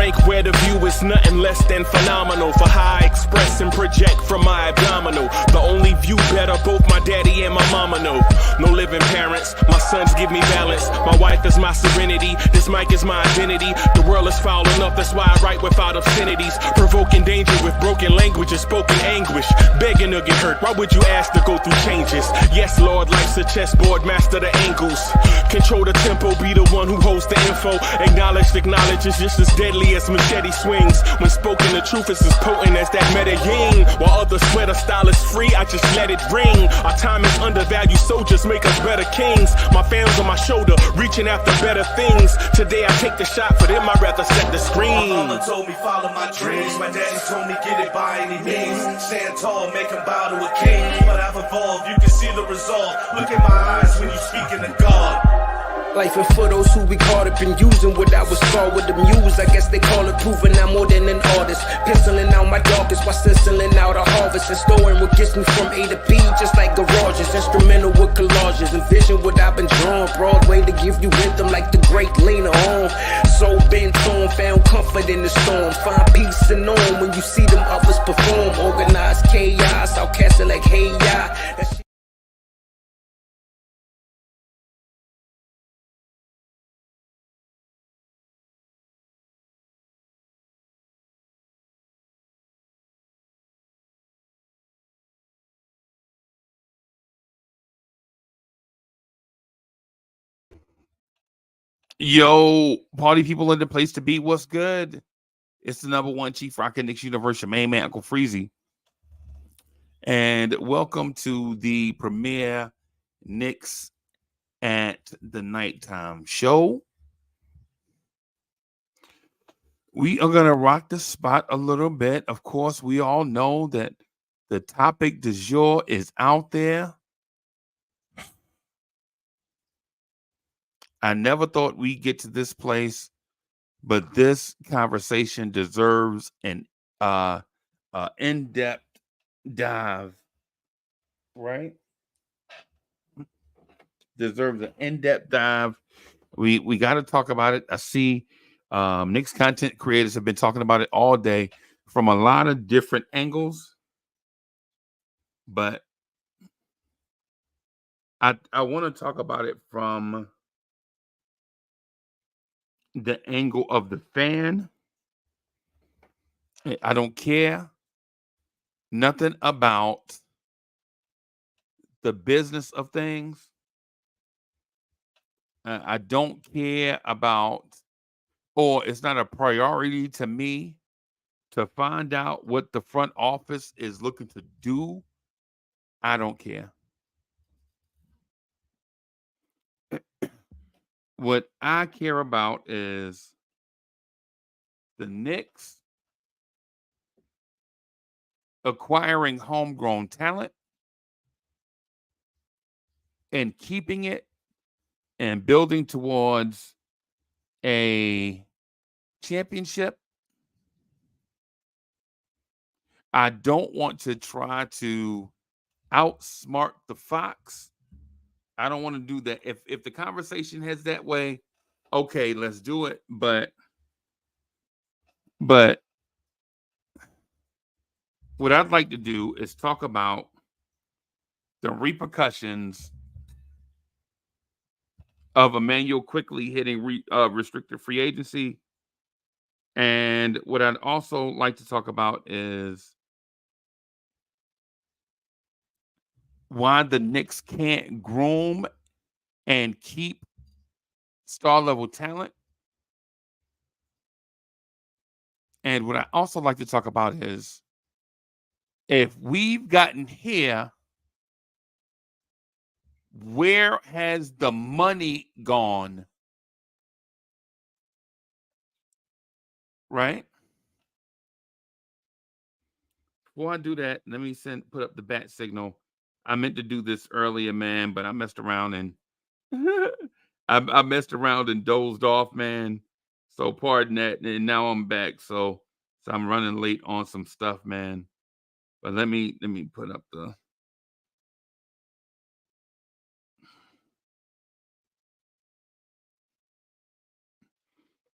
bank where the view is nothing less than phenomenal. For how I express and project from my abdominal. The only view better, both my daddy and my mama know. No living parents, my sons give me balance. My wife is my serenity, this mic is my identity. The world is foul enough, that's why I write without obscenities. Provoking danger with broken language and spoken anguish. Begging to get hurt, why would you ask to go through changes? Yes, Lord, life's a chessboard, master the angles. Control the tempo, be the one who holds the info. Acknowledge is just as deadly as machete swings. When spoken, the truth is as potent as that Medellin. While others swear the style is free, I just let it ring. Our time is undervalued, soldiers make us better kings. My fans on my shoulder, reaching after better things. Today I take the shot, for them I'd rather set the screen. My mama told me follow my dreams. My daddy told me get it by any means. Stand tall, make him bow to a king. But I've evolved, you can see the result. Look in my eyes when you speaking to God. Life and for those who be caught up in using what I was scarred with the muse. I guess they call it proving I'm more than an artist. Penciling out my darkest while stenciling out a harvest. And storing what gets me from A to B, just like garages. Instrumental with collages. Envision what I've been drawing. Broadway to give you rhythm like the great Lena Horne. So bent on, found comfort in the storm. Find peace and on when you see them others perform. Organized chaos, outcast it like hey ya. Yo, party people in the place to be. What's good? It's the number one Chief Rocket Knicks Universe, your main man, Uncle Freezy. And welcome to the premiere Knicks at the Nighttime show. We are going to rock the spot a little bit. Of course, we all know that the topic du jour is out there. I never thought we'd get to this place, but this conversation deserves an in-depth dive, right? Deserves an in-depth dive. We got to talk about it. I see Knicks content creators have been talking about it all day from a lot of different angles, but I want to talk about it from the angle of the fan. I don't care nothing about the business of things. I don't care about, or it's not a priority to me to find out what the front office is looking to do. I don't care. What I care about is the Knicks acquiring homegrown talent and keeping it and building towards a championship. I don't want to try to outsmart the fox. I don't want to do that. If the conversation heads that way, okay, let's do it. But what I'd like to do is talk about the repercussions of Emmanuel Quickley hitting restricted free agency. And what I'd also like to talk about is why the Knicks can't groom and keep star level talent. And what I also like to talk about is if we've gotten here, where has the money gone? Right? Before I do that, let me put up the bat signal. I meant to do this earlier, man, but I messed around and I messed around and dozed off, man. So pardon that. And now I'm back. So I'm running late on some stuff, man. But let me put up the.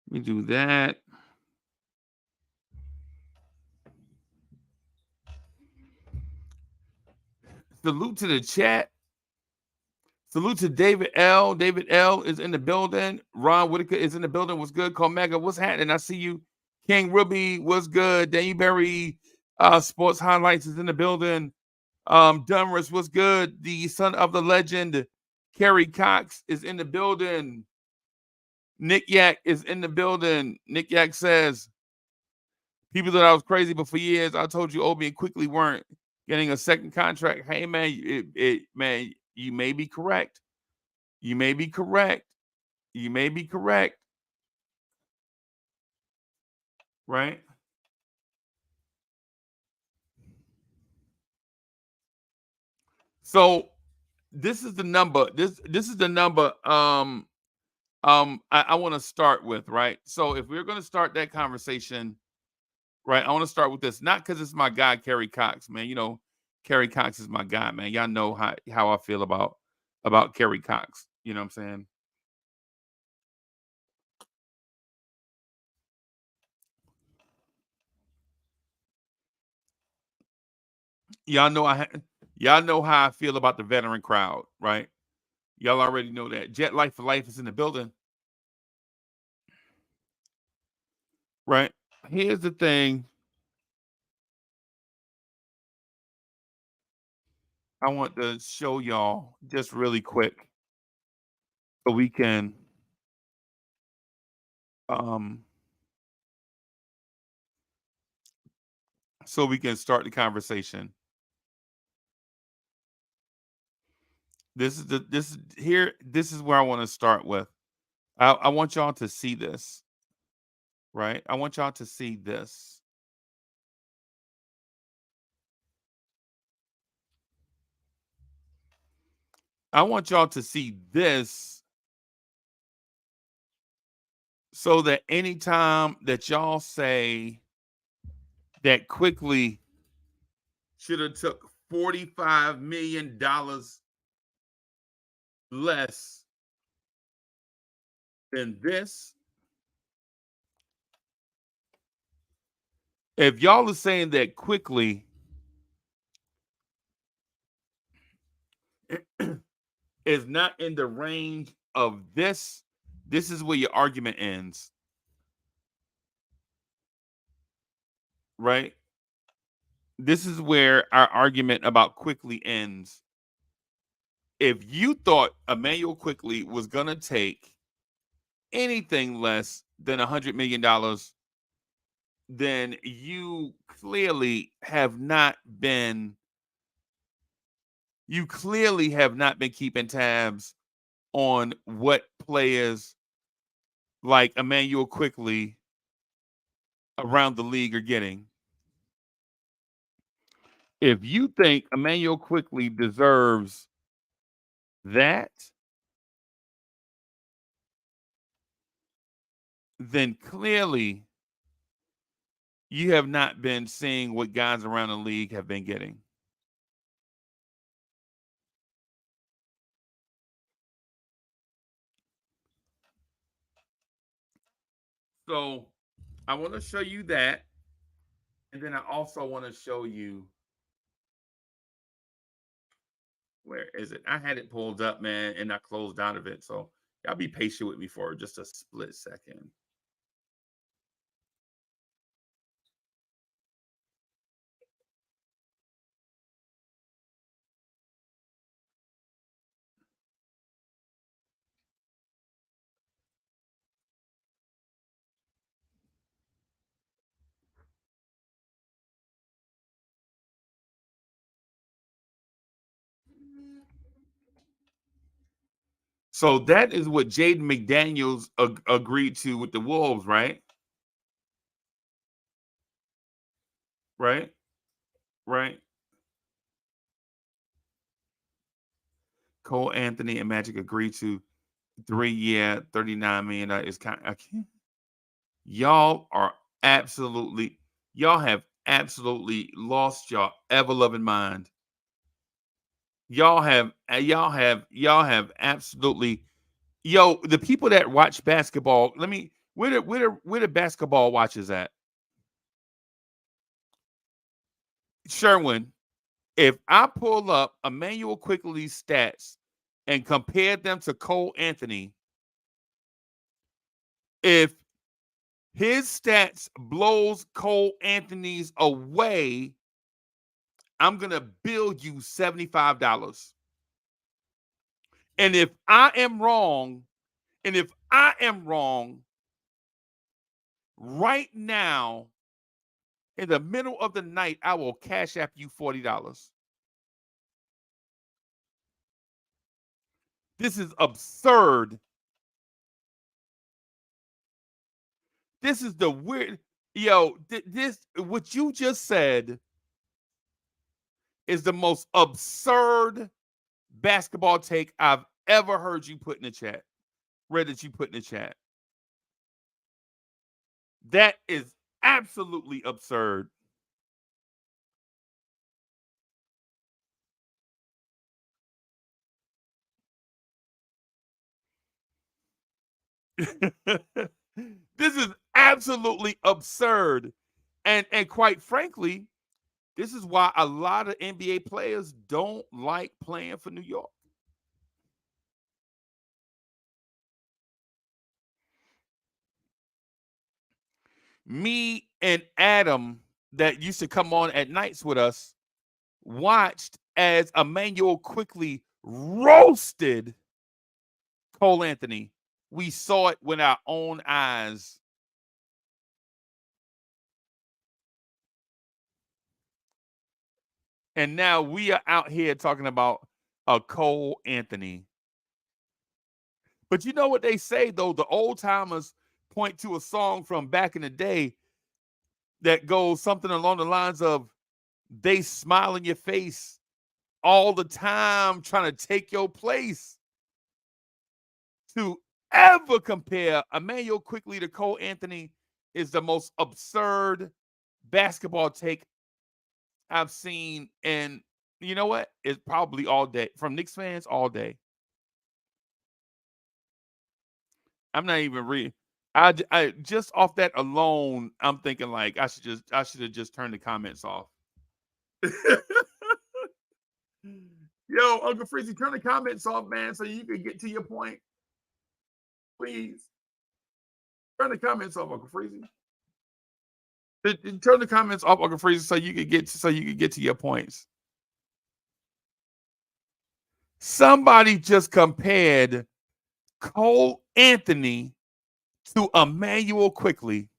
Let me do that. Salute to the chat. Salute to David L. David L is in the building. Ron Whitaker is in the building. What's good? Comega, what's happening? I see you. King Ruby, what's good? Daniel Berry, Sports Highlights is in the building. Dunris, what's good? The son of the legend, Kerry Cox is in the building. Nick Yak is in the building. Nick Yak says, people thought I was crazy, but for years I told you Obi and Quickley weren't getting a second contract. Hey man, man, you may be correct. You may be correct. You may be correct. Right? So this is the number. This is the number. I want to start with, right? So if we're going to start that conversation, right, I want to start with this, not because it's my guy Kerry Cox, man. You know, Kerry Cox is my guy, man. Y'all know how I feel about Kerry Cox. You know what I'm saying? Y'all know how I feel about the veteran crowd, right? Y'all already know that. Jet Life for Life is in the building. Right. Here's the thing. I want to show y'all just really quick so we can start the conversation. This is where I want to start with. I want y'all to see this. Right? I want y'all to see this. I want y'all to see this so that anytime that y'all say that Quickley should have took $45 million less than this, if y'all are saying that Quickley is not in the range of this is where your argument ends. Right? This is where our argument about Quickley ends. If you thought Emmanuel Quickley was going to take anything less than $100 million, then you clearly have not been keeping tabs on what players like Emmanuel Quickley around the league are getting. If you think Emmanuel Quickley deserves that, then clearly you have not been seeing what guys around the league have been getting. So I want to show you that. And then I also want to show you, where is it? I had it pulled up, man, and I closed out of it. So y'all be patient with me for just a split second. So that is what Jaden McDaniels agreed to with the Wolves, right? Right? Right? Cole Anthony and Magic agreed to 3-year, $39 million. It's kind of, I can't. Y'all have absolutely lost your ever loving mind. Y'all have absolutely, the people that watch basketball. Where the basketball watchers at? Sherwin, If I pull up Emmanuel Quickley's stats and compare them to Cole Anthony, if his stats blows Cole Anthony's away, I'm going to bill you $75. And if I am wrong, right now, in the middle of the night, I will cash app you $40. This is absurd. This is the weird. Yo, this, what you just said is the most absurd basketball take I've ever heard you put in the chat. Read that you put in the chat. That is absolutely absurd. This is absolutely absurd. And quite frankly, this is why a lot of NBA players don't like playing for New York. Me and Adam, that used to come on at nights with us, watched as Emmanuel Quickley roasted Cole Anthony. We saw it with our own eyes. And now we are out here talking about a Cole Anthony. But you know what they say, though? The old timers point to a song from back in the day that goes something along the lines of, they smile in your face all the time trying to take your place. To ever compare Emmanuel Quickley to Cole Anthony is the most absurd basketball take I've seen. And you know what? It's probably all day from Knicks fans all day. I'm not even reading. I just off that alone, I'm thinking like I should have just turned the comments off. Yo, Uncle Freezy, turn the comments off, man, so you can get to your point. Please. Turn the comments off, Uncle Freezy. Turn the comments off, Uncle Freezy, so you can get to your points. Somebody just compared Cole Anthony to Emmanuel Quickley.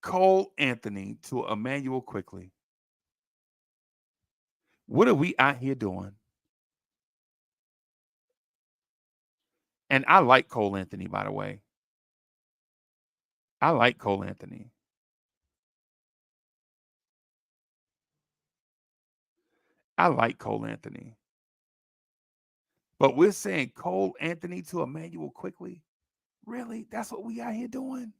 Cole Anthony to Emmanuel Quickley. What are we out here doing? And I like Cole Anthony, by the way. I like Cole Anthony. I like Cole Anthony. But we're saying Cole Anthony to Emmanuel Quickley? Really? That's what we out here doing?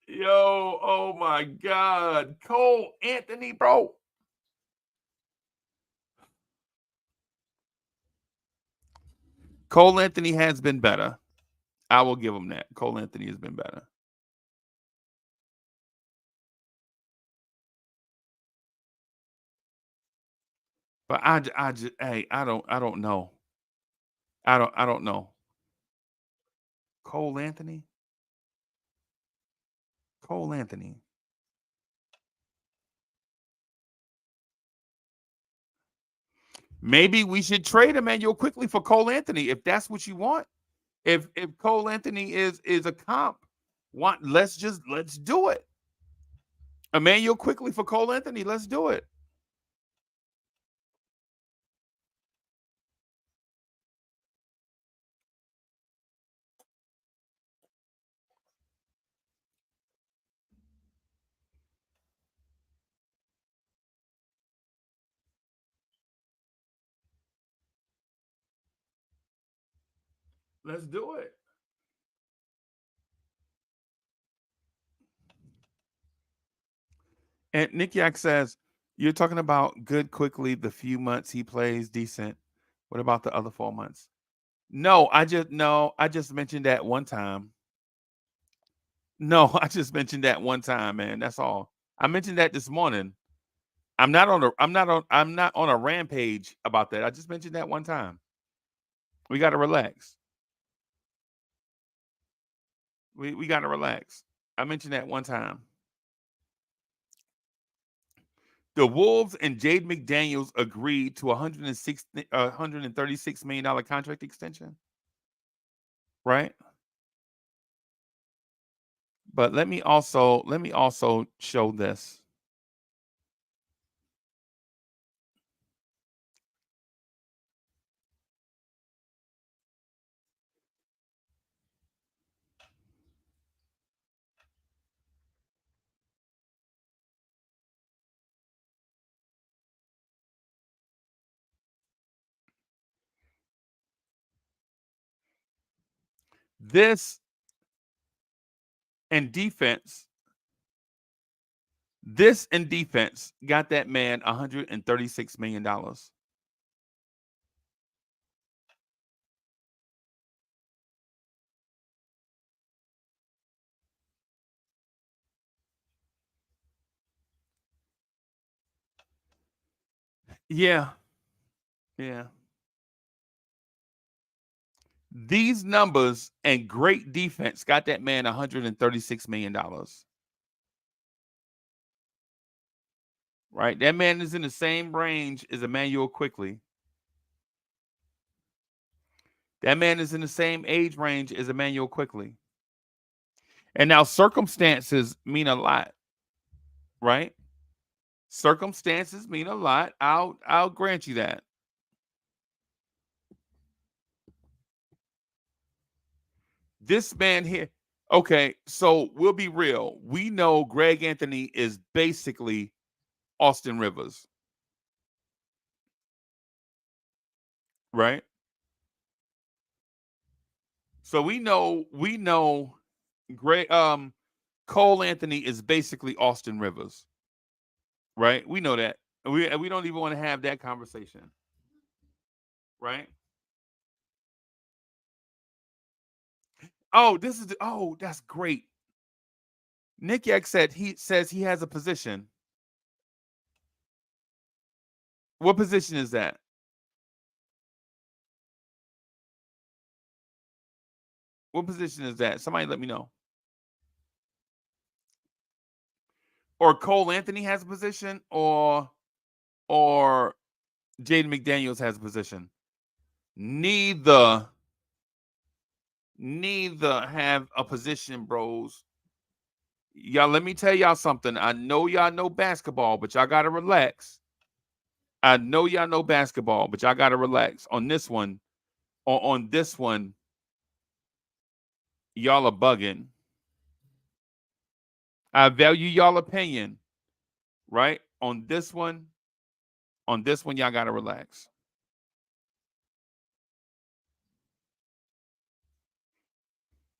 Yo, oh my God. Cole Anthony, bro. Cole Anthony has been better. I will give him that. Cole Anthony has been better. But I just, hey, I don't know. I don't know. Cole Anthony? Cole Anthony. Maybe we should trade Emmanuel Quickley for Cole Anthony if that's what you want. If Cole Anthony is a comp, let's do it. Emmanuel Quickley for Cole Anthony, let's do it. Let's do it. And Nick Yak says, you're talking about good Quickley, the few months he plays decent. What about the other 4 months? No, I just mentioned that one time. No, I just mentioned that one time, man. That's all. I mentioned that this morning. I'm not on a rampage about that. I just mentioned that one time. We got to relax. We got to relax. I mentioned that one time. The Wolves and Jade McDaniels agreed to $136 million contract extension. Right? But let me also show this. This and defense got that man $136 million. Yeah. Yeah. These numbers and great defense got that man $136 million. Right? That man is in the same range as Emmanuel Quickley. That man is in the same age range as Emmanuel Quickley. And now circumstances mean a lot, right? Circumstances mean a lot. I'll grant you that. This man here, okay, so we'll be real. We know Greg Anthony is basically Austin Rivers. Right? So we know Greg Cole Anthony is basically Austin Rivers. Right? We know that. We don't even want to have that conversation. Right? Oh, that's great. Nick Yak says he has a position. What position is that? What position is that? Somebody let me know. Or Cole Anthony has a position, or Jaden McDaniels has a position. Neither have a position, bros. Y'all, let me tell y'all something. I know y'all know basketball, but y'all gotta relax. I know y'all know basketball, but y'all gotta relax on this one. On this one, y'all are bugging. I value y'all opinion, right? On this one, y'all gotta relax.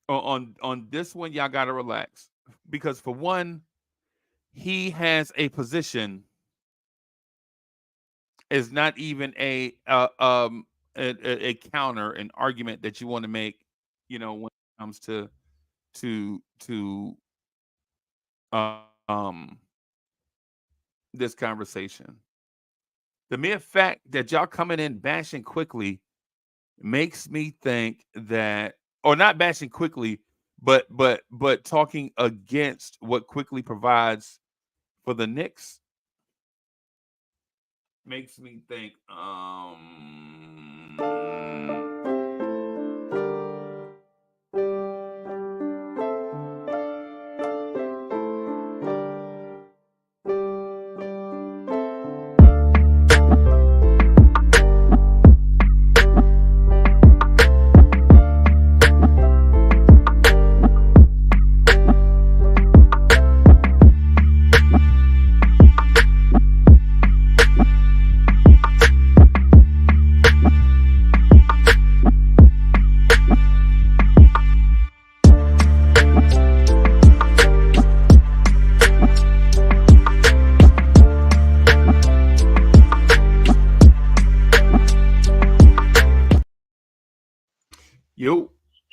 On this one, y'all gotta relax. Because for one, he has a position. Is not even a counter, an argument that you want to make, when it comes to this conversation. The mere fact that y'all coming in bashing Quickley makes me think that, or not bashing Quickley, but talking against what Quickley provides for the Knicks makes me think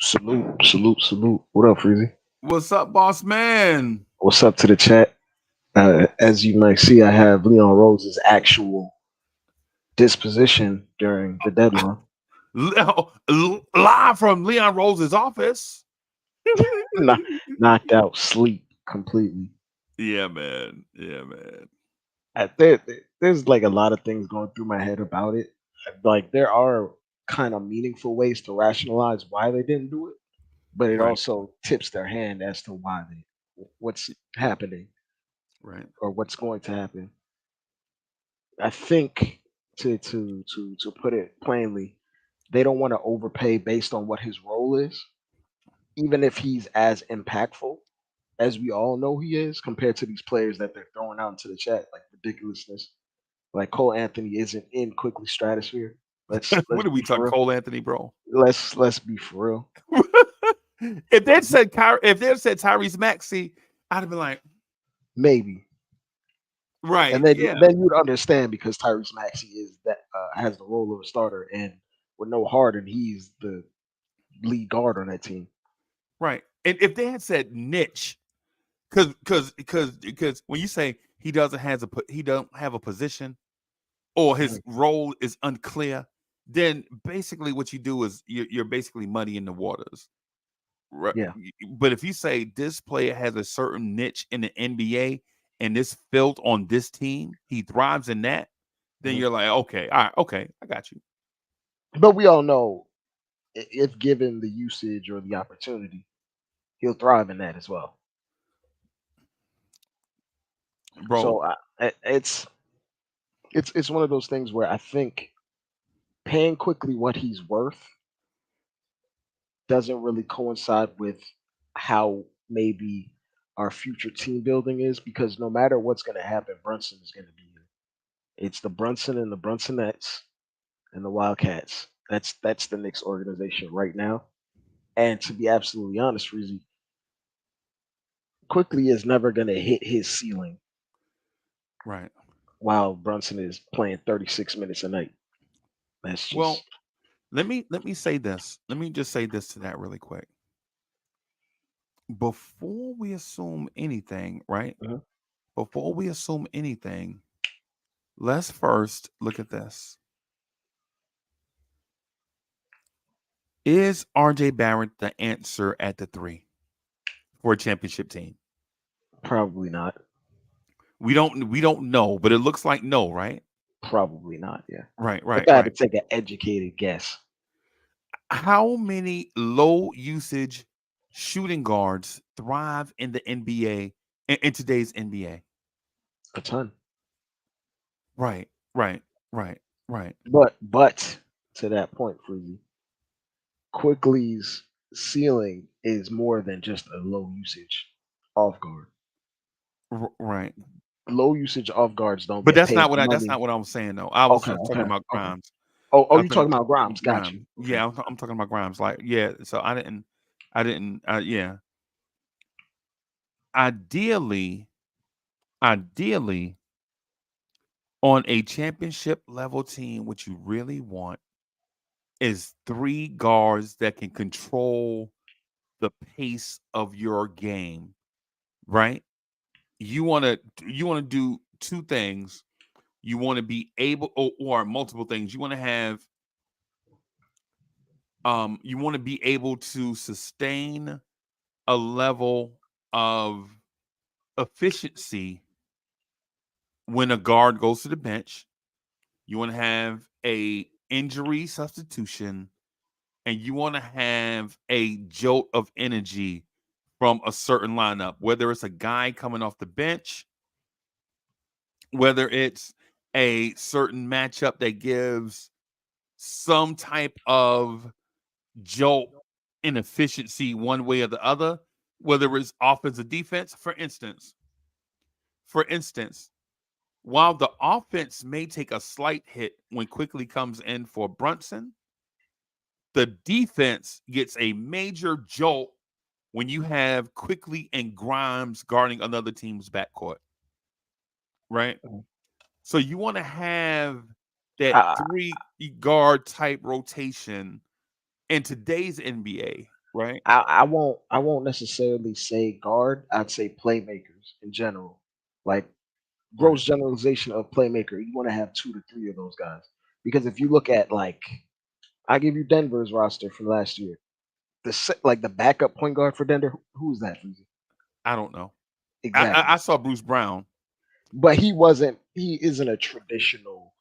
Salute. What up, Freezy? What's up, boss man? What's up to the chat? As you might see, I have Leon Rose's actual disposition during the deadline. Live from Leon Rose's office. Knocked out sleep completely. Yeah, man. Yeah, man. There's like a lot of things going through my head about it. Like there are kind of meaningful ways to rationalize why they didn't do it, but it Right. also tips their hand as to what's happening Right. or what's going to happen. I think to put it plainly, they don't want to overpay based on what his role is, even if he's as impactful as we all know he is compared to these players that they're throwing out into the chat like ridiculousness. Like Cole Anthony isn't in quickly stratosphere. Let's What are we be talking, for real. Cole Anthony, bro? Let's be for real. If they said Tyrese Maxey, I'd have been like, Maybe. And right, then yeah, then you'd understand because Tyrese Maxey is that has the role of a starter, and with no Harden, he's the lead guard on that team. right. And if they had said niche, because when you say he doesn't have a position or his Mhm. role is unclear, then basically what you do is you're basically muddying the waters. Right. Yeah. But if you say this player has a certain niche in the NBA and this filled on this team, he thrives in that, then Mhm. you're like, okay, all right, okay, I got you. But we all know if given the usage or the opportunity, he'll thrive in that as well. Bro, So it's one of those things where I think paying quickly what he's worth doesn't really coincide with how maybe our future team building is because no matter what's going to happen, Brunson is going to be here. It's the Brunson and the Brunsonettes and the Wildcats. That's the Knicks organization right now. And to be absolutely honest, Reezy, Quickly is never going to hit his ceiling right. while Brunson is playing 36 minutes a night. That's Well, just let me say this. Let me just say this to that really quick. Before we assume anything, right? Mhm. Before we assume anything, let's first look at this. Is RJ Barrett the answer at the 3 for a championship team? Probably not. We don't know, but it looks like no, right? Probably not. Yeah. Right, If right, I had to right. take an educated guess, How many low usage shooting guards thrive in the NBA in today's NBA? a ton. Right, right, right, right. But to that point, Freezy, Quickly's ceiling is more than just a low usage off guard. Right. Low usage off guards don't But get that's paid not what that's money. not what I was saying though. I was Okay, just talking okay, about okay. Grimes. Oh, I was you talking talking about Grimes? Got you. Grimes. Okay. Yeah, I'm talking about Grimes. Like, yeah. So I didn't. Yeah. Ideally, ideally, on a championship level team, what you really want is 3 guards that can control the pace of your game, right? You want to do 2 things. You want to be able or multiple things. You want to be able to sustain a level of efficiency when a guard goes to the bench. You want to have a injury substitution and you want to have a jolt of energy from a certain lineup, whether it's a guy coming off the bench, whether it's a certain matchup that gives some type of jolt in efficiency one way or the other, whether it's offense or defense. For instance, while the offense may take a slight hit when Quickly comes in for Brunson, the defense gets a major jolt when you have Quickly and Grimes guarding another team's backcourt, right? Mhm. So you want to have that Uh, 3 guard type rotation in today's NBA. right? I won't necessarily say guard. I'd say playmakers in general. Like Right. gross generalization of playmaker. You want to have 2 to 3 of those guys because if you look at like I give you Denver's roster from last year. Like the backup point guard for Denver. Who's that? Freezy? I don't know. I Exactly. saw Bruce Brown, But he wasn't. He isn't a traditional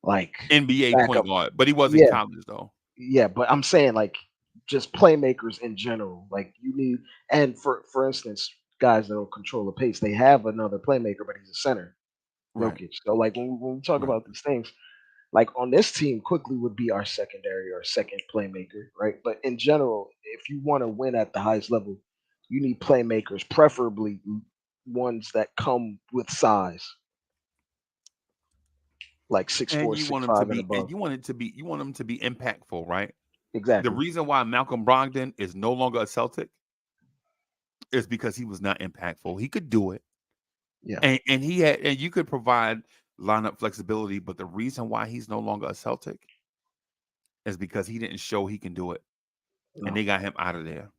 like NBA point backup. guard, but he was in Yeah, college though. yeah. But I'm saying like just playmakers in general. Like you need, and for instance, guys that don't control the pace, they have another playmaker, but he's a center, Right. Jokic. So like when we talk Right. about these things, like on this team, Quickly would be our secondary or second playmaker, right? But in general, if you want to win at the highest level, you need playmakers, preferably ones that come with size, like six And four, you six want him to five, and be, and above. you want him to be impactful, right? The Exactly. reason why Malcolm Brogdon is no longer a Celtic is because he was not impactful. He could do it, Yeah. and he had, and you could provide lineup flexibility. But the reason why he's no longer a Celtic is because he didn't show he can do it, and No. they got him out of there,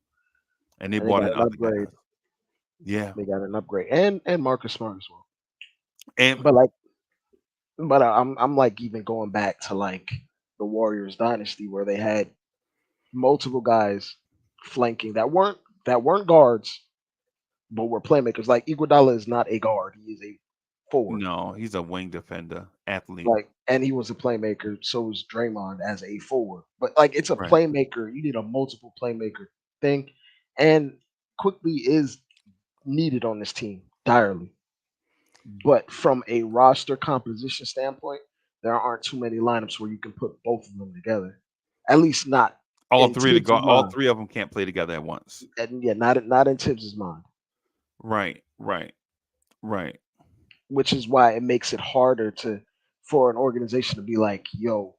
and they And they brought got in an other upgrade. guys. Yeah, They got an upgrade, and Marcus Smart as well. and But like, but I'm like even going back to like the Warriors dynasty where they had multiple guys flanking that weren't guards but were playmakers. Like Iguodala is not a guard; he is a forward. no, he's a wing defender, athlete. Like, and he was a playmaker. So was Draymond as a forward. But like, it's a Right. playmaker. You need a multiple playmaker thing, and Quickly is needed on this team direly. But from a roster composition standpoint, there aren't too many lineups where you can put both of them together. At least not in Tibbs' All mind, three of them can't play together at once. and yeah, not in Tibbs' mind. Right. Right. Right. Which is why it makes it harder to for an organization to be like, "Yo,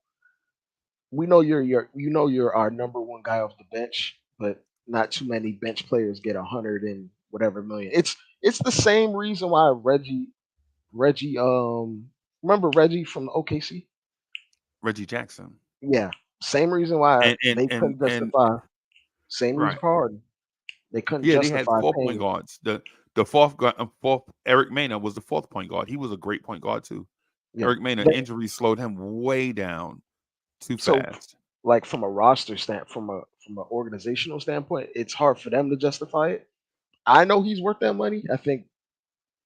we know you're our number one guy off the bench, but not too many bench players get 100 and whatever million." It's the same reason why Reggie remember Reggie from OKC? Reggie Jackson. Yeah, same reason why they couldn't And justify. Same reason right. for Harden. They couldn't Yeah, they had justify four point paying. guards. Fourth Eric Mena was the fourth point guard. He was a great point guard too. Yeah. Eric Mena They, injury slowed him way down too so fast. like from a roster stand from an organizational standpoint, it's hard for them to justify it. I know he's worth that money. I think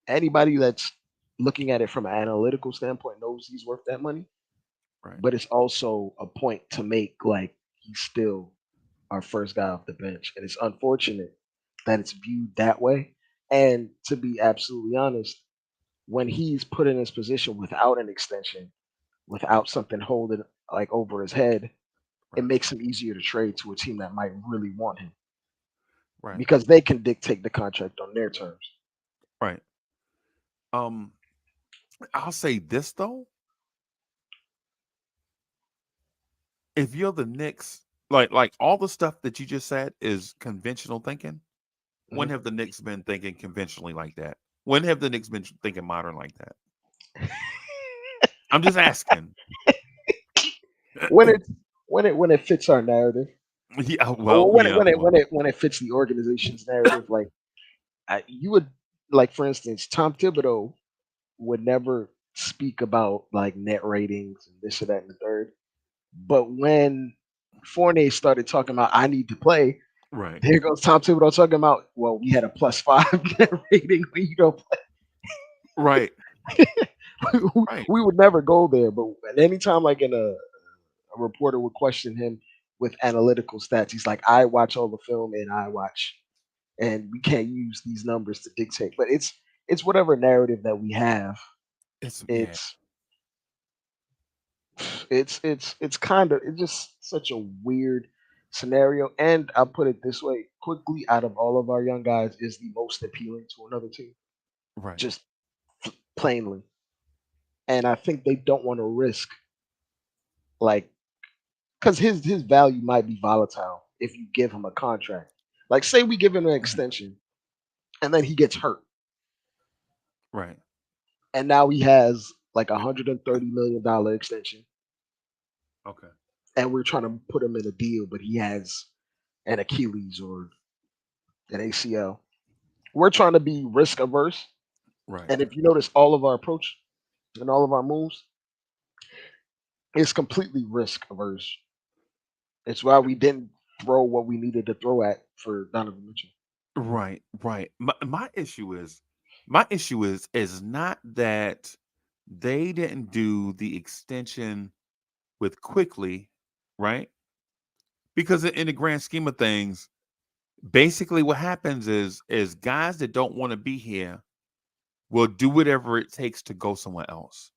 anybody that's looking at it from an analytical standpoint knows he's worth that money. Right. But it's also a point to make like he's still our first guy off the bench. And it's unfortunate that it's viewed that way. And to be absolutely honest, when he's put in his position without an extension, without something holding like over his head, it Right. makes him easier to trade to a team that might really want him Right. because they can dictate the contract on their terms. Right. Um, I'll say this though. If you're the Knicks, like all the stuff that you just said is conventional thinking. When Mhm. have the Knicks been thinking conventionally like that? When have the Knicks been thinking modern like that? I'm just asking. when it when it fits our narrative, Yeah, well, or yeah, well, when it fits the organization's narrative, like you would like for instance, Tom Thibodeau would never speak about like net ratings and this or that and the third. But when Fournier started talking about I need to play, right, here goes Tom Thibodeau talking about well, we had a +5 net rating when you don't right, play. right, We would never go there. But at any time, like in a reporter would question him with analytical stats, he's like, I watch all the film and and we can't use these numbers to dictate. But it's whatever narrative that we have. yeah, It's it's kind of it's just such a weird scenario. And I'll put it this way: quickly, out of all of our young guys, is the most appealing to another team, right, just plainly. And I think they don't want to risk like because his value might be volatile if you give him a contract. Like, say we give him an mhm, extension and then he gets hurt, right, and now he has like $130 million extension, okay, and we're trying to put him in a deal, but he has an Achilles or an ACL. We're trying to be risk averse, Right. and if you notice, all of our approach and all of our moves is completely risk averse. It's why we didn't throw what we needed to throw at for Donovan Mitchell. Right, right. My issue is not that they didn't do the extension with Quickly, right? Because in the grand scheme of things, basically what happens is guys that don't want to be here will do whatever it takes to go somewhere else,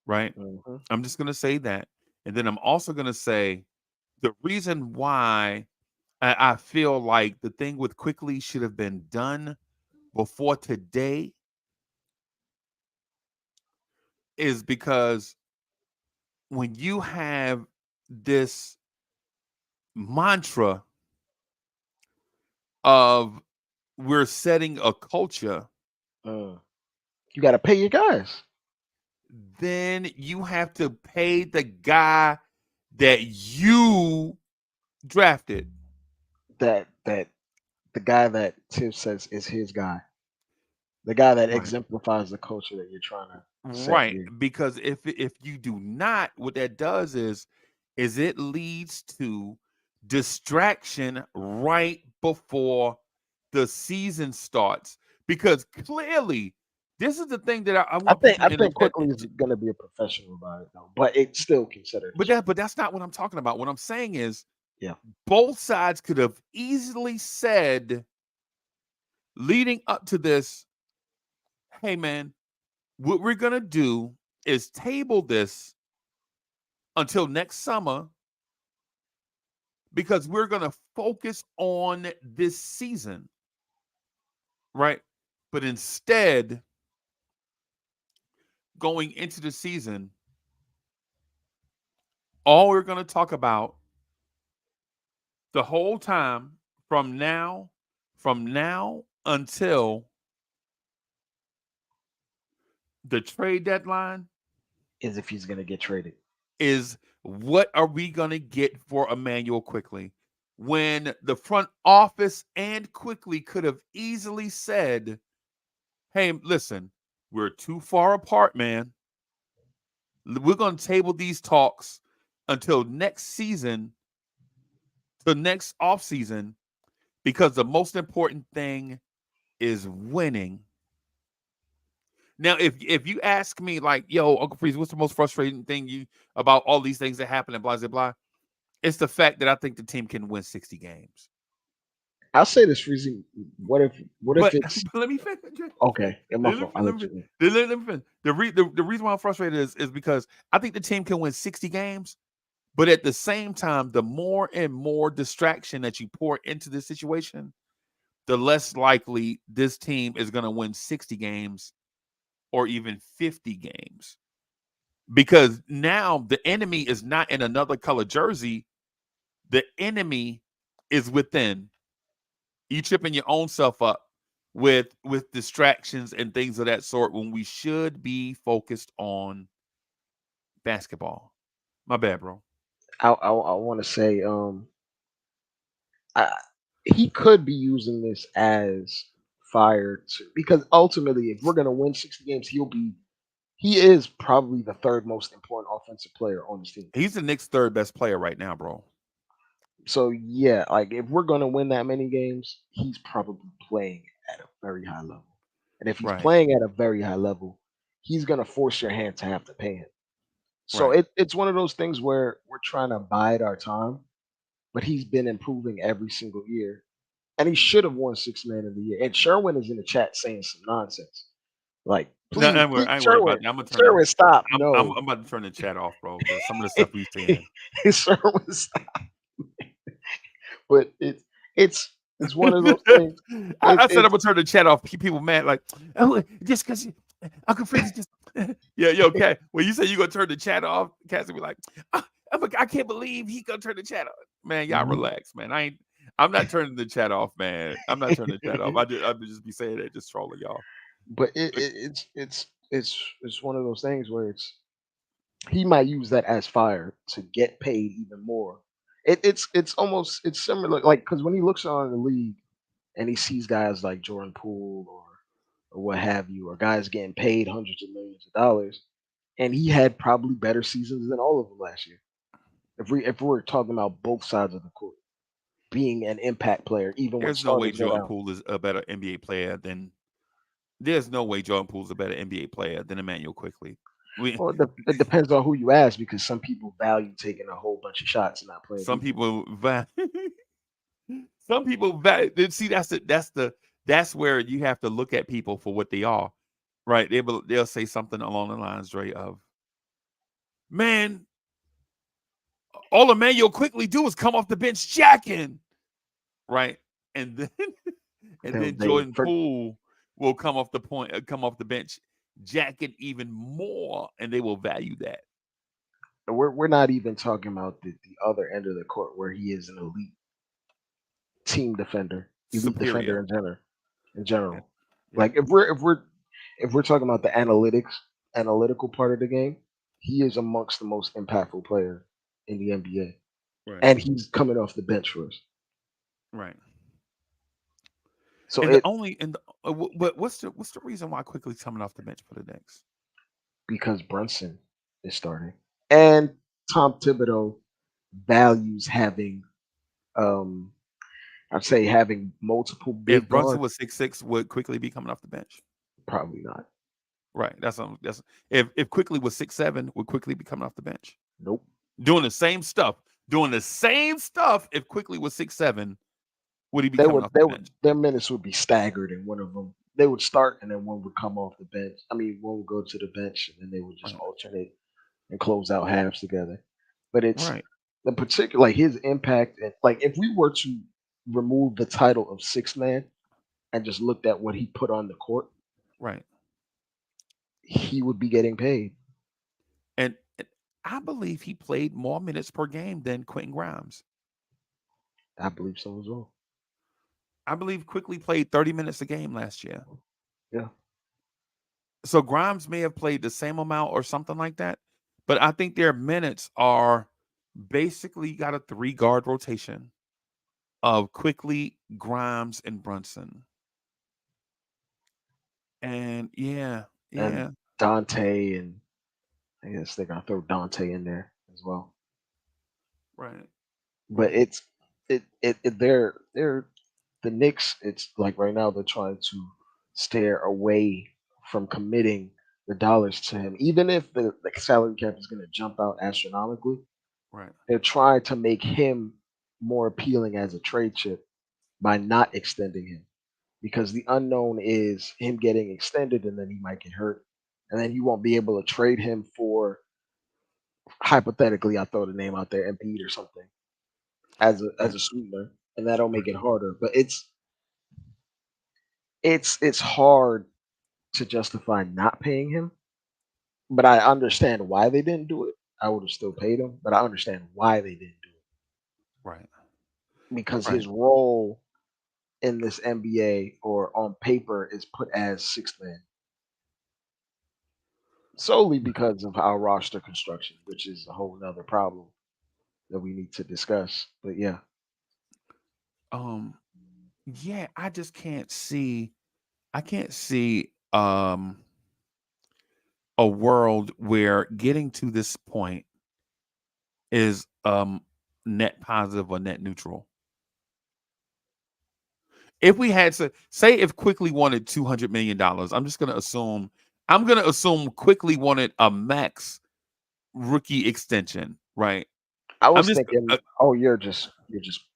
right? Mhm. I'm just gonna say that, and then I'm also gonna say the reason why I feel like the thing with Quickly should have been done before today is because when you have this mantra of we're setting a culture, Mm. You got to pay your guys. then you have to pay the guy that you drafted. That the guy that Tiff says is his guy, the guy that Right. exemplifies the culture that you're trying to set Right, here. because if you do not, what that does is it leads to distraction right before the season starts. Because clearly, this is the thing that I want people I in the think chat. quickly is going to be a professional about it though, but it's still considered a But that's not what I'm talking about. What I'm saying is yeah. both sides could have easily said leading up to this, hey man, what we're gonna do is table this until next summer because we're going to focus on this season, right? But instead, going into the season, all we're going to talk about the whole time from now until the trade deadline Is if he's going to get traded. is what are we going to get for Emmanuel Quickly? When the front office and Quickly could have easily said, hey, listen, we're too far apart, man. We're going to table these talks until next season, the next off season, because the most important thing is winning. Now, if you ask me, like, yo, Uncle Freeze, what's the most frustrating thing you about all these things that happen and blah blah blah? It's the fact that I think the team can win 60 games. I'll say this reason. What if But, it's but let me finish. okay? In my Let me, fault. I'll let let me, you in. let me finish. The reason why I'm frustrated is because I think the team can win 60 games. But at the same time, the more and more distraction that you pour into this situation, the less likely this team is going to win 60 games or even 50 games. Because now the enemy is not in another color jersey. The enemy is within. You tripping your own self up with distractions and things of that sort when we should be focused on basketball. My bad, bro. I want to say I, he could be using this as fire to because ultimately, if we're gonna win 60 games, he is probably the third most important offensive player on this team. He's the Knicks' third best player right now, bro. So yeah, like if we're gonna win that many games, he's probably playing at a very high level. And if he's Right, playing at a very high level, he's gonna force your hand to have to pay him. So right. it's one of those things where we're trying to bide our time, but he's been improving every single year. And he should have won six man of the year. And Sherwin is in the chat saying some nonsense. Like, No, please, please, I ain't worried about Sherwin, that. I'm gonna turn the. Sherwin, stop. I'm No. about to turn the chat off, bro, because some of the stuff we saying. Sherwin, stop. But it's one of those things. I said I'm It's gonna turn the chat off. Keep people mad, like, oh, just because Uncle Freeze just, yeah, yo, Cat. When you say you gonna turn the chat off, Cat's gonna be like, I can't believe he gonna turn the chat off. Man, y'all Mhm. relax, man. I'm not turning the chat off, man. I'm not turning the chat off. I just be saying that, just trolling y'all. but Like, it's one of those things where it's he might use that as fire to get paid even more It's similar, like, because when he looks around the league and he sees guys like Jordan Poole or what have you, or guys getting paid hundreds of millions of dollars, and he had probably better seasons than all of them last year. If we're talking about both sides of the court, being an impact player, even when There's no way starters go Jordan down. Poole is a better NBA player than. There's no way Jordan Poole's a better NBA player than Emmanuel Quickly. We Well, it depends on who you ask, because some people value taking a whole bunch of shots and not playing some defense. people some people see that's where you have to look at people for what they are, right? They'll say something along the lines, Dre, of, man, all Emmanuel Quickly do is come off the bench jacking, right? And then and then They Jordan for Poole will come off the bench jacking even more, and they will value that. we're not even talking about the other end of the court where he is an elite defender Superior. in general. In Yeah. general, Yeah. like if we're talking about the analytical part of the game, he is amongst the most impactful player in the NBA, Right. and he's coming off the bench for us. Right. So And the it only and the, but what's the reason why Quickly's coming off the bench for the Knicks? because Brunson is starting, and Tom Thibodeau values having um I'd say having multiple If big Brunson guards. was 6'6", would Quickly be coming off the bench? Probably not. Right. That's if Quickly was 6'7", would Quickly be coming off the bench? Nope. Doing the same stuff. Doing the same stuff. If Quickly was 6'7", would he be They coming would off they the would bench? their minutes would be staggered, and one of them they would start, and then one would come off the bench. I mean, one would go to the bench, and then they would just Right. alternate and close out halves together. But it's Right. the particular, like, his impact, and like, if we were to remove the title of sixth man and just looked at what he put on the court, Right. he would be getting paid. And I believe he played more minutes per game than Quentin Grimes. I believe so as well. I believe Quickly played 30 minutes a game last year. Yeah. So Grimes may have played the same amount or something like that, but I think their minutes are basically got a 3-guard rotation of Quickly, Grimes, and Brunson. And yeah, And yeah, Dante, and I guess they're gonna throw Dante in there as well. right, But right, they're the Knicks. It's like right now they're trying to steer away from committing the dollars to him, even if the salary cap is going to jump out astronomically. right. They're trying to make him more appealing as a trade chip by not extending him, because the unknown is him getting extended, and then he might get hurt, and then you won't be able to trade him for, hypothetically, I throw the name out there, Embiid or something, as Right. a sweetener, and that'll make it harder. But it's hard to justify not paying him. But I understand why they didn't do it. I would have still paid him, but I understand why they didn't do it, Right. because Right. his role in this NBA, or on paper, is put as sixth man, solely because of our roster construction, which is a whole nother problem that we need to discuss. But yeah, Um. Yeah, I just can't see. I can't see a world where getting to this point is net positive or net neutral. If we had to say, if Quickly wanted $200 million, I'm gonna assume Quickly wanted a max rookie extension, right? I I'm was just thinking, oh, you're just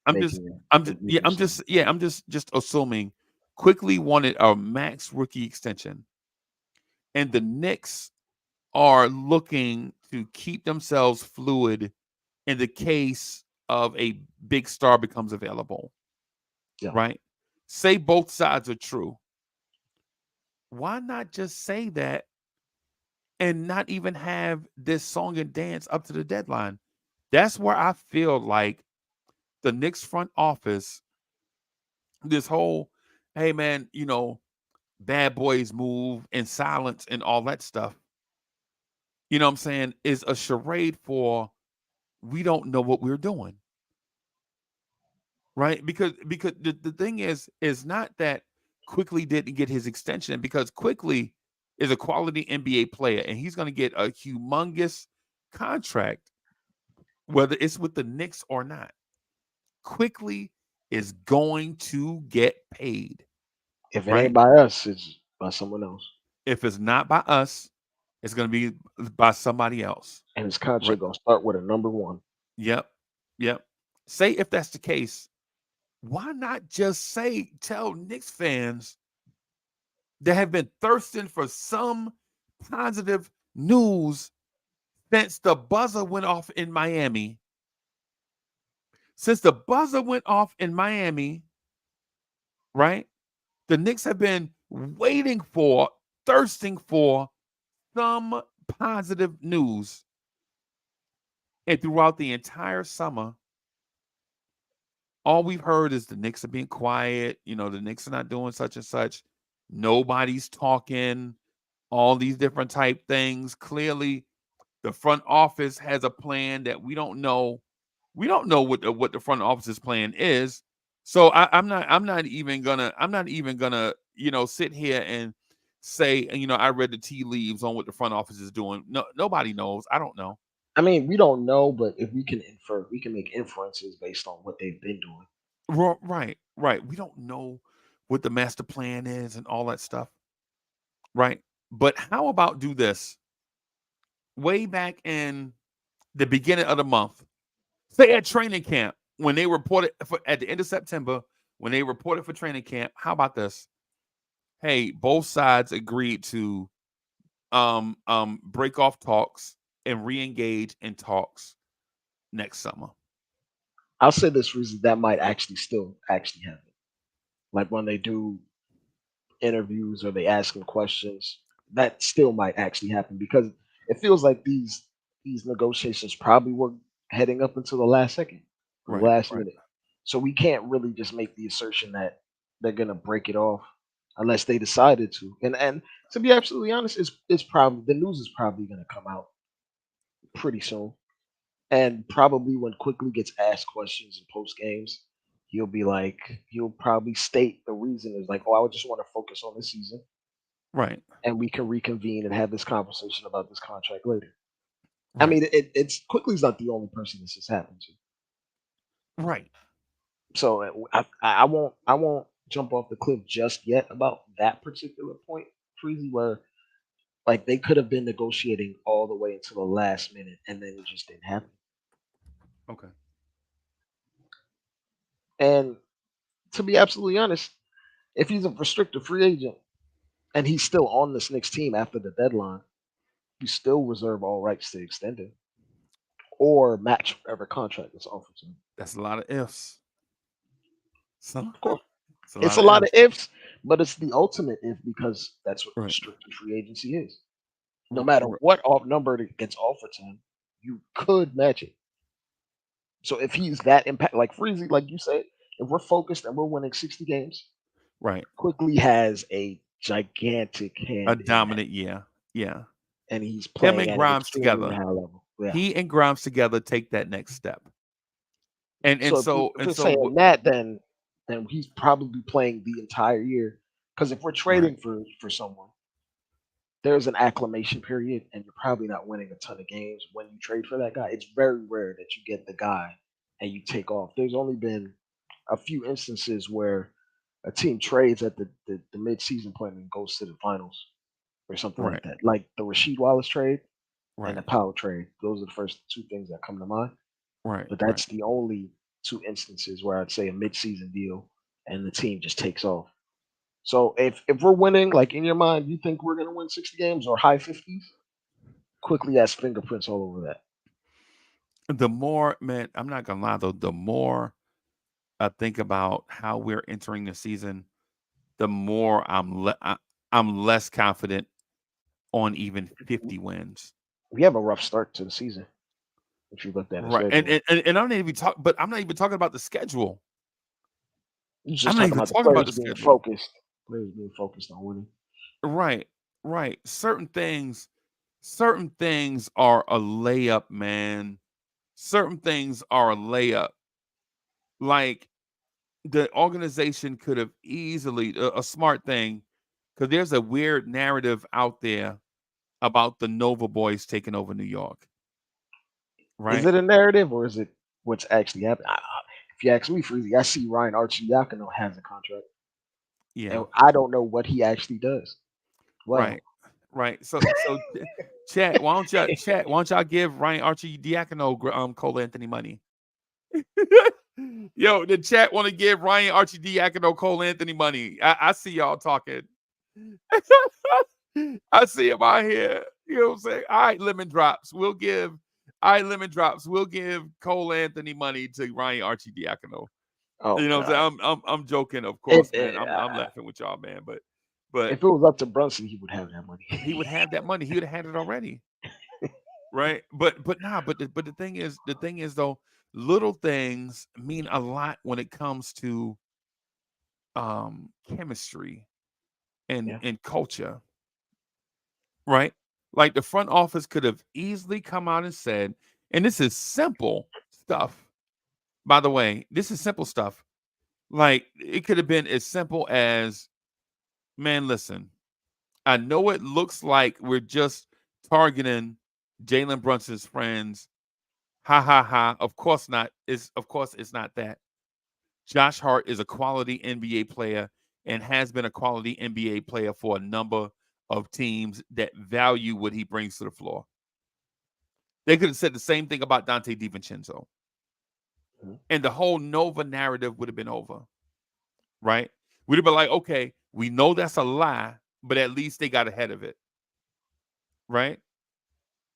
I'm just making I'm just it yeah, make I'm sense. just yeah, I'm just assuming Quickly wanted a max rookie extension, and the Knicks are looking to keep themselves fluid in the case of a big star becomes available, Yeah, right? Say both sides are true. Why not just say that and not even have this song and dance up to the deadline? That's where I feel like the Knicks front office, this whole, hey man, bad boys move in silence and all that stuff, you know what I'm saying, is a charade for, we don't know what we're doing. right? Because the thing is not that Quickley didn't get his extension, because Quickley is a quality NBA player and he's going to get a humongous contract, whether it's with the Knicks or not. Quickley is going to get paid, If it ain't right? by us, it's by someone else. If it's not by us, it's going to be by somebody else, And his right? contract gonna start with a number one. Yep, yep. Say if that's the case, why not just tell Knicks fans that have been thirsting for some positive news since the buzzer went off in Miami. Since the buzzer went off in Miami, right? The Knicks have been waiting for, thirsting for some positive news. And throughout the entire summer, all we've heard is the Knicks are being quiet. The Knicks are not doing such and such. Nobody's talking, all these different type things. Clearly, the front office has a plan that we don't know. We don't know what the front office's plan is. So I'm not even gonna sit here and say, I read the tea leaves on what the front office is doing. No, nobody knows. I don't know. I mean, we don't know, but if we can infer, we can make inferences based on what they've been doing. Right, right. We don't know what the master plan is and all that stuff. Right. But how about do this? Way back in the beginning of the month, say at training camp, when they reported at the end of September, when they reported for training camp, how about this? Hey, both sides agreed to break off talks and re-engage in talks next summer. I'll say this reason that might still happen. Like when they do interviews or they ask them questions, that still might actually happen because it feels like these negotiations probably were heading up until the last second, or the Right, last right, minute. So we can't really just make the assertion that they're gonna break it off unless they decided to. And to be absolutely honest, it's probably the news is probably gonna come out pretty soon. And probably when Quickly gets asked questions in post games, he'll probably state the reason is like, oh, I would just want to focus on this season right, and we can reconvene and have this conversation about this contract later. I right, mean, it's Quickly's not the only person this has happened to. right, So I won't jump off the cliff just yet about that particular point, Freezy, where like they could have been negotiating all the way until the last minute and then it just didn't happen. okay, And to be absolutely honest, if he's a restricted free agent and he's still on this Knicks team after the deadline, you still reserve all rights to extend him or match whatever contract is offered to him. that's a lot of ifs. So Of course, it's a it's lot a of lot of ifs. ifs, but it's the ultimate if because that's what Right, restricted free agency is. No r- matter r- what number that gets offered to him, you could match it. So if he's that impact, like Freezy, like you said, if we're focused and we're winning 60 games, right. Quickly has a gigantic A hand in that, dominant, yeah, yeah. and he's Him playing and at an Grimes extremely together. high level. Yeah. He and Grimes together take that next step. And So so if we're saying that, then he's probably playing the entire year. Because if we're right, trading for someone, there's an acclimation period, and you're probably not winning a ton of games when you trade for that guy. It's very rare that you get the guy and you take off. There's only been a few instances where a team trades at the mid-season point and goes to the finals or something like right, that. Like the Rasheed Wallace trade and the right, Powell trade. Those are the first two things that come to mind. right, But right. that's the only two instances where I'd say a mid-season deal and the team just takes off. So if we're winning, like in your mind, you think we're gonna win 60 games or high 50s, Quickly has fingerprints all over that. The more, man, I'm not gonna lie though, the more I think about how we're entering the season, the more I'm less confident on even 50 wins. We have a rough start to the season if you looked at the Right. And schedule. and, and and I'm not even talking, but I'm not even talking about the schedule. You're I'm just not talking even about the talking about players the being schedule. focused. Players being focused on winning. Right. Right. Certain things are a layup, man. Certain things are a layup. Like the organization could have easily a smart thing, because there's a weird narrative out there about the Nova Boys taking over New York, Is right? it a narrative or is it what's actually happening? If you ask me, Freezy, I see Ryan Archidiakono has a contract, Yeah, and I don't know what he actually does. Well, right, right. So, chat. Why don't y'all give Ryan Archie Diacono Cole Anthony money? Yo, the chat want to give Ryan Archie Diacono Cole Anthony money. I see y'all talking. I see him out here. You know what I'm saying? All right, lemon drops. We'll give. All right, lemon drops. We'll give Cole Anthony money to Ryan Archie Diacono. oh You know what god, I'm saying? I'm joking, of if course, man. I'm laughing with y'all, man. But if it was up to Brunson, he would have that money. he would have that money. He would have had it already, right? But the thing is though, little things mean a lot when it comes to chemistry and Yeah, culture, right? Like the front office could have easily come out and said, and this is simple stuff. By the way, this is simple stuff. Like it could have been as simple as, man, listen, I know it looks like we're just targeting Jalen Brunson's friends. Ha ha ha. Of course not. It's not that. Josh Hart is a quality NBA player and has been a quality NBA player for a number of teams that value what he brings to the floor. They could have said the same thing about Dante DiVincenzo. mhm, And the whole Nova narrative would have been over, right? We'd have been like, okay, we know that's a lie, but at least they got ahead of it, right?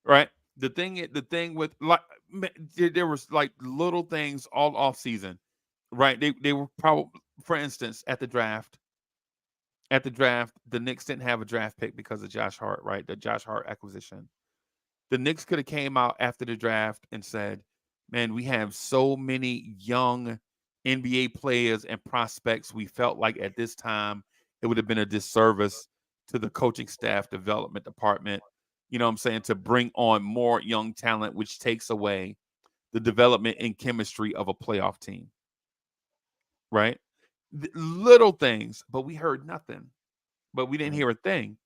Right. The thing with like there was like little things all off season, right? They were probably, for instance, at the draft, the Knicks didn't have a draft pick because of Josh Hart, right? The Josh Hart acquisition. The Knicks could have came out after the draft and said, "Man, we have so many young NBA players and prospects. We felt like at this time it would have been a disservice to the coaching staff development department, you know what I'm saying, to bring on more young talent, which takes away the development and chemistry of a playoff team, right? Little things, but we heard nothing, but we didn't mhm. hear a thing.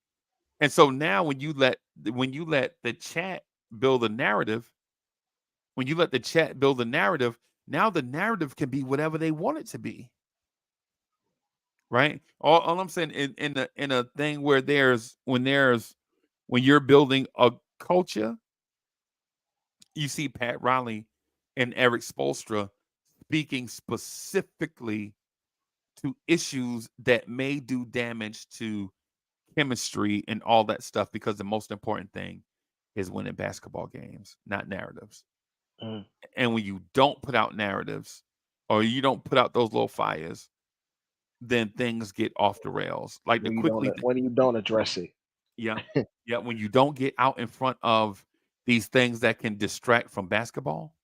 And so now when you let the chat build a narrative, when you let the chat build a narrative, now the narrative can be whatever they want it to be, right? All I'm saying in a thing where when you're building a culture, you see Pat Riley and Eric Spoelstra speaking specifically to issues that may do damage to chemistry and all that stuff, because the most important thing is winning basketball games, not narratives. Mm. And when you don't put out narratives or you don't put out those little fires, then things get off the rails. Like the quickly, When you don't address it. yeah, yeah. When you don't get out in front of these things that can distract from basketball,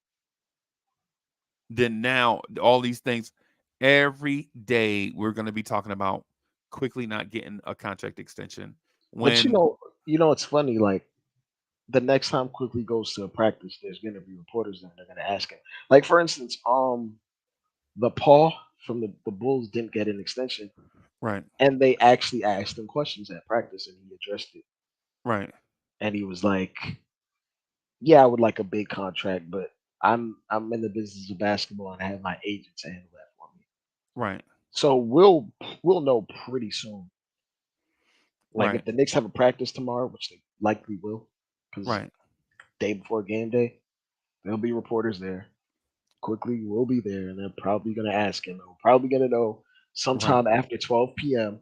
then now all these things, every day we're going to be talking about quickly not getting a contract extension. But When it's funny. Like the next time Quickly goes to a practice, there's going to be reporters there. They're going to ask him. Like for instance, the Paul from the Bulls didn't get an extension, right, and they actually asked him questions at practice, and he addressed it. right, And he was like, "Yeah, I would like a big contract, but I'm in the business of basketball, and I have my agents handle that for me." right, So we'll know pretty soon. Like right, if the Knicks have a practice tomorrow, which they likely will, because right, day before game day, there'll be reporters there. Quickly will be there, and they're probably going to ask him. We're probably going to know right, sometime after 12 p.m.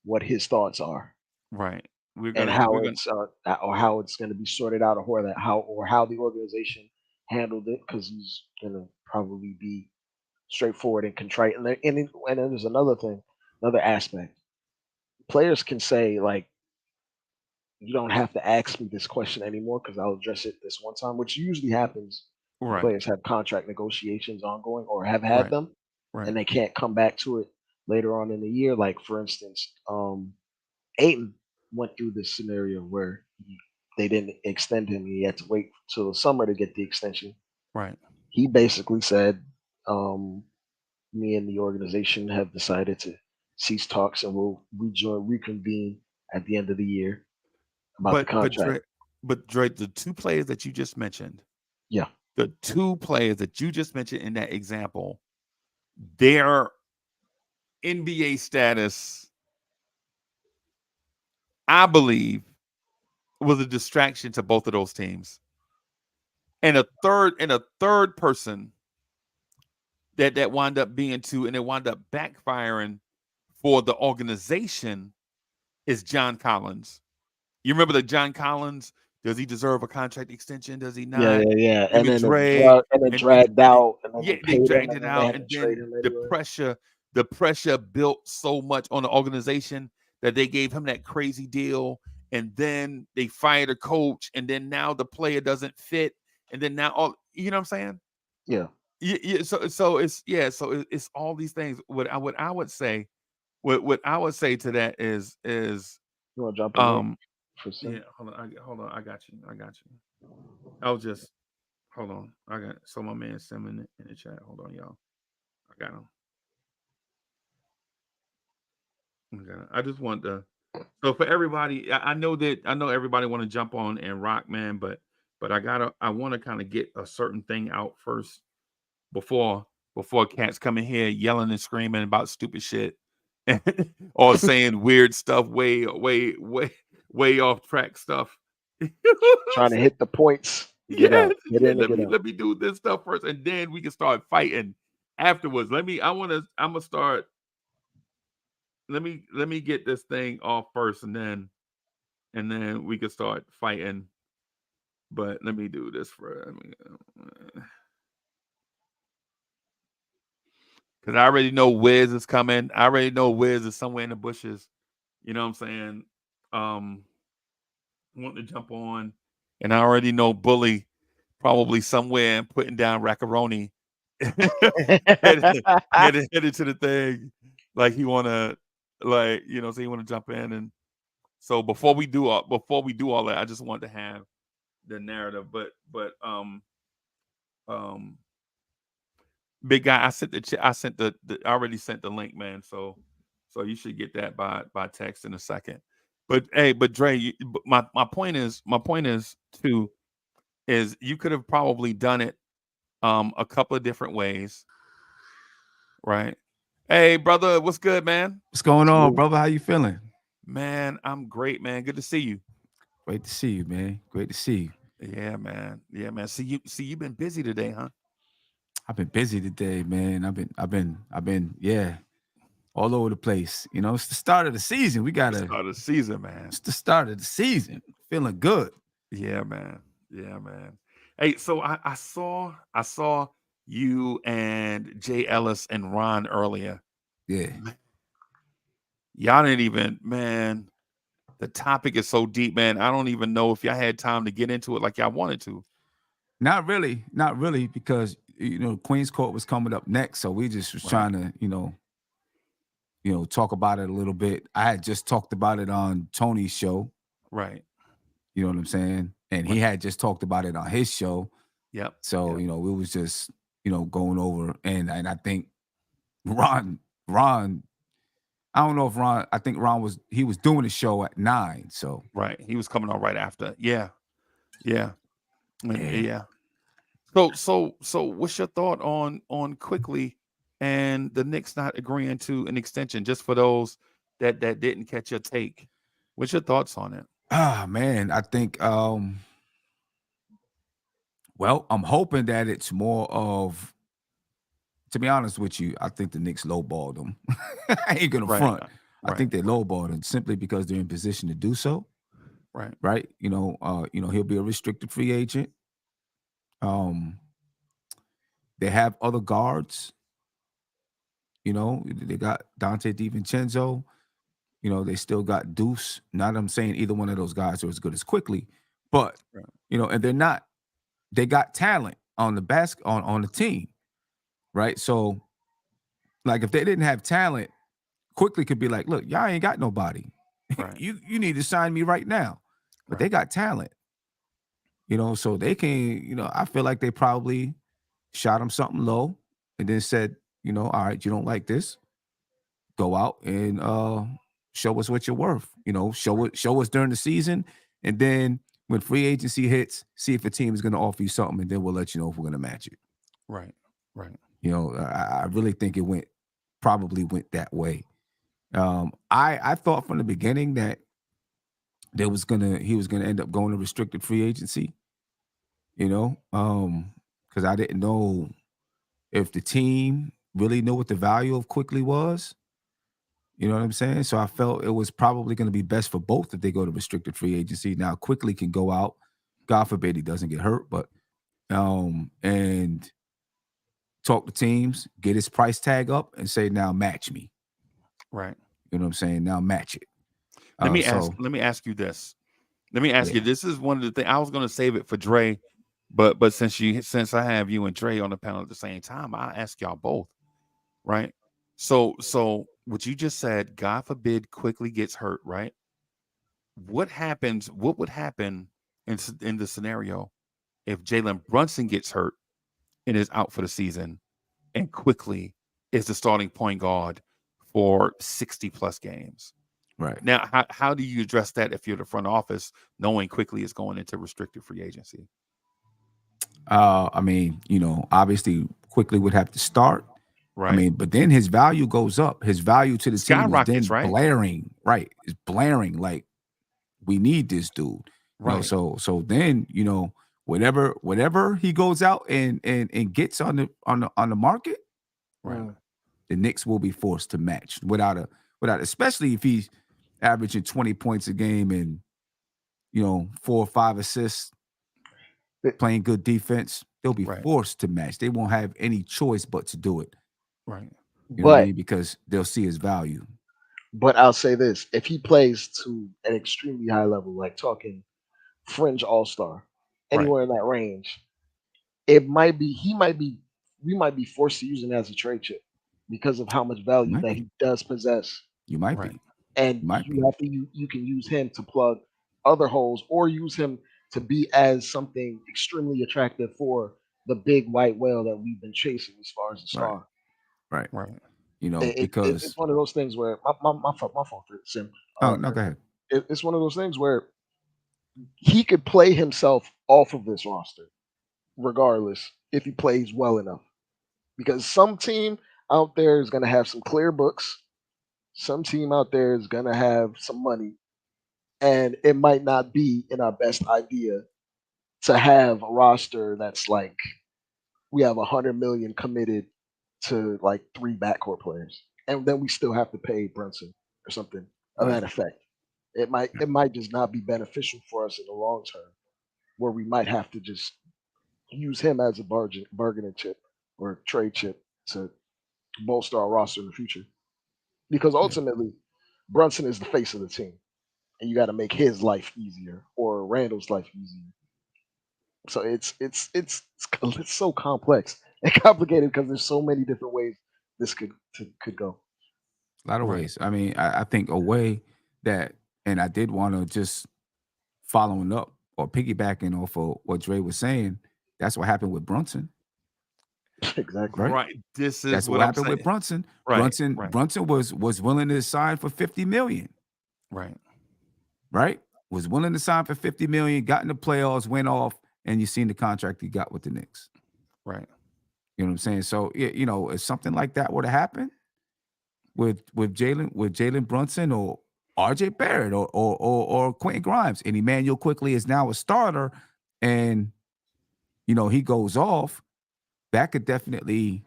what his thoughts are right. We're and gonna how we're gonna it's or how it's going to be sorted out, or how the organization handled it, because he's going to probably be straightforward and contrite. And then there's another thing, another aspect. Players can say like, you don't have to ask me this question anymore because I'll address it this one time, which usually happens when right, players have contract negotiations ongoing or have had right, them right, and they can't come back to it later on in the year. Like for instance, Aiton went through this scenario where they didn't extend him. He had to wait till the summer to get the extension. right, He basically said, um, me and the organization have decided to cease talks, and we'll reconvene at the end of the year about the But contract. Dre, the two players that you just mentioned, Yeah, the two players that you just mentioned in that example, their NBA status, I believe, was a distraction to both of those teams. And a third person that wound up being two, and it wound up backfiring for the organization is John Collins. You remember the John Collins? Does he deserve a contract extension? Does he yeah, not? yeah, yeah. Him And and then it Dre, drug and it and dragged out, and then yeah, they they paid him, dragged and it then they out, had to and trade then him the anyway. pressure built so much on the organization that they gave him that crazy deal, and then they fired a coach, and then now the player doesn't fit, and then now all you know what I'm saying? Yeah, Yeah, so it's all these things. What I would say, what I would say to that is you want to drop a link um for Sim? yeah, hold on, I got you. I'll just hold on. I got so my man sending it in the chat. Hold on, y'all. I got him. Okay. I just want to. So for everybody, I know everybody want to jump on and rock, man, but I want to kind of get a certain thing out first before cats come in here yelling and screaming about stupid shit or saying weird stuff, way off track stuff. You know what I'm Trying to saying? hit the points, get Yeah, out, get yeah. in and Let get me out. let me do this stuff first, and then we can start fighting afterwards. Let me. I want to. I'm gonna start. Let me get this thing off first, and then we can start fighting. But let me do this for because I already know Wiz is coming. I already know Wiz is somewhere in the bushes. You know what I'm saying? Um, wanting to jump on, and I already know Bully probably somewhere putting down Raccaroni, headed, headed to the thing, like he wanna, like so he wanna jump in, and so before we do all that, I just wanted to have the narrative, but big guy, I already sent the link, man. So you should get that by text in a second. But hey, but Dre, my point is too is you could have probably done it a couple of different ways, right? Hey, brother, what's good, man? What's going on, Salute. brother? How you feeling? Man, I'm great, man. Good to see you. Great to see you, man. Great to see you. Yeah, man. Yeah, man. See you've been busy today, huh? I've been busy today, man. I've been, yeah, all over the place. You know, it's the start of the season. The start of the season, man. It's the start of the season. Feeling good. Yeah, man. Yeah, man. Hey, so I saw you and Jay Ellis and Ron earlier. Yeah. Y'all didn't even, man. The topic is so deep, man. I don't even know if y'all had time to get into it like y'all wanted to. Not really, because Queens Court was coming up next. So we just was Right. trying to, talk about it a little bit. I had just talked about it on Tony's show. Right. You know what I'm saying? And he had just talked about it on his show. Yep. So, Yep. we was just, going over, and I think Ron, I don't know if Ron, I think Ron was doing the show at 9. So Right. He was coming on right after. Yeah. Yeah. yeah. Yeah. So what's your thought on Quickley and the Knicks not agreeing to an extension, just for those that didn't catch your take? What's your thoughts on it? Man, I think well, I'm hoping that it's more of, to be honest with you, I think the Knicks lowballed them. I ain't gonna Right. front. I think they lowballed him simply because they're in position to do so. Right. Right. He'll be a restricted free agent. They have other guards. They got Dante DiVincenzo. They still got Deuce. Not I'm saying either one of those guys are as good as Quickley, but Right. and they're not. They got talent on the on the team, right? So, like, if they didn't have talent, Quickley could be like, "Look, y'all ain't got nobody. Right. You need to sign me right now." But they Right. got talent, so they can. I feel like they probably shot him something low and then said, all right, you don't like this, go out and show us what you're worth. Show us during the season, and then when free agency hits, see if a team is going to offer you something, and then we'll let you know if we're going to match it. Right. Right. I really think it probably went that way. I thought from the beginning that he was gonna end up going to restricted free agency. Because I didn't know if the team really knew what the value of Quickley was. You know what I'm saying? So I felt it was probably going to be best for both if they go to restricted free agency. Now Quickley can go out, God forbid he doesn't get hurt, but and talk to teams, get his price tag up, and say, now match me. Right. You know what I'm saying? Now match it. Let me ask you this. Let me ask you. This is one of the things I was going to save it for Dre, but since I have you and Dre on the panel at the same time, I'll ask y'all both. Right. So what you just said, God forbid Quickley gets hurt, right? What would happen in the scenario if Jalen Brunson gets hurt and is out for the season and Quickley is the starting point guard for 60 plus games? Right. Now, how do you address that if you're the front office, knowing Quickley is going into restricted free agency? I mean, obviously Quickley would have to start. Right. I mean, but then his value goes up. His value to the team is then right? blaring. Right. It's blaring like we need this dude. Right. So then, whatever he goes out and gets on the market, right, the Knicks will be forced to match without especially if he's averaging 20 points a game and 4 or 5 assists, playing good defense. They'll be forced to match. They won't have any choice but to do it. Right. You know what I mean? Because they'll see his value. But I'll say this: if he plays to an extremely high level, like talking fringe all-star, anywhere in that range, we might be forced to use him as a trade chip because of how much value that he does possess. You might be. And you can use him to plug other holes or use him to be as something extremely attractive for the big white whale that we've been chasing as far as the star. Right. Because it's one of those things where my fault, Sim. No, go ahead. It's one of those things where he could play himself off of this roster, regardless if he plays well enough. Because some team out there is going to have some clear books. Some team out there is going to have some money. And it might not be in our best idea to have a roster that's like we have 100 million committed to like 3 backcourt players, and then we still have to pay Brunson or something of that effect. It might just not be beneficial for us in the long term, where we might have to just use him as a bargaining chip or trade chip to bolster our roster in the future. Because ultimately, Brunson is the face of the team, and you got to make his life easier or Randall's life easier. So it's so complex and complicated because there's so many different ways this could go. A lot of ways. I mean, I think a way that, and I did want to just following up or piggybacking off of what Dre was saying, that's what happened with Brunson. Exactly. Right. That's what happened with Brunson. Brunson was willing to sign for $50 million. Right. Was willing to sign for $50 million, got in the playoffs, went off, and you seen the contract he got with the Knicks. Right. You know what I'm saying? So if something like that were to happen with Jalen Brunson or RJ Barrett or Quentin Grimes, and Emmanuel Quickley is now a starter, and he goes off, that could definitely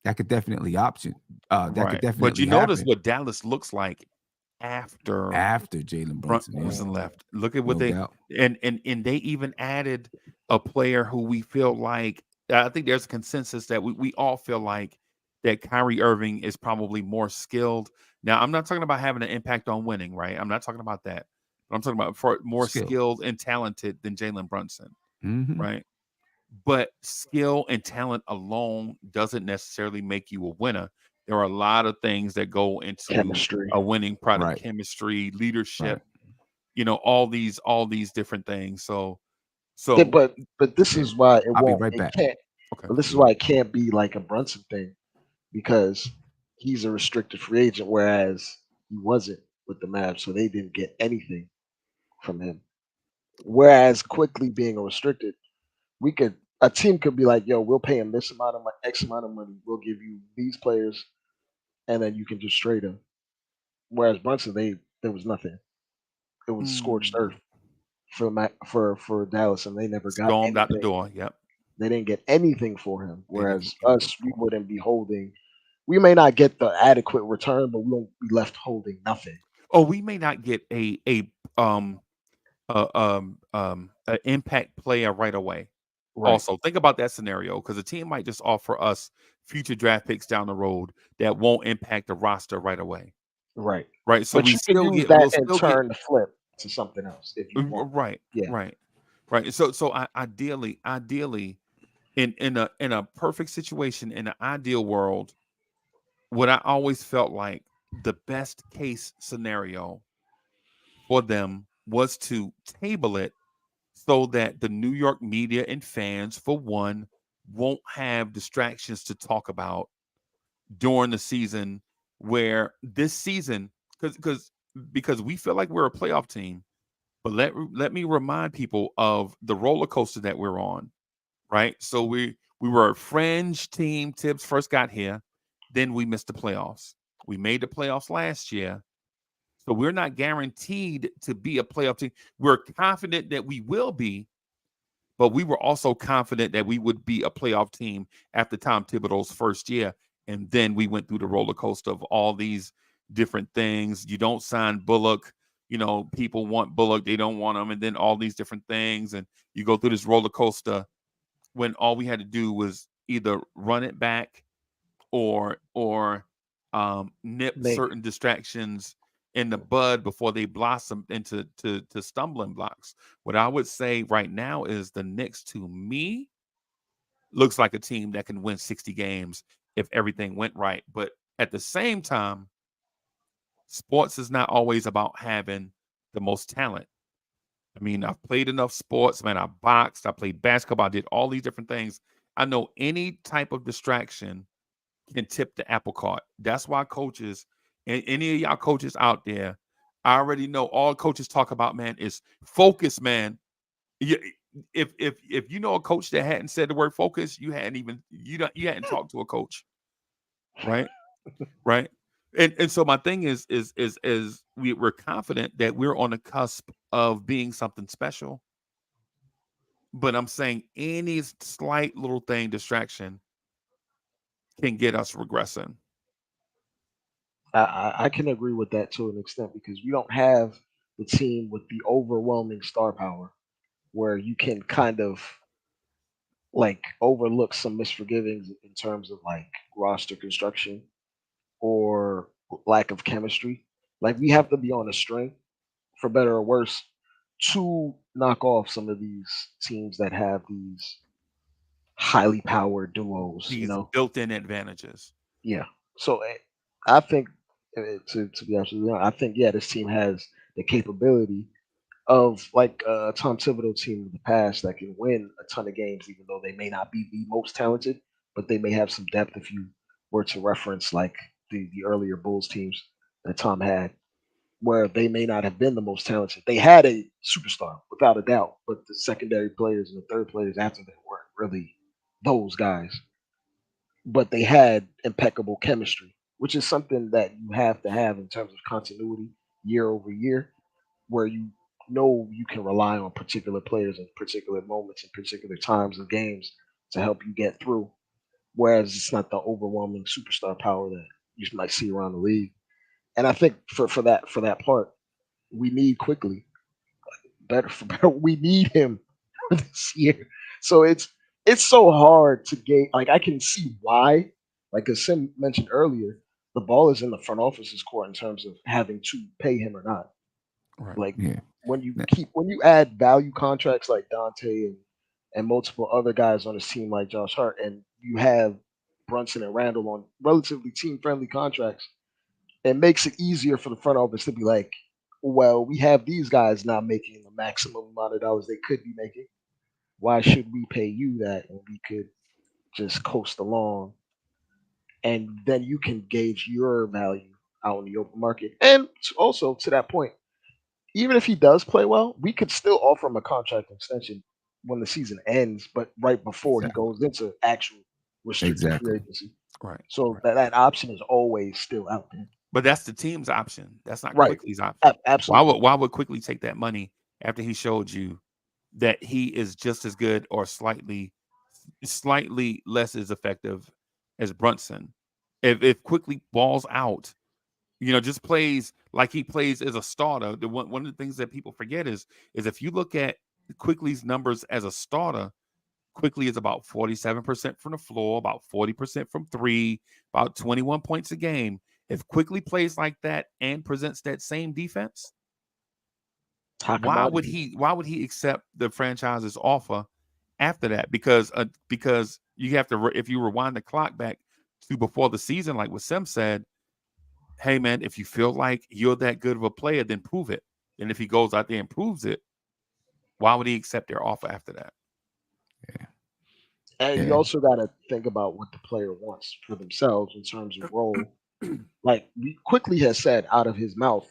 option. That could definitely. But you notice what Dallas looks like after Jalen Brunson left. Look at what and they even added a player who we feel like, I think there's a consensus that we all feel like that Kyrie Irving is probably more skilled. Now, I'm not talking about having an impact on winning, right? I'm not talking about that. But I'm talking about more skilled and talented than Jalen Brunson, right? But skill and talent alone doesn't necessarily make you a winner. There are a lot of things that go into chemistry, a winning product, chemistry, leadership, all these different things. So but this is why I'll be right back. Okay. But this is why it can't be like a Brunson thing because he's a restricted free agent, whereas he wasn't with the Mavs, so they didn't get anything from him. Whereas quickly being a restricted, we could a team could be like, yo, we'll pay him this amount of X amount of money. We'll give you these players, and then you can just trade him. Whereas Brunson, there was nothing. It was scorched Mm. earth for Dallas, and they never got Stormed out the anything. door. Yep. They didn't get anything for him. They didn't Whereas get anything us, we for him. wouldn't be holding. We may not get the adequate return, but we won't be left holding nothing. Oh, we may not get um an impact player right away. Right, Also, think about that scenario because a team might just offer us future draft picks down the road that won't impact the roster right away. right. Right. So But we you can still use get that we'll and still get turn the flip to something else if you want. right, Yeah, right, right. So ideally in a perfect situation, in an ideal world, what I always felt like the best case scenario for them was to table it so that the New York media and fans, for one, won't have distractions to talk about during the season. Where this season, because we feel like we're a playoff team, but let me remind people of the roller coaster that we're on. Right, so we were a fringe team. Tibbs first got here, then we missed the playoffs. We made the playoffs last year, so we're not guaranteed to be a playoff team. We're confident that we will be, but we were also confident that we would be a playoff team after Tom Thibodeau's first year. And then we went through the roller coaster of all these different things. You don't sign Bullock. People want Bullock, they don't want him, and then all these different things. And you go through this roller coaster when all we had to do was either run it back or nip make certain distractions in the bud before they blossom into to stumbling blocks. What I would say right now is the Knicks, to me, looks like a team that can win 60 games if everything went right. But at the same time, sports is not always about having the most talent. I mean, I've played enough sports, man. I boxed, I played basketball, I did all these different things. I know any type of distraction can tip the apple cart. That's why coaches and any of y'all coaches out there, I already know all coaches talk about, man, is focus, man. You, if you know a coach that hadn't said the word focus, you hadn't talked to a coach, right? Right. And so my thing is we're confident that we're on the cusp of being something special. But I'm saying any slight little thing, distraction, can get us regressing. I can agree with that to an extent because we don't have the team with the overwhelming star power where you can kind of like overlook some misforgivings in terms of like roster construction or lack of chemistry. Like we have to be on a string, for better or worse, to knock off some of these teams that have these highly powered duos. These built-in advantages. Yeah. So I think to be absolutely honest, I think yeah, this team has the capability of like a Tom Thibodeau team of the past that can win a ton of games, even though they may not be the most talented, but they may have some depth if you were to reference like the earlier Bulls teams that Tom had, where they may not have been the most talented. They had a superstar without a doubt, but the secondary players and the third players after them weren't really those guys. But they had impeccable chemistry, which is something that you have to have in terms of continuity year over year, where you know you can rely on particular players in particular moments and particular times of games to help you get through. Whereas it's not the overwhelming superstar power that you might see around the league. And I think for that part, we need quickly better for better. We need him this year. So it's so hard to gauge. Like I can see why. Like as Sim mentioned earlier, the ball is in the front office's court in terms of having to pay him or not. Right. Like Yeah. when you add value contracts like Dante and multiple other guys on his team like Josh Hart, and you have Brunson and Randall on relatively team friendly contracts, it makes it easier for the front office to be like, well, we have these guys not making the maximum amount of dollars they could be making. Why should we pay you that and we could just coast along, and then you can gauge your value out in the open market. And also to that point, even if he does play well, we could still offer him a contract extension when the season ends, but right before he Exactly. goes into actual restricted free Exactly. agency. Right. So Right. that option is always still out there. But that's the team's option. That's not Right. Quickly's option. Absolutely. Why would Quickly take that money after he showed you that he is just as good or slightly less as effective as Brunson? If Quickly balls out, just plays like he plays as a starter. One of the things that people forget is if you look at Quickly's numbers as a starter, Quickly is about 47% from the floor, about 40% from three, about 21 points a game. If Quickly plays like that and presents that same defense, Hot why would commodity. he accept the franchise's offer after that? Because you have to, if you rewind the clock back to before the season, like what Sim said, hey man, if you feel like you're that good of a player, then prove it. And if he goes out there and proves it, why would he accept their offer after that? And you Yeah. also got to think about what the player wants for themselves in terms of role. Like we quickly has said out of his mouth,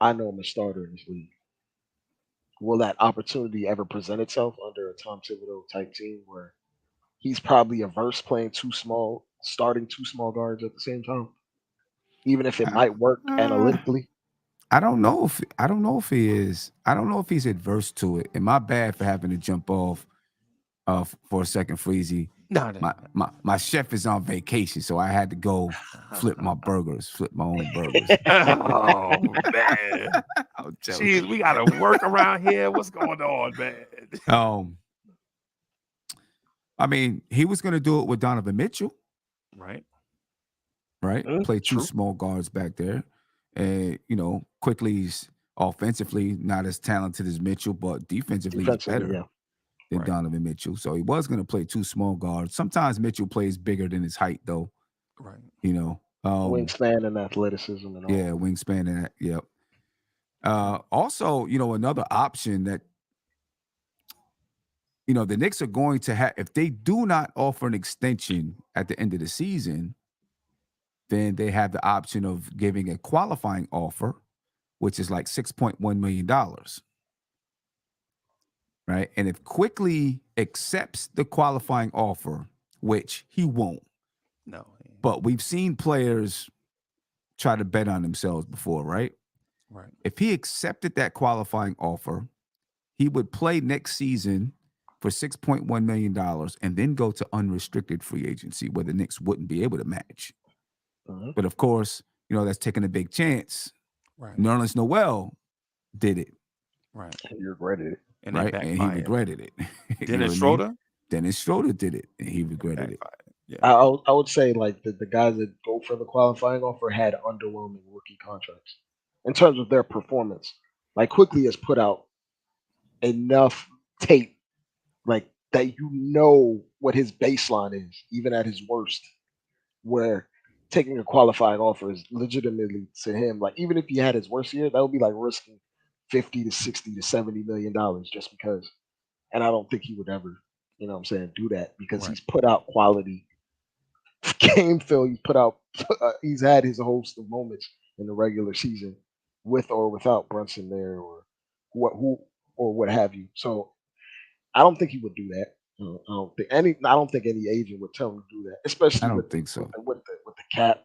I know I'm a starter in this league. Will that opportunity ever present itself under a Tom Thibodeau type team where he's probably averse playing starting two small guards at the same time, even if it I, might work uh, analytically? I don't know if he is. I don't know if he's adverse to it. And my bad for having to jump off for a second, Freezy. No, no, My chef is on vacation, so I had to go flip my own burgers. Oh man. I'm Jeez, joking. we gotta work around here. What's going on, man? I mean, he was gonna do it with Donovan Mitchell, Right. right? Play two True. small guards back there. And Quickly's offensively not as talented as Mitchell, but defensively he's Defensively, better yeah. than Right. Donovan Mitchell. So he was going to play two small guards. Sometimes Mitchell plays bigger than his height, though. Right. Wingspan and athleticism and Yeah, all. wingspan and that. Yep. Also, another option that the Knicks are going to have, if they do not offer an extension at the end of the season, then they have the option of giving a qualifying offer, which is like $6.1 million. Right. And if Quickly accepts the qualifying offer, which he won't, No. but we've seen players try to bet on themselves before, right? Right. If he accepted that qualifying offer, he would play next season for $6.1 million and then go to unrestricted free agency where the Knicks wouldn't be able to match. Mhm. But of course, that's taking a big chance. Right. Nerlens Noel did it, Right. And you regretted it. And it right? And he backfired. regretted it. You know Dennis what I mean? Schroeder Dennis Schroeder did it, and he regretted it. backfired. Yeah. I would say like the guys that go for the qualifying offer had underwhelming rookie contracts in terms of their performance. Like Quickly has put out enough tape, like that what his baseline is, even at his worst. Where taking a qualifying offer is legitimately to him, like even if he had his worst year, that would be like risking 50 to 60 to $70 million just because. And I don't think he would ever, what I'm saying, do that because Right. he's put out quality game film. He's had his host of moments in the regular season with or without Brunson there or who or what have you. So I don't think he would do that. I don't think any agent would tell him to do that, I especially don't think so. with the cap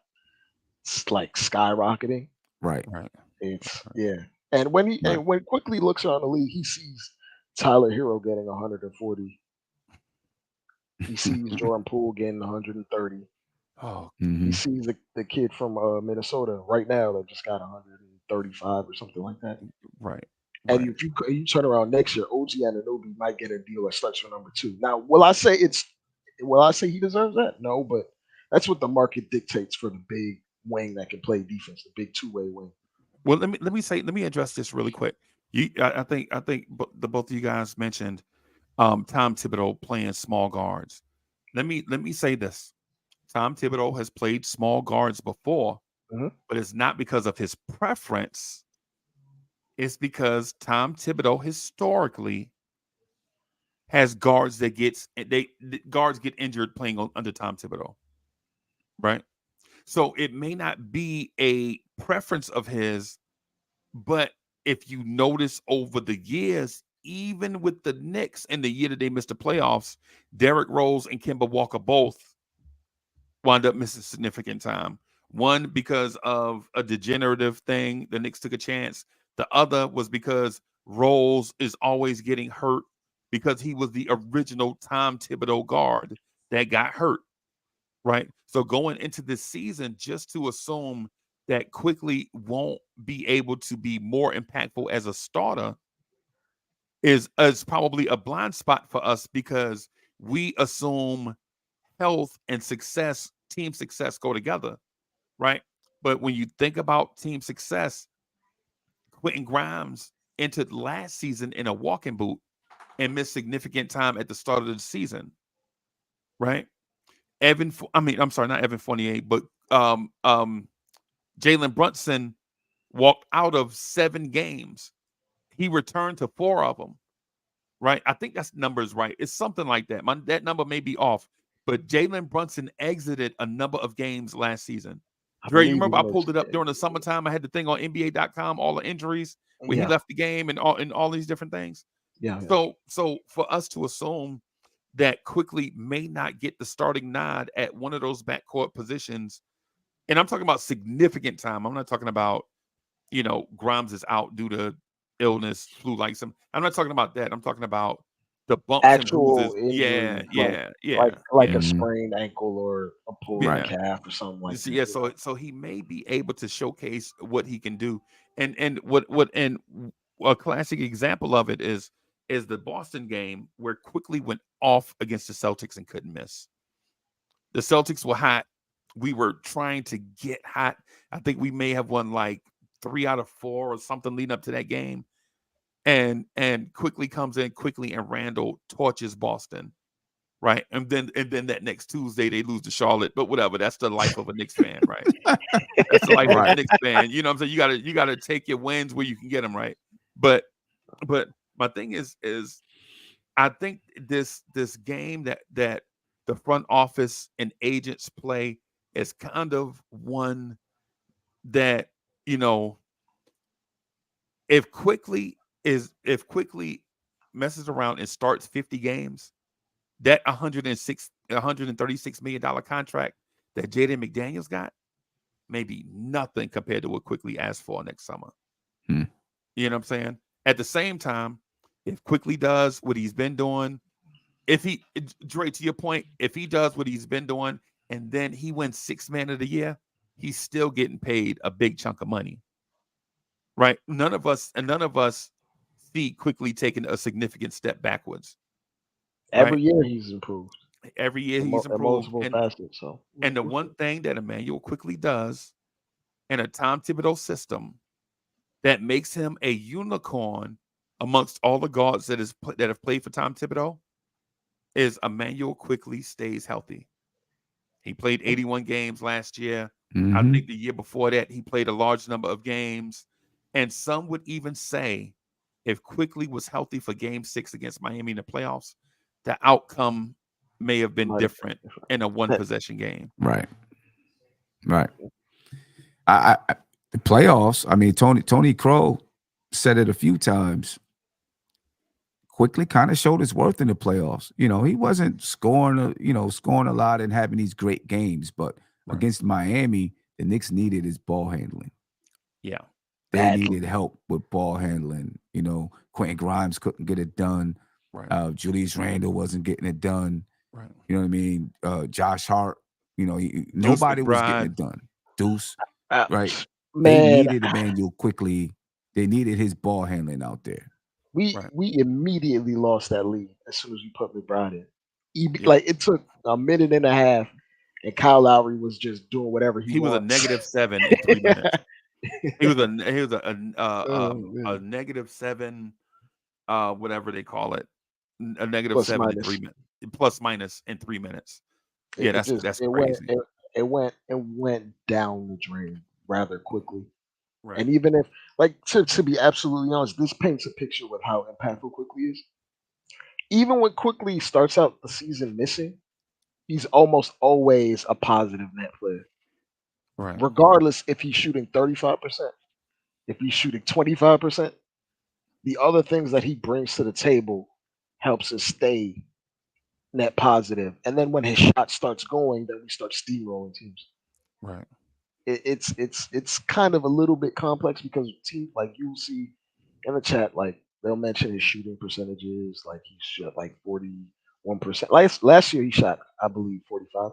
like skyrocketing. Right. Right. It's yeah. And when Right. when Quickly looks around the league, he sees Tyler Hero getting 140. He sees Jordan Poole getting 130. Oh, He Mhm. sees the kid from Minnesota right now that just got 135 or something like that. right. And Right. if you turn around next year, OG Anunoby might get a deal that starts for number 2. Now, will I say he deserves that? No, but that's what the market dictates for the big wing that can play defense, the big two-way wing. Well, let me address this really quick. I think the both of you guys mentioned Tom Thibodeau playing small guards. Let me say this. Tom Thibodeau has played small guards before, Mhm. but it's not because of his preference. It's because Tom Thibodeau historically has guards that guards get injured playing under Tom Thibodeau, right? So it may not be a preference of his, but if you notice over the years, even with the Knicks in the year that they missed the playoffs, Derrick Rose and Kemba Walker both wound up missing significant time. One because of a degenerative thing, the Knicks took a chance. The other was because Rose is always getting hurt because he was the original Tom Thibodeau guard that got hurt, right? So going into this season, just to assume that Quickley won't be able to be more impactful as a starter is probably a blind spot for us because we assume health and success, team success go together, right? But when you think about team success, Quentin Grimes entered last season in a walking boot and missed significant time at the start of the season, right? I'm sorry, not Evan Fournier, but Jalen Brunson walked out of 7 games. He returned to 4 of them, right? I think that's numbers right. It's something like that. That number may be off, but Jalen Brunson exited a number of games last season. Dre, you remember I pulled it up during the summertime. I had the thing on NBA.com, all the injuries where he left the game and all these different things. Yeah. So for us to assume that Quickley may not get the starting nod at one of those backcourt positions, and I'm talking about significant time. I'm not talking about, Grimes is out due to illness, flu like some. I'm not talking about that. I'm talking about the bumps Actual and bruises. injuries, Yeah. like a sprained ankle or a pulled calf or something like that. Yeah, so he may be able to showcase what he can do, and a classic example of it is the Boston game where Quickley went off against the Celtics and couldn't miss. The Celtics were hot. We were trying to get hot. I think we may have won like 3 out of 4 or something leading up to that game. And Quickley comes in, Quickley and Randall torches Boston, right? And then that next Tuesday they lose to Charlotte, but whatever. That's the life of a Knicks fan, right? That's the life of a Knicks fan. You know what I'm saying? You gotta take your wins where you can get them, right? But my thing is I think this game that the front office and agents play is kind of one that, if Quickley messes around and starts 50 games, that $136 million contract that Jaden McDaniels got may be nothing compared to what Quickley asked for next summer. You know what I'm saying? At the same time, if Quickley does what he's been doing, Dre, to your point, if he does what he's been doing and then he wins 6th man of the year, he's still getting paid a big chunk of money. Right? None of us see Quickley taking a significant step backwards. Every year he's improved. Every year he's improved. Multiple facets. And the one thing that Emmanuel Quickley does in a Tom Thibodeau system that makes him a unicorn amongst all the guards that have played for Tom Thibodeau is Emmanuel Quickley stays healthy. He played 81 games last year. I think the year before that, he played a large number of games. And some would even say if Quickley was healthy for game 6 against Miami in the playoffs, the outcome may have been different in a one-possession game. Right. I the playoffs, I mean, Tony Crow said it a few times. Quickley kind of showed his worth in the playoffs. He wasn't scoring a lot and having these great games, but against Miami, the Knicks needed his ball handling. Yeah. They needed help with ball handling. Quentin Grimes couldn't get it done. Right. Julius Randle wasn't getting it done. Right. You know what I mean? Josh Hart, nobody was getting it done. Deuce, right? They needed Emmanuel Quickley. They needed his ball handling out there. We immediately lost that lead as soon as we put McBride in. Like it took a minute and a half, and Kyle Lowry was just doing whatever he was a -7 in 3 minutes. He was a -7, whatever they call it, a -7 in 3 minutes, plus minus in 3 minutes. Yeah, that's crazy. It went down the drain rather quickly. Right. And even if, to be absolutely honest, this paints a picture with how impactful Quickley is. even when Quickley starts out the season missing, he's almost always a positive net player. Right. Regardless if he's shooting 35%, if he's shooting 25%, the other things that he brings to the table helps us stay net positive. And then when his shot starts going, then we start steamrolling teams. Right. It's kind of a little bit complex because teams like you'll see in the chat, like they'll mention his shooting percentages, like he shot like 41%. Last year he shot, I believe, 45% from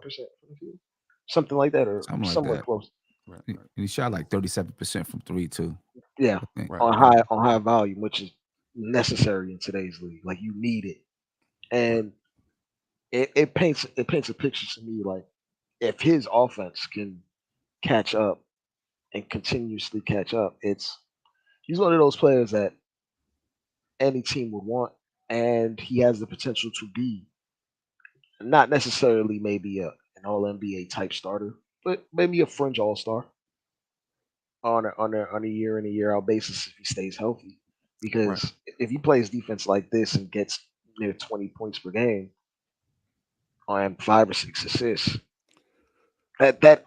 the field, something like that, or Something like somewhere that. close. Right. And he shot like 37% from 3 too. Yeah, I think. Right. on Right. high volume, which is necessary in today's league. Like you need it, and it paints a picture to me like if his offense can catch up and continuously catch up, he's one of those players that any team would want, and he has the potential to be not necessarily maybe an All NBA type starter, but maybe a fringe All Star on a year in a year out basis if he stays healthy. Right. Because if he plays defense like this and gets near 20 points per game and 5 or 6 assists, that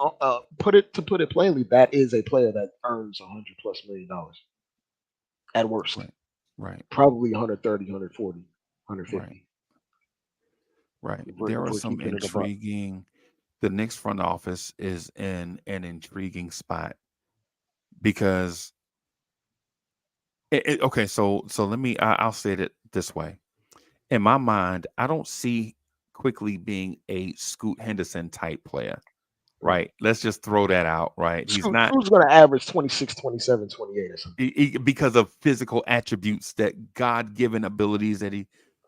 put it plainly, that is a player that earns $100+ million at worst. Right. Right. Probably 130, 140, Right. 150. Right. If There are we're some keeping it above. intriguing. The Knicks front office is in an intriguing spot because okay. So let me. I'll say it this way. In my mind, I don't see Quickley being a Scoot Henderson type player. Right. Let's just throw that out. Right. He's not Who's going to average 26, 27, 28 or something? because of physical attributes, that God-given abilities that he.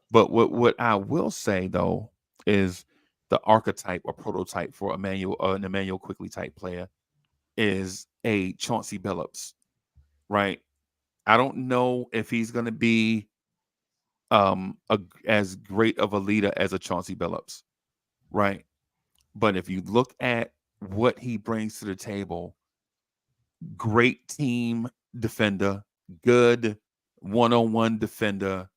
But what I will say though is the archetype or prototype for an Emmanuel Quickley type player is a Chauncey Billups, right? I don't know if he's going to be as great of a leader as a Chauncey Billups, right? But if you look at what he brings to the table, great team defender, good one-on-one defender,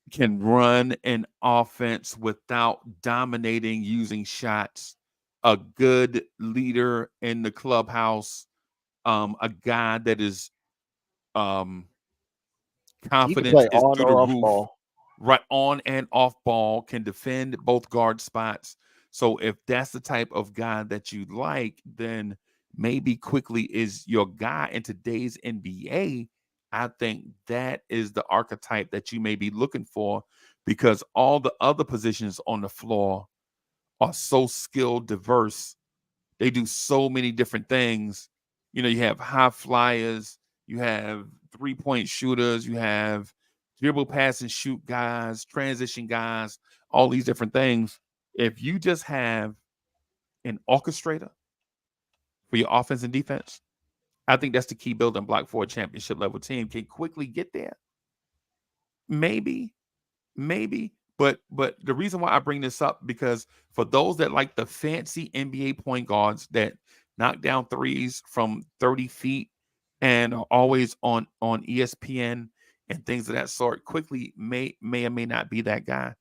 can run an offense without dominating using shots, a good leader in the clubhouse, a guy that is He can confidence play is on through the or off roof, ball. right on and off ball, can defend both guard spots. So if that's the type of guy that you like, then maybe Quickley is your guy in today's NBA. I think that is the archetype that you may be looking for because all the other positions on the floor are so skill diverse. They do so many different things. You know, you have high flyers, you have 3-point shooters, you have dribble, pass, and shoot guys, transition guys, all these different things. If you just have an orchestrator for your offense and defense, I think that's the key building block for a championship level team. Can Quickley get there? Maybe, but the reason why I bring this up, because for those that like the fancy NBA point guards that knock down threes from 30 feet and are always on ESPN and things of that sort, Quickley may or may not be that guy.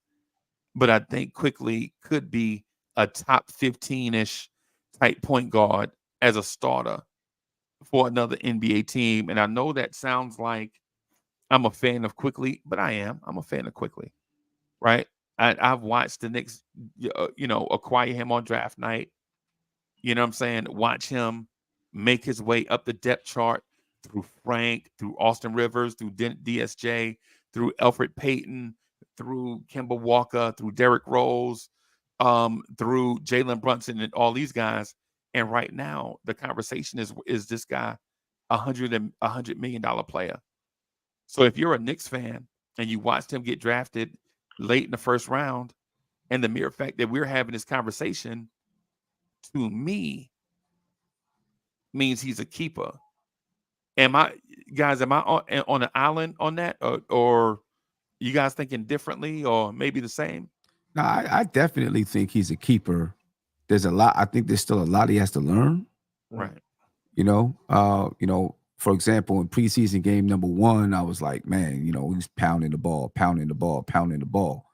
But I think Quickley could be a top 15-ish type point guard as a starter for another NBA team. And I know that sounds like I'm a fan of Quickley, but I'm a fan of Quickley, right? I've watched the Knicks, acquire him on draft night. You know what I'm saying? Watch him make his way up the depth chart through Frank, through Austin Rivers, through DSJ, through Elfrid Payton, through Kemba Walker, through Derrick Rose, through Jalen Brunson and all these guys. And right now, the conversation is this guy $100 million player? So if you're a Knicks fan and you watched him get drafted late in the first round, and the mere fact that we're having this conversation, to me, means he's a keeper. Am I on an island on that, or you guys thinking differently, or maybe the same? No, I definitely think he's a keeper. There's a lot. I think there's still a lot he has to learn. Right. You know, for example, in preseason game number 1, I was like, man, you know, he's pounding the ball, pounding the ball, pounding the ball.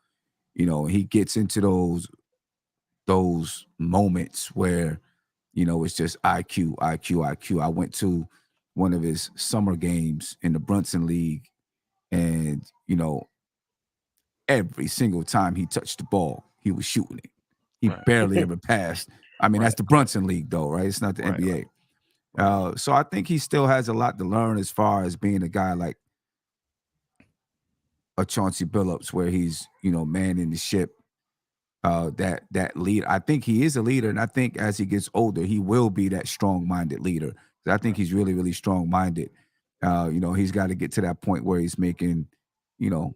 You know, he gets into those moments where, you know, it's just IQ, IQ, IQ. I went to one of his summer games in the Brunson League, and, you know, every single time he touched the ball, he was shooting it. He Right. barely ever passed. I mean, Right. that's the Brunson League, though, right? It's not the Right. NBA. Right. So I think he still has a lot to learn as far as being a guy like a Chauncey Billups, where he's, you know, manning the ship. That lead. I think he is a leader, and I think as he gets older, he will be that strong-minded leader. I think he's really, really strong-minded. You know, he's got to get to that point where he's making, you know,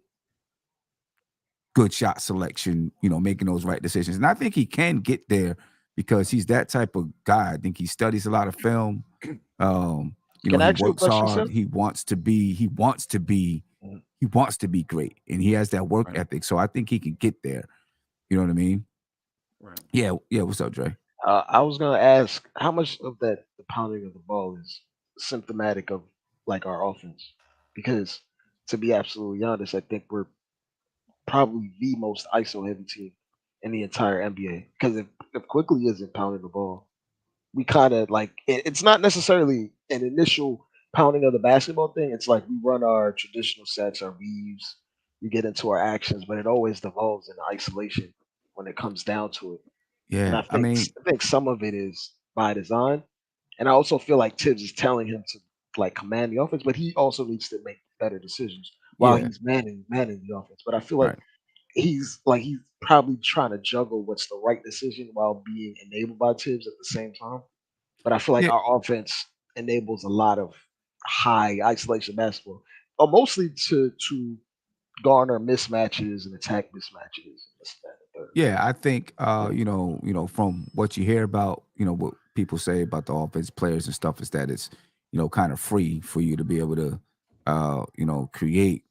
good shot selection, you know, making those right decisions. And I think he can get there because he's that type of guy. I think he studies a lot of film. You know, Can I he ask you a works question, hard. Sim? He wants to be great, and he has that work Right. ethic. So I think he can get there. You know what I mean? Right. Yeah. What's up, Dre? I was gonna ask how much of that the pounding of the ball is symptomatic of like our offense, because to be absolutely honest, I think we're probably the most ISO heavy team in the entire NBA. Because if Quickly isn't pounding the ball, we kind of like it's not necessarily an initial pounding of the basketball thing. It's like we run our traditional sets, our weaves, we get into our actions, but it always devolves into isolation when it comes down to it. And Yeah. I mean, I think some of it is by design, and I also feel like Tibbs is telling him to like command the offense, but he also needs to make better decisions while yeah. he's manning the offense. But I feel like Right. he's probably trying to juggle what's the right decision while being enabled by Tibbs at the same time. But I feel like Yeah. our offense enables a lot of high isolation basketball, mostly to garner mismatches and attack mismatches and this, that, and the third. Yeah. I think, from what you hear about, you know, what people say about the offense players and stuff is that it's, you know, kind of free for you to be able to, create.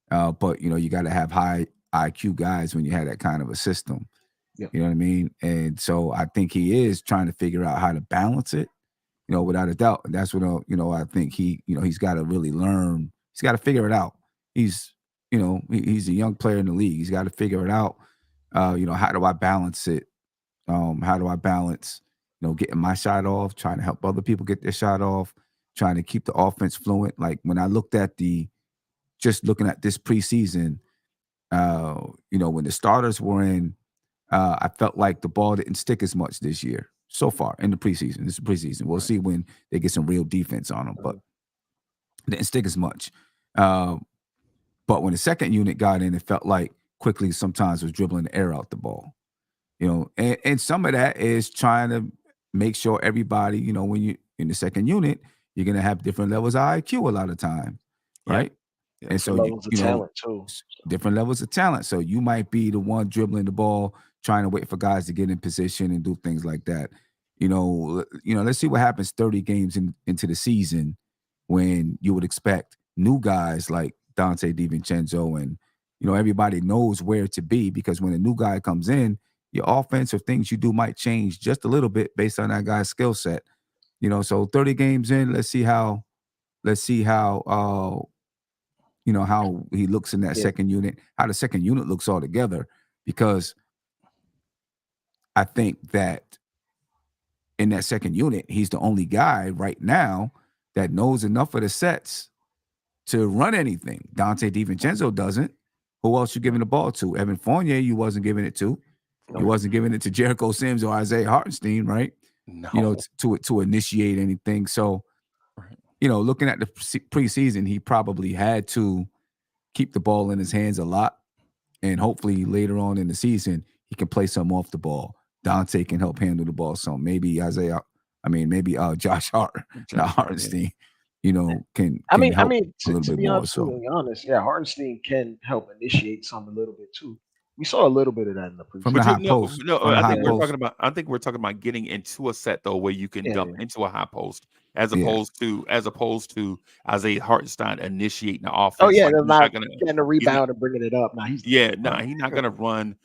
But, you know, you got to have high IQ guys when you have that kind of a system. Yeah. You know what I mean? And so I think he is trying to figure out how to balance it, you know, without a doubt. And that's what, I think he's got to really learn. He's got to figure it out. He's, he's a young player in the league. He's got to figure it out. How do I balance it? How do I balance, getting my shot off, trying to help other people get their shot off, trying to keep the offense fluent. Like when I looked at just looking at this preseason, when the starters were in, I felt like the ball didn't stick as much this year so far in the preseason. This is preseason. We'll Right. see when they get some real defense on them, but Mhm. it didn't stick as much. But when the second unit got in, it felt like Quickly sometimes was dribbling the air out the ball. And some of that is trying to make sure everybody, when you in the second unit, you're gonna have different levels of IQ a lot of time, Yeah. right? Yeah. And so Different levels of talent too. different levels of talent. So you might be the one dribbling the ball, trying to wait for guys to get in position and do things like that. Let's see what happens 30 games into the season when you would expect new guys like Dante DiVincenzo and everybody knows where to be, because when a new guy comes in, your offensive things you do might change just a little bit based on that guy's skill set. So 30 games in, let's see how he looks in that Yeah. second unit, how the second unit looks all together, because I think that in that second unit, he's the only guy right now that knows enough of the sets to run anything. Dante DiVincenzo doesn't. Who else you giving the ball to? Evan Fournier, you wasn't giving it to. You No. wasn't giving it to Jericho Sims or Isaiah Hartenstein, right? No. To initiate anything. So, Right. looking at the preseason, he probably had to keep the ball in his hands a lot. And hopefully later on in the season, he can play some off the ball. Dante can help handle the ball some. Maybe Josh Hart, not Josh Hart, yeah. Hartenstein, can I mean, help a little to bit be more. So absolutely honest, yeah, Hardenstein can help initiate some a little bit too. We saw a little bit of that in the from the preseason. But you high no, post, no, from the I high think we're post, talking about. I think we're talking about getting into a set though, where you can Yeah, dump yeah. into a high post, as yeah, opposed to Isaiah Hartenstein initiating the Oh offense. yeah, Like they're he's not not gonna. getting a He's not. rebound and bringing it up. Now he's not Yeah, doing no, right, he's not that. gonna run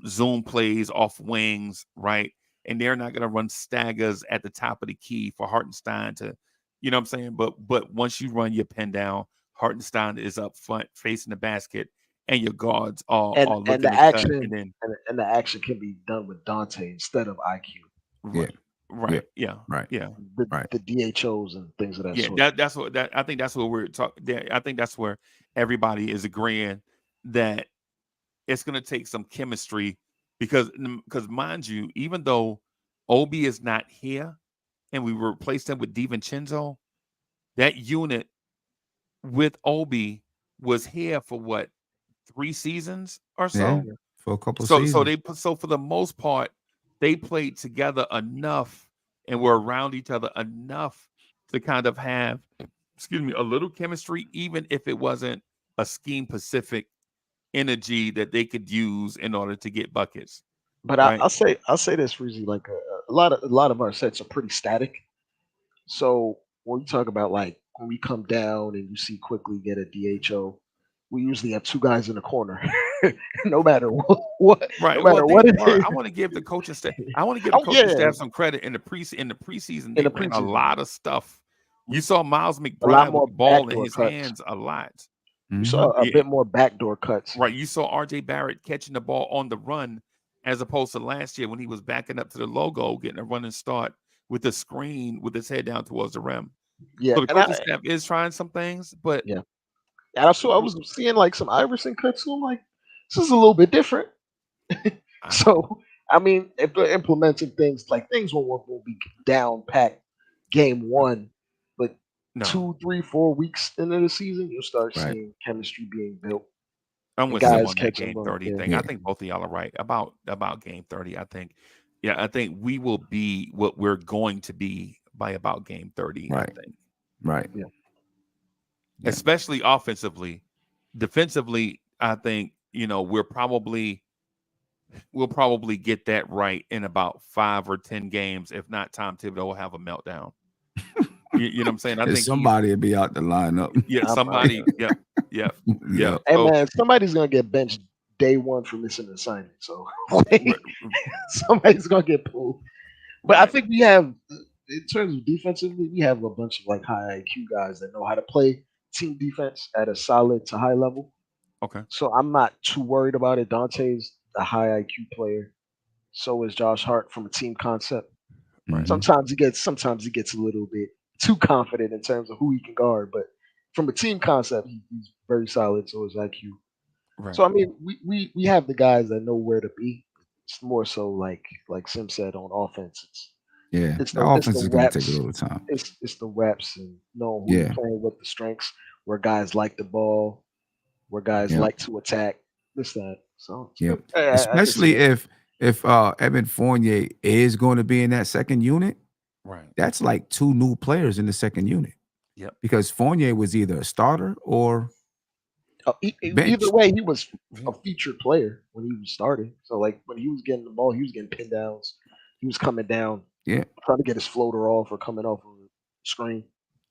zone plays off wings, right? And they're not gonna run staggers at the top of the key for Hartenstein to, You know what I'm saying? But once you run your pin down, Hartenstein is up front facing the basket, and your guards are and looking the to cut, action and then and the action can be done with Dante instead of IQ, Yeah. right, right, yeah, Right. yeah. Right. the DHOs and things of that Yeah, sort. that's what I think that's what we're talking. I think that's where everybody is agreeing that it's going to take some chemistry because mind you, even though Obi is not here and we replaced him with DiVincenzo, that unit with Obi was here for what 3 seasons or Yeah. so. For a couple So seasons. for the most part, they played together enough and were around each other enough to kind of have, excuse me, a little chemistry, even if it wasn't a scheme specific energy that they could use in order to get buckets. But Right. I'll say this, Freezy, like a lot of our sets are pretty static. So when you talk about like when we come down and you see Quickly get a DHO, we usually have two guys in the corner, no matter no Right. Well, matter what it Word, is. I want to give the coaching staff. I want to give the Oh coaching yeah, staff some credit in the preseason. in They the ran a preseason, lot of stuff. You saw Miles a lot McBride with more the ball in backdoor his cuts. hands a lot. You saw a Yeah, bit more backdoor cuts. right. You saw RJ Barrett catching the ball on the run as opposed to last year when he was backing up to the logo, getting a running start with the screen with his head down towards the rim. Yeah, So the and coaching staff is trying some things, but yeah, and I was seeing like some Iverson cuts. So I'm like, this is a little bit different. I, So I mean, if they're implementing things like things won't be down packed game one, but no, 2, 3, 4 weeks into the season, you'll start Right. seeing chemistry being built I'm and with Sim guys on that catching game them. 30 Yeah. thing. I Yeah. think both of y'all are right about game 30. I think we will be what we're going to be by about game 30. Right. I think, Right. Yeah. Yeah. especially offensively. Defensively, I think we'll probably get that right in about 5 or 10 games. If not, Tom Thibodeau will have a meltdown. You know what I'm saying? I There's think somebody will be out the lineup. somebody. Yep. Yeah. Hey So man, somebody's gonna get benched day one for missing an assignment. So right, somebody's gonna get pulled. But I right. think we have, in terms of defensively, we have a bunch of like high IQ guys that know how to play team defense at a solid to high level. Okay. So I'm not too worried about it. Dante's a high IQ player. So is Josh Hart from a team concept. Right. Sometimes he gets a little bit too confident in terms of who he can guard, but from a team concept, he's very solid. So is IQ. Right. So I mean, we have the guys that know where to be. It's more so like Sim said on offense. Yeah. It's The the offense is going to take a reps. little time. It's the reps and knowing who you're Yeah. playing with, the strengths, where guys like the ball, where guys Yeah. like to attack. This that. So Yeah. I can see Especially it. if Evan Fournier is going to be in that second unit, Right. that's like two new players in the second unit. Yep. Because Fournier was either a starter or Either benched. way, he was a featured player when he was starting. So like when he was getting the ball, he was getting pin downs. He was coming down, Yeah. trying to get his floater off or coming off of the screen.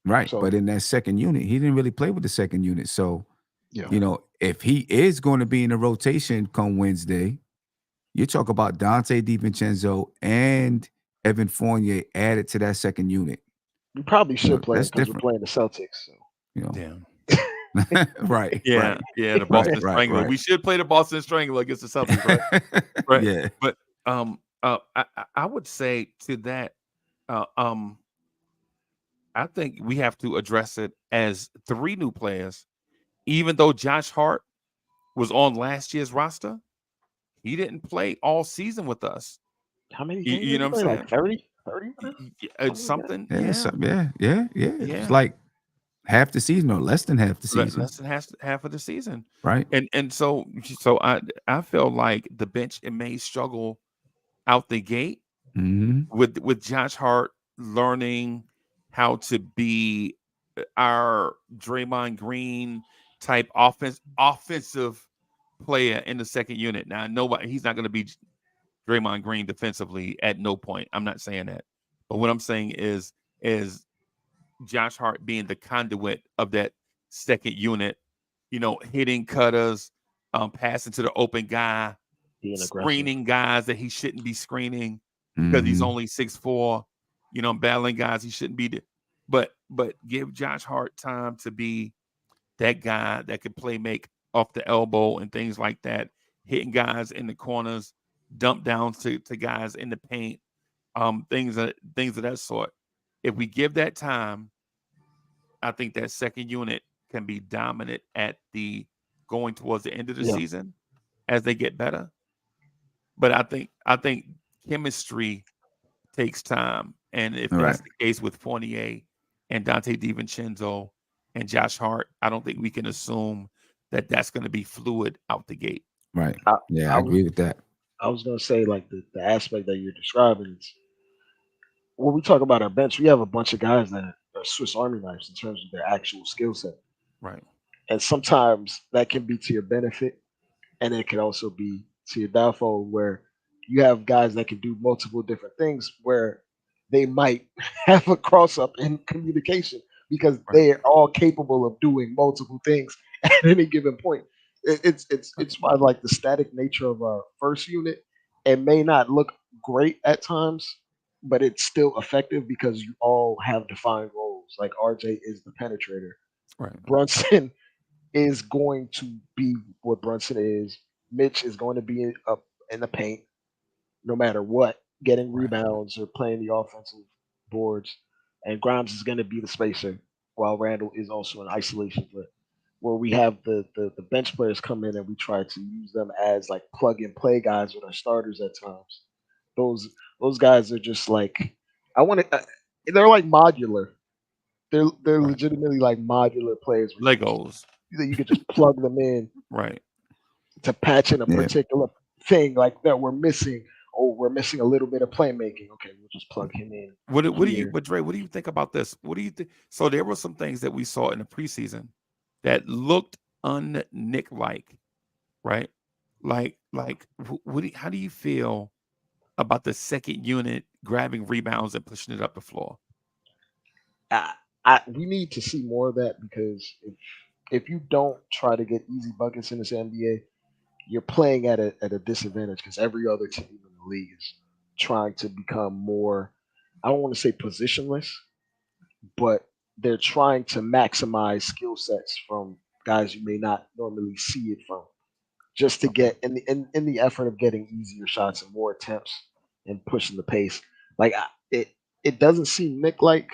Right. So But in that second unit, he didn't really play with the second unit. So, yeah, if he is going to be in the rotation come Wednesday, you talk about Dante DiVincenzo and Evan Fournier added to that second unit. we probably should play him That's because we're different. playing the Celtics. So. Damn. Right. Yeah. Right. Yeah. The Boston right, Strangler. right. We should play the Boston Strangler against the Celtics, right? Right. Yeah. But I would say to that, I think we have to address it as 3 new players. Even though Josh Hart was on last year's roster, he didn't play all season with us. How many You, games you did know he what I'm play? saying? Like 30? 30 Something. Yeah. Yeah. Yeah. It was like half the season or less than half the season. Less than half of the season. Right. And so I feel like the bench may struggle out the gate with Josh Hart learning how to be our Draymond Green type offensive player in the second unit. Now, he's not going to be Draymond Green defensively at no point. I'm not saying that. But what I'm saying is Josh Hart being the conduit of that second unit, hitting cutters, passing to the open guy, being aggressive. screening guys that he shouldn't be screening because he's only 6'4", battling guys he shouldn't be but give Josh Hart time to be that guy that could play make off the elbow and things like that, hitting guys in the corners, dump downs to guys in the paint, things of that sort. If we give that time, I think that second unit can be dominant at the going towards the end of the Yeah, season as they get better. But I think chemistry takes time, and if Right. that's the case with Fournier and Dante DiVincenzo and Josh Hart, I don't think we can assume that that's going to be fluid out the gate. Right. I, Yeah, I I was agree with that. I was gonna say like the aspect that you're describing is when we talk about our bench, we have a bunch of guys that are Swiss Army knives in terms of their actual skill set, Right. and sometimes that can be to your benefit, and it can also be to your downfall where you have guys that can do multiple different things where they might have a cross up in communication because Right. they are all capable of doing multiple things at any given point. It's why like the static nature of our first unit, it may not look great at times, but it's still effective because you all have defined roles. Like RJ is the penetrator. Right. Brunson is going to be what Brunson is. Mitch is going to be up in the paint no matter what, getting Right. rebounds or playing the offensive boards. And Grimes is going to be the spacer, while Randall is also an isolation threat. Where we have the bench players come in and we try to use them as like plug and play guys with our starters at times. Those those guys are just like I want to. They're like modular. They're Right. legitimately like modular players where Legos. you could just plug them in Right. to patch in a Yeah. particular thing like that we're missing. Oh, we're missing a little bit of playmaking. Okay, we'll just plug him in What do you, here. but Dre, what do you think about this? What do you think? So there were some things that we saw in the preseason that looked un-Nick like, right? How do you feel about the second unit grabbing rebounds and pushing it up the floor? I, we need to see more of that because if you don't try to get easy buckets in this NBA, you're playing at a disadvantage because every other team in the league is trying to become more. I don't want to say positionless, but they're trying to maximize skill sets from guys you may not normally see it from, just to Okay. get in the effort of getting easier shots and more attempts and pushing the pace. Like it doesn't seem Nick like,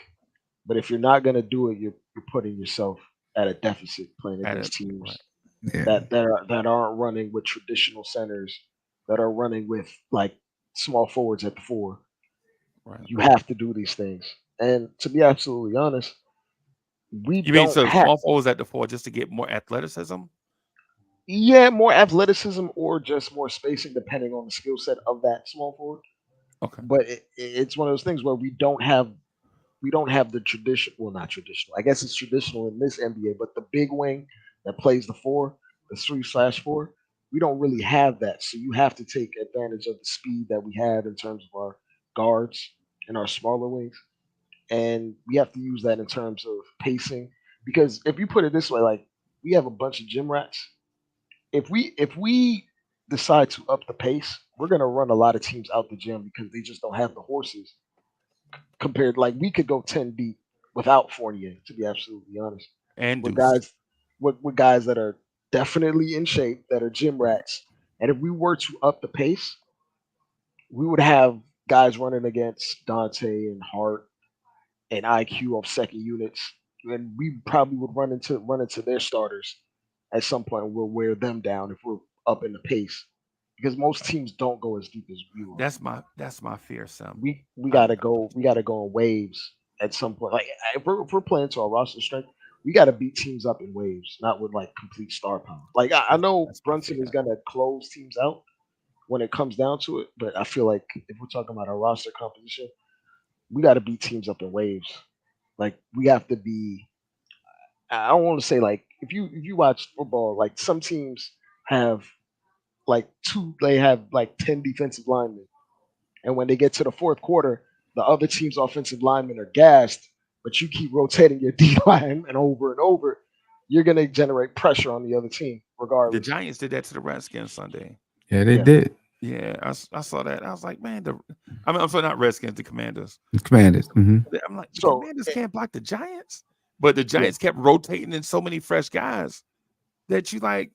but if you're not gonna do it, you're putting yourself at a deficit playing At it, against teams right, Yeah. that aren't running with traditional centers, that are running with like small forwards at the four. right. You have to do these things. And to be absolutely honest, we You mean don't so have small forwards at the four just to get more athleticism? yeah, more athleticism or just more spacing depending on the skill set of that small forward. Okay. But it's one of those things where we don't have the tradition. Well, not traditional. I guess it's traditional in this NBA, but the big wing that plays the four, the 3/4. We don't really have that. So you have to take advantage of the speed that we have in terms of our guards and our smaller wings, and we have to use that in terms of pacing. Because if you put it this way, like we have a bunch of gym rats. If we decide to up the pace, we're gonna run a lot of teams out the gym because they just don't have the horses compared like we could go 10 deep without Fournier, to be absolutely honest. And With Deuce. guys with guys that are definitely in shape, that are gym Right. rats. And if we were to up the pace, we would have guys running against Dante and Hart and IQ of second units. And we probably would run into their starters at some point and we'll wear them down if we're up in the pace. Because most teams don't go as deep as we will. That's my fear, Sam. We I, gotta go. We gotta go in waves at some point. Like if we're playing to our roster strength, we gotta beat teams up in waves, not with like complete star power. Like I that's, know that's my Brunson is fear. gonna close teams out when it comes down to it, but I feel like if we're talking about our roster composition, we gotta beat teams up in waves. Like we have to be. I don't want to say like if you watch football, like some teams have they have like 10 defensive linemen and when they get to the fourth quarter, the other team's offensive linemen are gassed, but you keep rotating your D line and over, you're going to generate pressure on the other team The regardless. Giants did that to the Redskins Sunday. Yeah, they Yeah. did. Yeah, I saw that. I was like, man, I'm sorry, not Redskins, the Commanders. Commanders. I'm like, the So Commanders can't block the Giants, but the yeah, Giants kept rotating in so many fresh guys that you like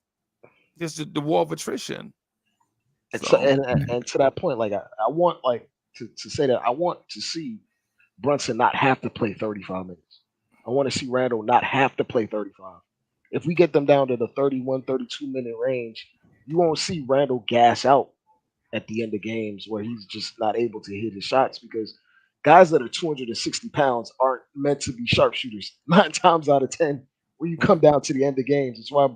just the war of attrition. and so So and to that point, like I want like to say that I want to see Brunson not have to play 35 minutes. I want to see Randall not have to play 35. If we get them down to the 31, 32-minute range, you won't see Randall gas out at the end of games where he's just not able to hit his shots because guys that are 260 pounds aren't meant to be sharpshooters. 9 times out of 10, when you come down to the end of games, it's why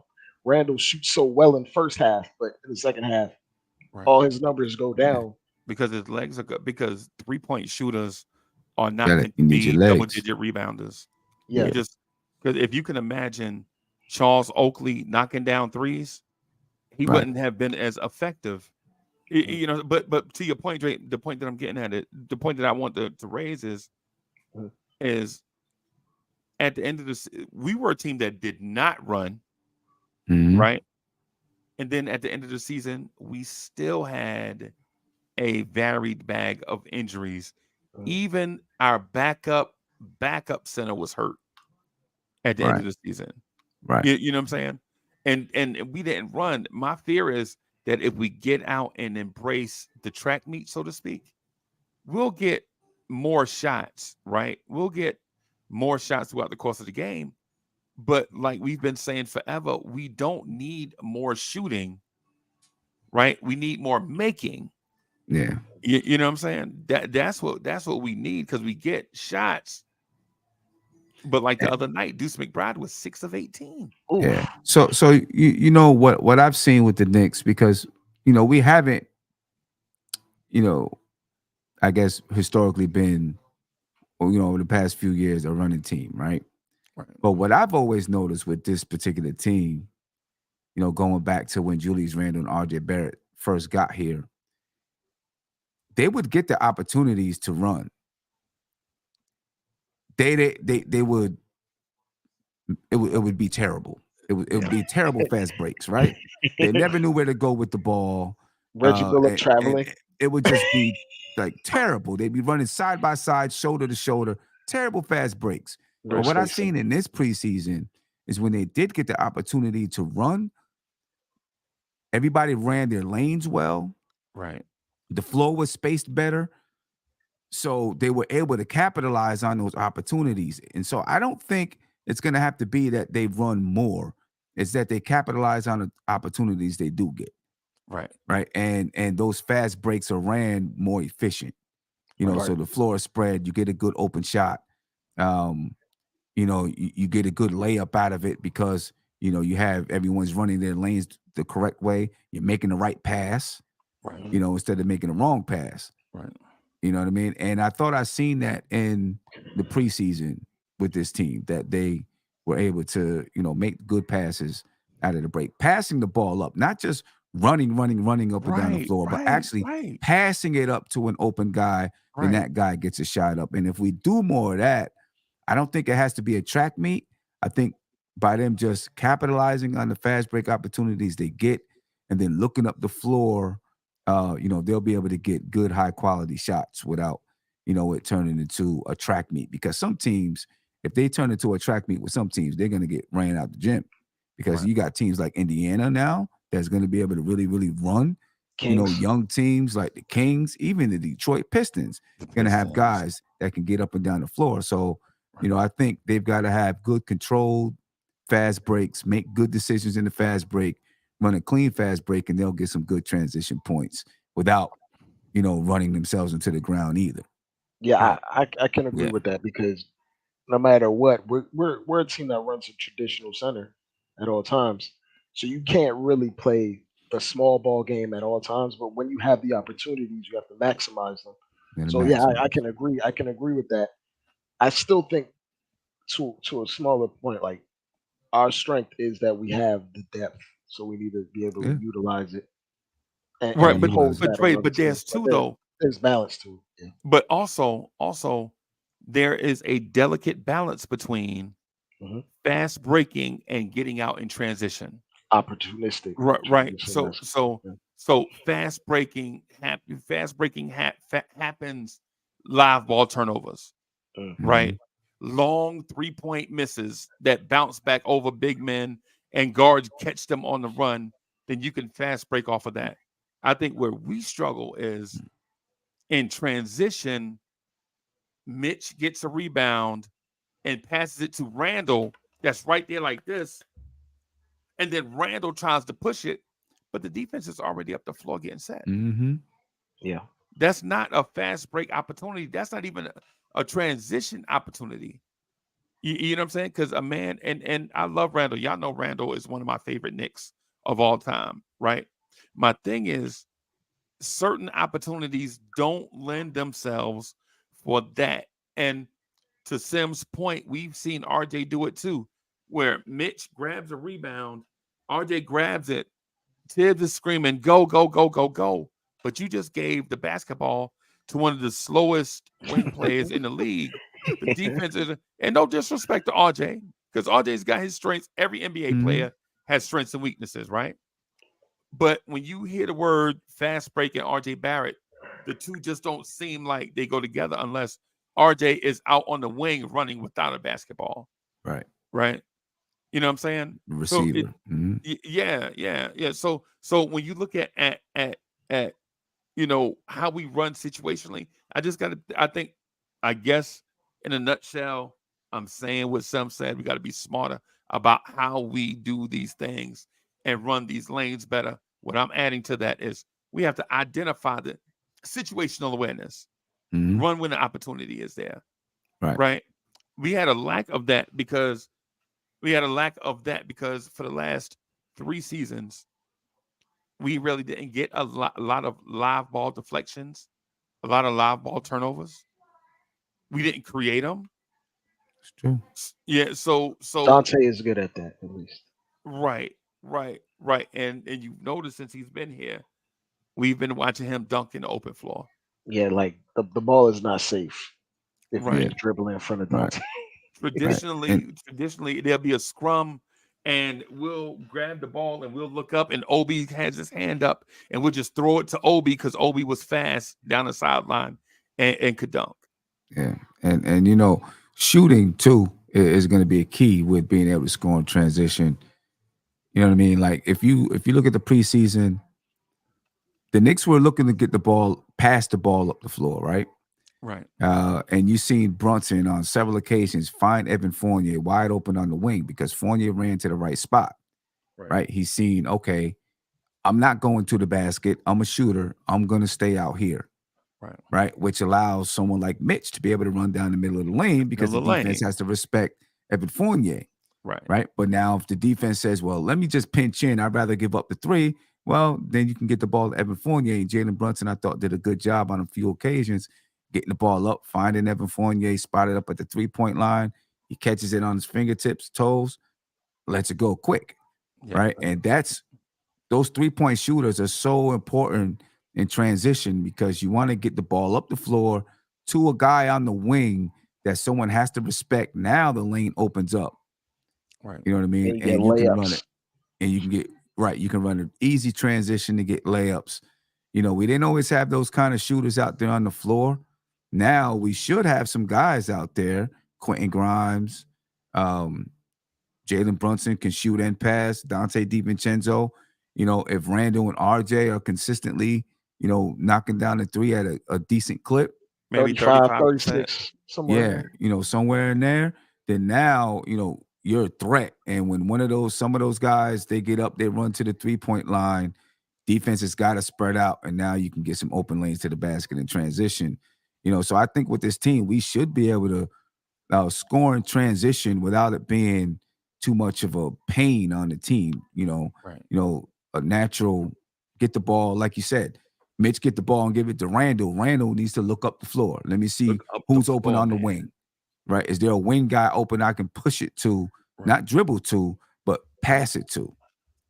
Randall shoots so well in the first half, but in the second half, right, all his numbers go Yeah. down. because his legs are good, because 3-point shooters are not Gotta, meant to you need your be double legs. digit rebounders. Yeah. You just because if you can imagine Charles Oakley knocking down threes, he Right. wouldn't have been as effective. You know, but to your point, Drake, the point that I'm getting at the point that I want to raise Mhm. is at the end of this, we were a team that did not run, Mhm. right? And then at the end of the season, we still had a varied bag of injuries. Mhm. Even our backup center was hurt at the end Right. of the season. Right. You know what I'm saying? And we didn't run. My fear is that if we get out and embrace the track meet, so to speak, we'll get more shots, right? We'll get more shots throughout the course of the game. But like we've been saying forever, we don't need more shooting, right? We need more making. Yeah. You know what I'm saying? That's what we need because we get shots. But like the other night, Deuce McBride was 6 of 18. Yeah. Oof. So you know what I've seen with the Knicks, because we haven't, I guess historically been, over the past few years, a running team, right? Right. But what I've always noticed with this particular team, going back to when Julius Randle and RJ Barrett first got here, they would get the opportunities to run. They would, it would be terrible. It would be terrible fast breaks, right? They never knew where to go with the ball. Reggie Bullock And traveling. it would just be like terrible. They'd be running side by side, shoulder to shoulder, terrible fast breaks. But Rich what I Mason. seen in this preseason is when they did get the opportunity to run, everybody ran their lanes well. Right. The floor was spaced better. So they were able to capitalize on those opportunities. And so I don't think it's going to have to be that they run more. It's that they capitalize on the opportunities they do get. Right. Right. And those fast breaks are ran more efficient. Right. So the floor is spread, you get a good open shot. You get a good layup out of it because, you have everyone's running their lanes the correct way. You're making the right pass, Right. instead of making the wrong pass. Right. You know what I mean? And I thought I seen that in the preseason with this team, that they were able to, make good passes out of the break, passing the ball up, not just running up and down the floor, but actually right. passing it up to an open guy, and Right. that guy gets a shot up. And if we do more of that, I don't think it has to be a track meet. I think by them just capitalizing on the fast break opportunities they get and then looking up the floor, they'll be able to get good, high quality shots without, it turning into a track meet. Because some teams, if they turn into a track meet with some teams, they're going to get ran out the gym, because you got teams like Indiana now that's going to be able to really, really run. Kings. Young teams like the Kings, even the Detroit Pistons, going to have guys that can get up and down the floor. So, I think they've got to have good controlled fast breaks, make good decisions in the fast break, run a clean fast break, and they'll get some good transition points without, running themselves into the ground either. Yeah, Right. I can agree Yeah. with that because no matter what, we're a team that runs a traditional center at all times. So you can't really play a small ball game at all times. But when you have the opportunities, you have to maximize them. Gotta So yeah, I maximize. can agree. I can agree with that. I still think to a smaller point, like our strength is that we have the depth, so we need to be able to Yeah. utilize it and, Gotta and Right. impose utilize it. that on other But teams. there's But two though. there's balance too. Yeah. But also there is a delicate balance between Hmm. fast breaking and getting out in transition. Opportunistic Right. transition. So That's so yeah. So fast breaking happens. Live ball turnovers, right? Long 3-point misses that bounce back over big men and guards catch them on the run. Then you can fast break off of that. I think where we struggle is in transition. Mitch gets a rebound and passes it to Randall. That's right there like this. And then Randall tries to push it, but the defense is already up the floor getting set. Yeah. That's not a fast break opportunity. That's not even a transition opportunity. You know what I'm saying? Because a man, and I love Randall. Y'all know Randall is one of my favorite Knicks of all time, right? My thing is, certain opportunities don't lend themselves for that. And to Sim's point, we've seen RJ do it too, where Mitch grabs a rebound, RJ grabs it, Tibbs is screaming, go, go, go, go, go. But you just gave the basketball to one of the slowest wing players in the league. The defense is, and no disrespect to RJ, because RJ's got his strengths. Every NBA player has strengths and weaknesses, right? But when you hear the word fast break and RJ Barrett, the two just don't seem like they go together unless RJ is out on the wing running without a basketball. Right. Right. You know what I'm saying? Receiver. Yeah. So when you look at how we run situationally, I guess in a nutshell, I'm saying what some said, we got to be smarter about how we do these things and run these lanes better. What I'm adding to that is we have to identify the situational awareness, run when the opportunity is there. Right. We had a lack of that because for the last 3 seasons, we really didn't get a lot of live ball deflections, a lot of live ball turnovers. We didn't create them. It's true. Yeah, so Dante is good at that, at least. right. And you've noticed since he's been here, we've been watching him dunk in the open floor. Yeah, like the ball is not safe if you Right. just dribble in front of Dante. Traditionally, there'll be a scrum, and we'll grab the ball and we'll look up, and Obi has his hand up, and we'll just throw it to Obi because Obi was fast down the sideline and could dunk. Yeah, and shooting too is going to be a key with being able to score in transition. You know what I mean? Like if you look at the preseason, the Knicks were looking to get the ball, pass the ball up the floor, right? Right. And you've seen Brunson on several occasions find Evan Fournier wide open on the wing because Fournier ran to the right spot. Right? He's seen, okay, I'm not going to the basket. I'm a shooter. I'm going to stay out here. Right. Which allows someone like Mitch to be able to run down the middle of the lane because the defense has to respect Evan Fournier. Right. But now if the defense says, well, let me just pinch in, I'd rather give up the 3. Well, then you can get the ball to Evan Fournier. And Jalen Brunson, I thought, did a good job on a few occasions getting the ball up, finding Evan Fournier, spotted up at the 3-point line. He catches it on his fingertips, toes, lets it go quick. Right. And those 3-point shooters are so important in transition because you want to get the ball up the floor to a guy on the wing that someone has to respect. Now the lane opens up. Right. You know what I mean? And you can run it. And you can get you can run an easy transition to get layups. We didn't always have those kind of shooters out there on the floor. Now we should have some guys out there. Quentin Grimes, Jalen Brunson can shoot and pass. Dante DiVincenzo. If Randall and RJ are consistently, knocking down the 3 at a decent clip, maybe 35, 36, somewhere. Yeah, somewhere in there, then now, you're a threat. And when some of those guys, they get up, they run to the 3-point line, defense has got to spread out, and now you can get some open lanes to the basket in transition. So I think with this team, we should be able to score in transition without it being too much of a pain on the team. A natural get the ball, like you said, Mitch get the ball and give it to Randall. Randall needs to look up the floor. Let me see who's open on the wing. Right? Is there a wing guy open I can push it to, not dribble to, but pass it to?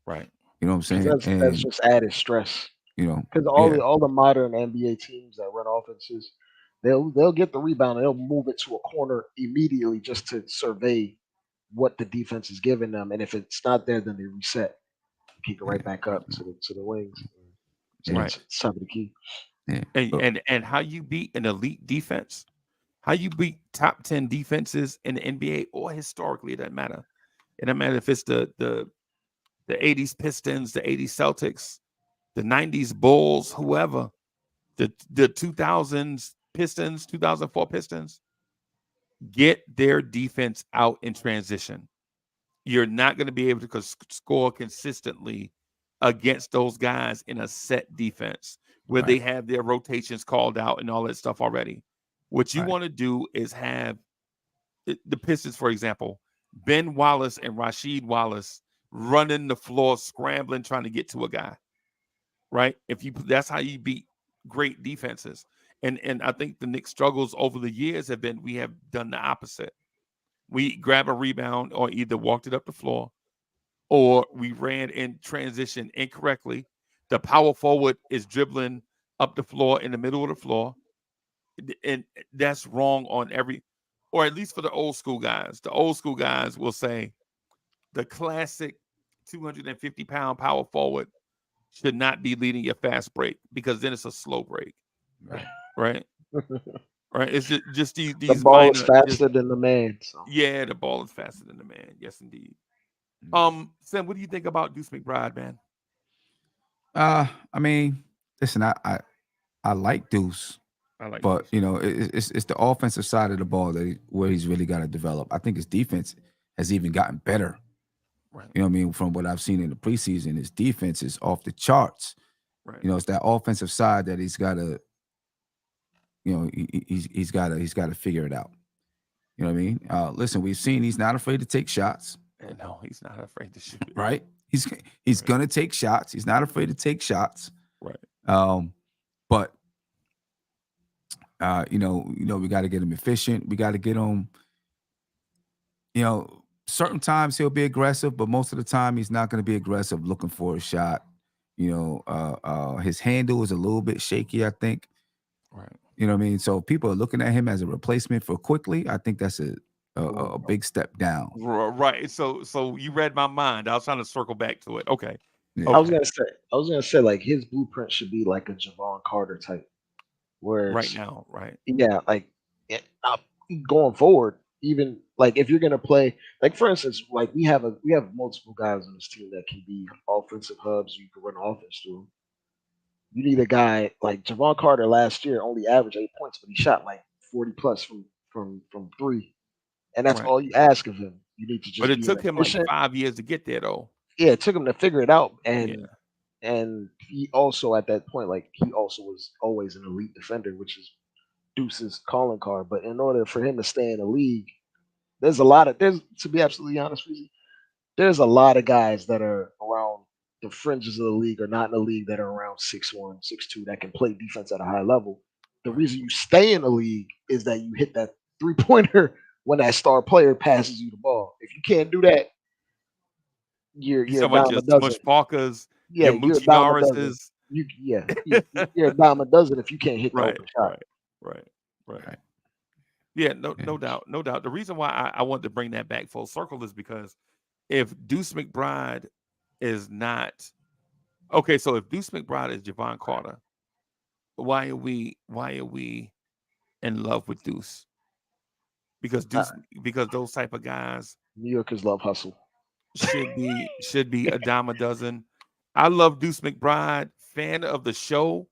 Right. You know what I'm saying? That's just added stress. Because all the modern NBA teams that run offenses, they'll get the rebound and they'll move it to a corner immediately just to survey what the defense is giving them. And if it's not there, then they reset, kick it right back up to the wings. So Right. that's top of the key. Yeah. And how you beat an elite defense, how you beat top 10 defenses in the NBA or historically, it doesn't matter. It doesn't matter if it's the 80s Pistons, the 80s Celtics, the 90s Bulls, whoever, the 2000s Pistons, 2004 Pistons, get their defense out in transition. You're not going to be able to score consistently against those guys in a set defense where they have their rotations called out and all that stuff already. What you want to do is have the Pistons, for example, Ben Wallace and Rasheed Wallace running the floor, scrambling, trying to get to a guy, right? That's how you beat great defenses. And I think the Knicks struggles over the years have been, we have done the opposite. We grab a rebound or either walked it up the floor or we ran in transition incorrectly. The power forward is dribbling up the floor in the middle of the floor. And that's wrong on or at least for the old school guys. The old school guys will say the classic 250-pound power forward should not be leading your fast break because then it's a slow break. Right. Right. It's just these The ball is minor, faster than the man. So. Yeah, the ball is faster than the man. Yes, indeed. Sam, what do you think about Deuce McBride, man? I mean, listen, I like Deuce. But Deuce. You know, it's the offensive side of the ball where he's really got to develop. I think his defense has even gotten better. Right. You know what I mean? From what I've seen in the preseason, his defense is off the charts. Right. You know, it's that offensive side that he's got to, you know, he's got to figure it out. You know what I mean? Listen, we've seen he's not afraid to take shots. No, he's not afraid to shoot. Right? He's gonna take shots. He's not afraid to take shots. Right. But you know, we got to get him efficient. We got to get him. You know, certain times he'll be aggressive, but most of the time he's not going to be aggressive looking for a shot. You know, his handle is a little bit shaky, I think. Right. You know what I mean? So people are looking at him as a replacement for Quickley. I think that's a big step down. Right. So you read my mind. I was trying to circle back to it. Okay. Yeah. I was gonna say like his blueprint should be like a Javon Carter type. Where right now, right? Yeah, like going forward, even like if you're gonna play, like for instance, like we have multiple guys on this team that can be offensive hubs. You can run offense through. You need a guy like Javon Carter last year only averaged 8 points, but he shot like 40 plus from three, and that's all you ask of him. You need to just. But it took him like 5 years to get there, though. Yeah, it took him to figure it out, and he also at that point, like he also was always an elite defender, which is Deuce's calling card. But in order for him to stay in the league, there's to be absolutely honest with you, there's a lot of guys that are around the fringes of the league or not in the league that are around 6'1", 6'2", that can play defense at a high level. The reason you stay in the league is that you hit that 3-pointer when that star player passes you the ball. If you can't do that, you're a dime a dozen. Smush Parkers, yeah, you're a dime a dozen. You're a dime a dozen if you can't hit the open shot. Right. Yeah, no doubt. The reason why I wanted to bring that back full circle is because if Deuce McBride is not okay, so if Deuce McBride is Javon Carter, why are we in love with Deuce? Because those type of guys, New Yorkers love hustle. should be a dime a dozen. I love Deuce McBride, fan of the show.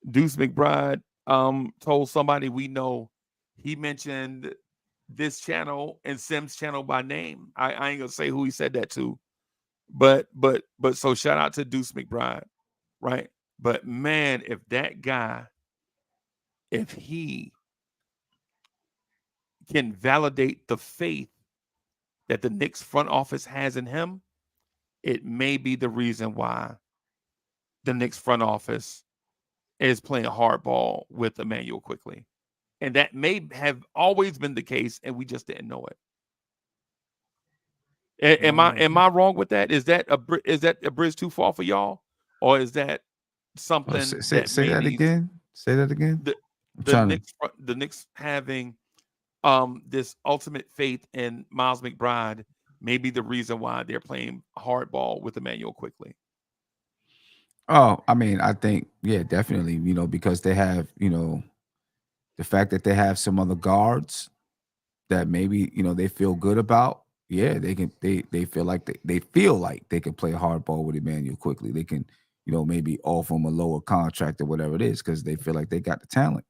Deuce McBride told somebody we know, he mentioned this channel and Sim's channel by name. I ain't gonna say who he said that to, but so shout out to Deuce McBride, right? But man, if that guy, if he can validate the faith that the Knicks front office has in him, it may be the reason why the Knicks front office is playing hardball with Emmanuel Quickley. And that may have always been the case, and we just didn't know it. Am I wrong with that? Is that a bridge too far for y'all, or is that something say that again? Say that again. The Knicks having this ultimate faith in Miles McBride may be the reason why they're playing hardball with Emmanuel Quickley. Oh, I mean, I think, yeah, definitely, because they have, the fact that they have some other guards that maybe, they feel good about. Yeah, they feel like they can play hardball with Emmanuel quickly. They can, maybe offer him a lower contract or whatever it is because they feel like they got the talent.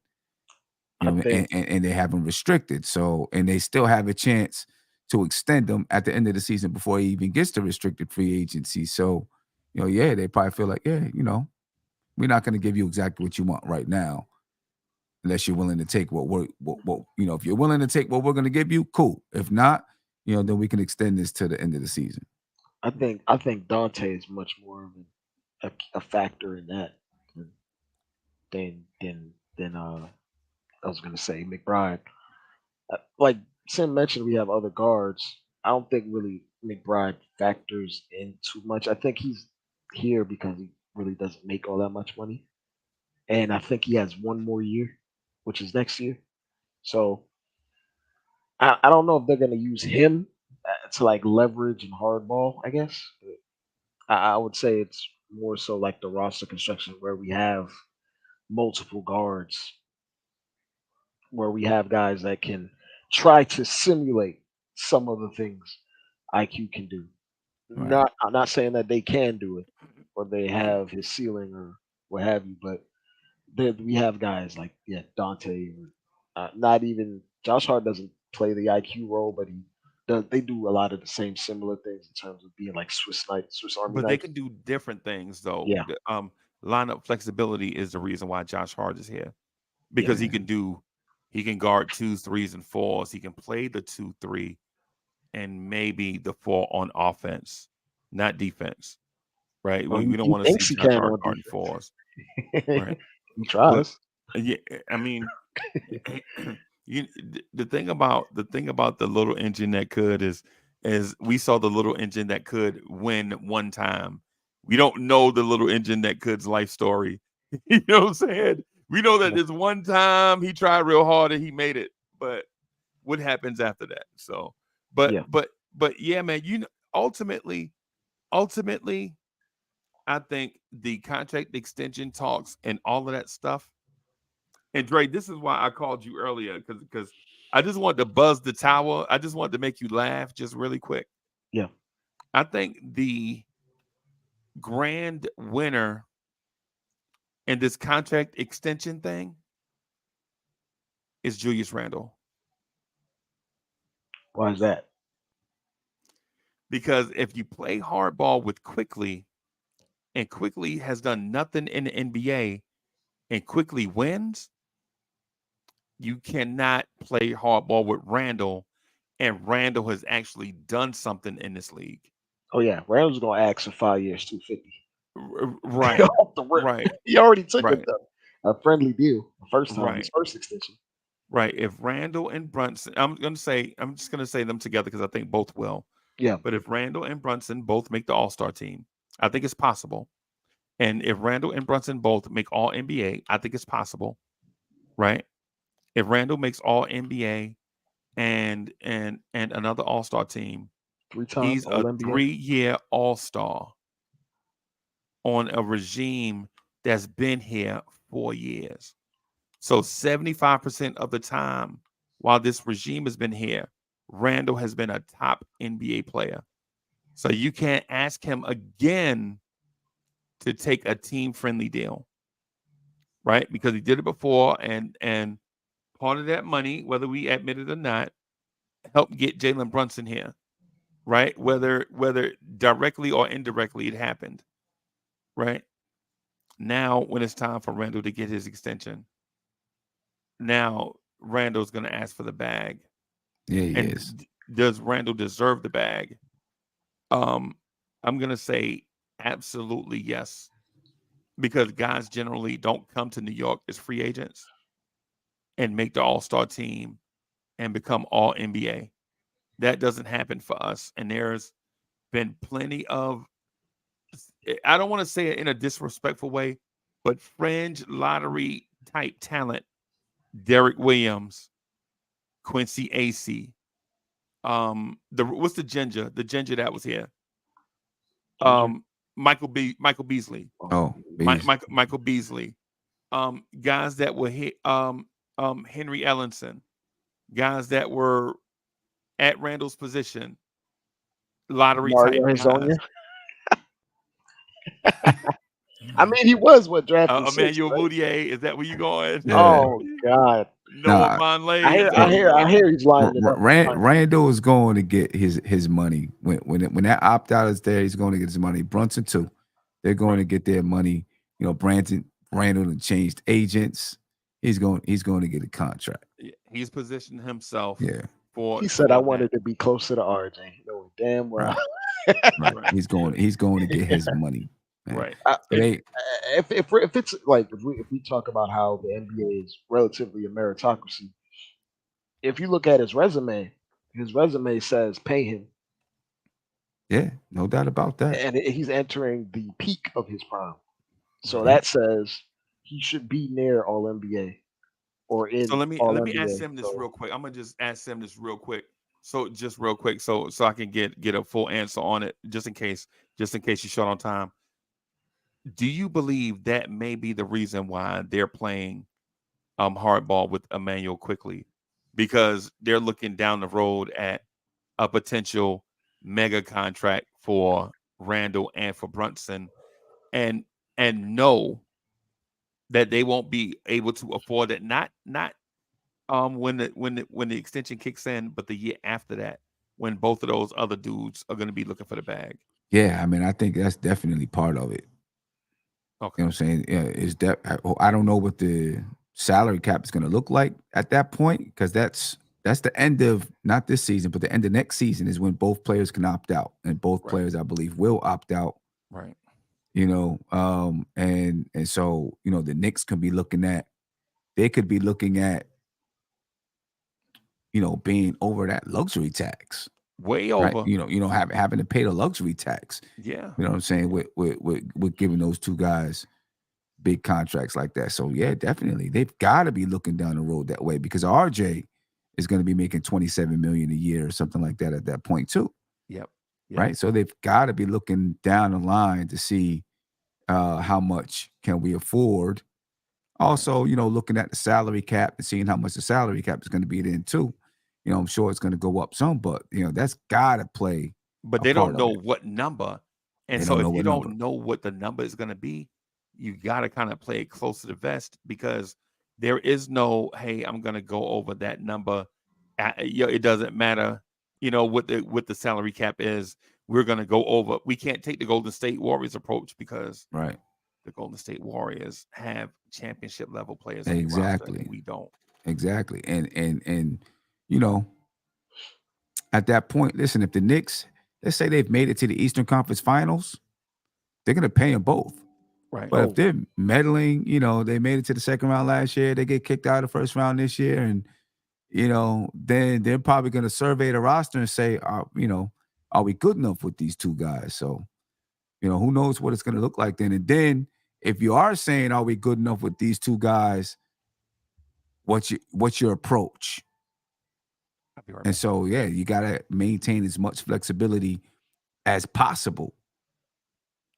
I think And they have him restricted. So, and they still have a chance to extend them at the end of the season before he even gets to restricted free agency. So, yeah, they probably feel like, yeah, we're not going to give you exactly what you want right now, unless you're willing to take if you're willing to take what we're going to give you, cool. If not, then we can extend this to the end of the season. I think Dante is much more of a factor in that than than I was gonna say McBride. Like Sim mentioned, we have other guards. I don't think really McBride factors in too much. I think he's here because he really doesn't make all that much money, and I think he has one more year, which is next year. So I don't know if they're gonna use him to like leverage and hardball. I guess I would say it's more so like the roster construction where we have multiple guards, where we have guys that can try to simulate some of the things IQ can do. Right. I'm not saying that they can do it or they have his ceiling or what have you, but we have guys like Dante, or not even Josh Hart doesn't play the IQ role, but he does. They do a lot of the same similar things in terms of being like Swiss Army But they knives. can do different things though. Yeah, Lineup flexibility is the reason why Josh Hart is here because yeah. he can guard twos, threes, and fours. He can play the 2-3 and maybe the 4 on offense, not defense. Right? Well, We don't he want to see thinks he Josh can Hart on guarding fours. defense. Right? He But tries. yeah, I mean, the thing about the little engine that could is we saw the little engine that could win one time. We don't know the little engine that could's life story. You know what I'm saying? We know that Yeah, this one time he tried real hard and he made it, but what happens after that? So, but yeah. but but yeah, man. Ultimately, I think the contract extension talks and all of that stuff. And Dre, this is why I called you earlier because I just wanted to buzz the tower. I just wanted to make you laugh just really quick. Yeah. I think the grand winner in this contract extension thing is Julius Randle. Why is that? Because if you play hardball with Quickley, and Quickley has done nothing in the NBA, and Quickley wins, you cannot play hardball with Randle, and Randle has actually done something in this league. Oh yeah, Randall's gonna ask for 5 years, 250 Right, off the rip. right, He already took right, a friendly deal the first time, his right, first extension. right. If Randle and Brunson, I'm just gonna say them together because I think both will. Yeah, But if Randle and Brunson both make the All Star team, I think it's possible. And if Randle and Brunson both make All NBA, I think it's possible, right? If Randle makes All NBA and another All Star team, 3 time he's a All NBA. 3-year All Star on a regime that's been here 4 years. So 75% of the time while this regime has been here, Randall has been a top NBA player. So you can't ask him again to take a team friendly deal, right? Because he did it before, and part of that money, whether we admit it or not, helped get Jalen Brunson here, right? Whether directly or indirectly it happened, right? Now, when it's time for Randall to get his extension, now Randall's going to ask for the bag. Yeah, he And is. does Randall deserve the bag? Um, I'm going to say absolutely yes, because guys generally don't come to New York as free agents and make the All-Star team and become All NBA. That doesn't happen for us. And there's been plenty of, I don't want to say it in a disrespectful way, but fringe lottery type talent. Derek Williams, Quincy AC, what's the ginger that was here? Ginger. Um, Michael Beasley. Oh, Beasley. Michael Beasley. Guys that were Henry Ellenson, guys that were at Randall's position, lottery type Mario guys. Hezonja. I mean, he was what drafted sixth, Emmanuel right? Moutier, is that where you going? Yeah. Oh God. Noah Nah, Vonleh, I is that where you going? hear he's lining it up. Randall is going to get his money when that opt out is there. He's going to get his money. Brunson too. They're going to get their money. You know, Randall changed agents. He's going to get a contract. Yeah, he's positioned himself. Yeah. For He said, "I that. wanted to be closer to RJ." Knowing damn well. Right. He's going to get his money. Man. Right. If it's like if we talk about how the NBA is relatively a meritocracy, if you look at his resume says pay him, Yeah, no doubt about that. and he's entering the peak of his prime. So Right. that says he should be near All NBA or in. So let me All-NBA. ask him this real quick. I'm gonna just ask him this real quick. So just real quick, so I can get a full answer on it, just in case you're short on time. Do you believe that may be the reason why they're playing hardball with Emmanuel Quickley? Because they're looking down the road at a potential mega contract for Randall and for Brunson, and know that they won't be able to afford it. Not when the extension kicks in, but the year after that, when both of those other dudes are going to be looking for the bag. Yeah, I mean, I think that's definitely part of it. Okay. You know what I'm saying? Yeah, I don't know what the salary cap is going to look like at that point, because that's the end of not this season, but the end of next season is when both players can opt out, and both players, I believe, will opt out. Right. You know, and so, you know, the Knicks could be looking at, you know, being over that luxury tax. Way Right? over. You know, having to pay the luxury tax. Yeah. You know what I'm saying? With giving those two guys big contracts like that. So yeah, definitely. They've got to be looking down the road that way, because RJ is going to be making $27 million a year or something like that at that point too. Yep. Right. So they've got to be looking down the line to see how much can we afford. Also, you know, looking at the salary cap and seeing how much the salary cap is going to be then too. You know, I'm sure it's going to go up some, but you know, that's got to play. But they don't know what number. And so if you don't know what the number is going to be, you got to kind of play it close to the vest, because there is no, hey, I'm going to go over that number. It doesn't matter, you know, what the salary cap is. We're going to go over. We can't take the Golden State Warriors approach, because the Golden State Warriors have championship level players. Exactly. We don't. Exactly. And you know, at that point, listen, if the Knicks, let's say they've made it to the Eastern Conference Finals, they're going to pay them both. Right. But if they're meddling, you know, they made it to the second round last year, they get kicked out of the first round this year, and you know, then they're probably going to survey the roster and say, you know, are we good enough with these two guys? So, you know, who knows what it's going to look like then. And then if you are saying, are we good enough with these two guys, what's your approach? I'll be right back. And so, yeah, you got to maintain as much flexibility as possible.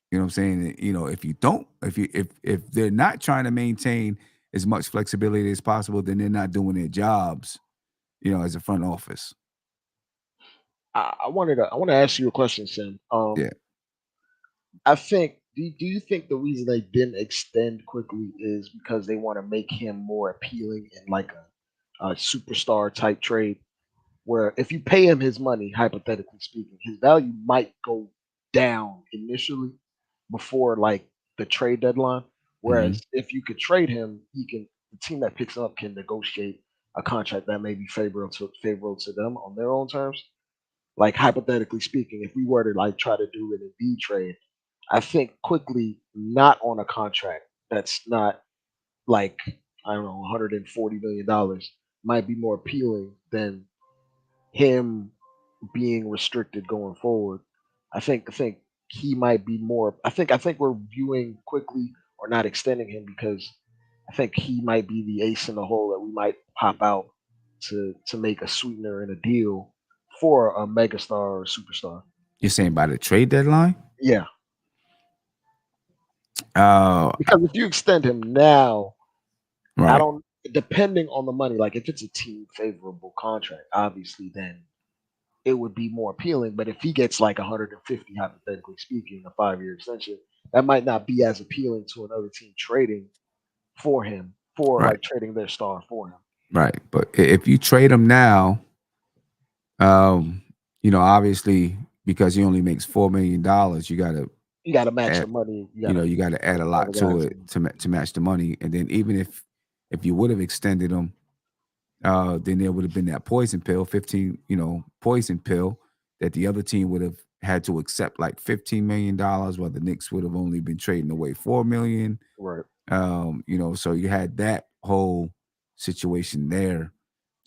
You know what I'm saying? You know, if they're not trying to maintain as much flexibility as possible, then they're not doing their jobs, you know, as a front office. I want to ask you a question, Sam. Yeah. I think. Do you think the reason they didn't extend Quickley is because they want to make him more appealing in like a superstar type trade, where if you pay him his money, hypothetically speaking, his value might go down initially before like the trade deadline. Whereas if you could trade him, the team that picks him up can negotiate a contract that may be favorable to them on their own terms. Like hypothetically speaking, if we were to like try to do an Embiid trade, I think Quickley not on a contract that's not like, I don't know, $140 million might be more appealing than him being restricted going forward. I think he might be more. I think we're viewing Quickley or not extending him because I think he might be the ace in the hole that we might pop out to make a sweetener in a deal for a megastar or superstar. You're saying by the trade deadline? Yeah. Because if you extend him now, I Right. don't. Depending on the money, like if it's a team favorable contract, obviously then it would be more appealing. But if he gets like 150, hypothetically speaking, a 5-year extension, that might not be as appealing to another team trading for him, for Right. like trading their star for him. Right. But if you trade him now, obviously because he only makes $4 million, you gotta You got to match the add, money. you gotta add a all the lot to guys. it to match the money. And then even if you would have extended him, then there would have been that poison pill, poison pill that the other team would have had to accept like $15 million, while the Knicks would have only been trading away $4 million. Right. So you had that whole situation there.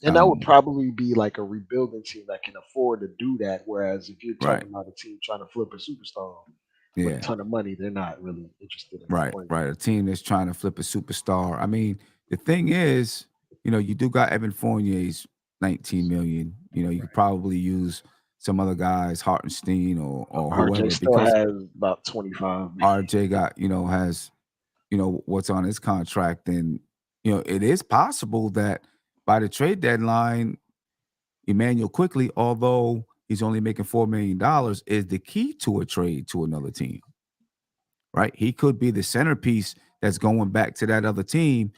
And that would probably be like a rebuilding team that can afford to do that. Whereas if you're Right. talking about a team trying to flip a superstar with Yeah. a ton of money, they're not really interested in Right, right. A team that's trying to flip a superstar. I mean, the thing is, you do got Evan Fournier's 19 million. You could probably use some other guys, Hartenstein or RJ whoever, still because has about 25. RJ got, has, what's on his contract. And, it is possible that by the trade deadline, Emmanuel Quickley, although he's only making $4 million, is the key to a trade to another team. Right? He could be the centerpiece that's going back to that other team,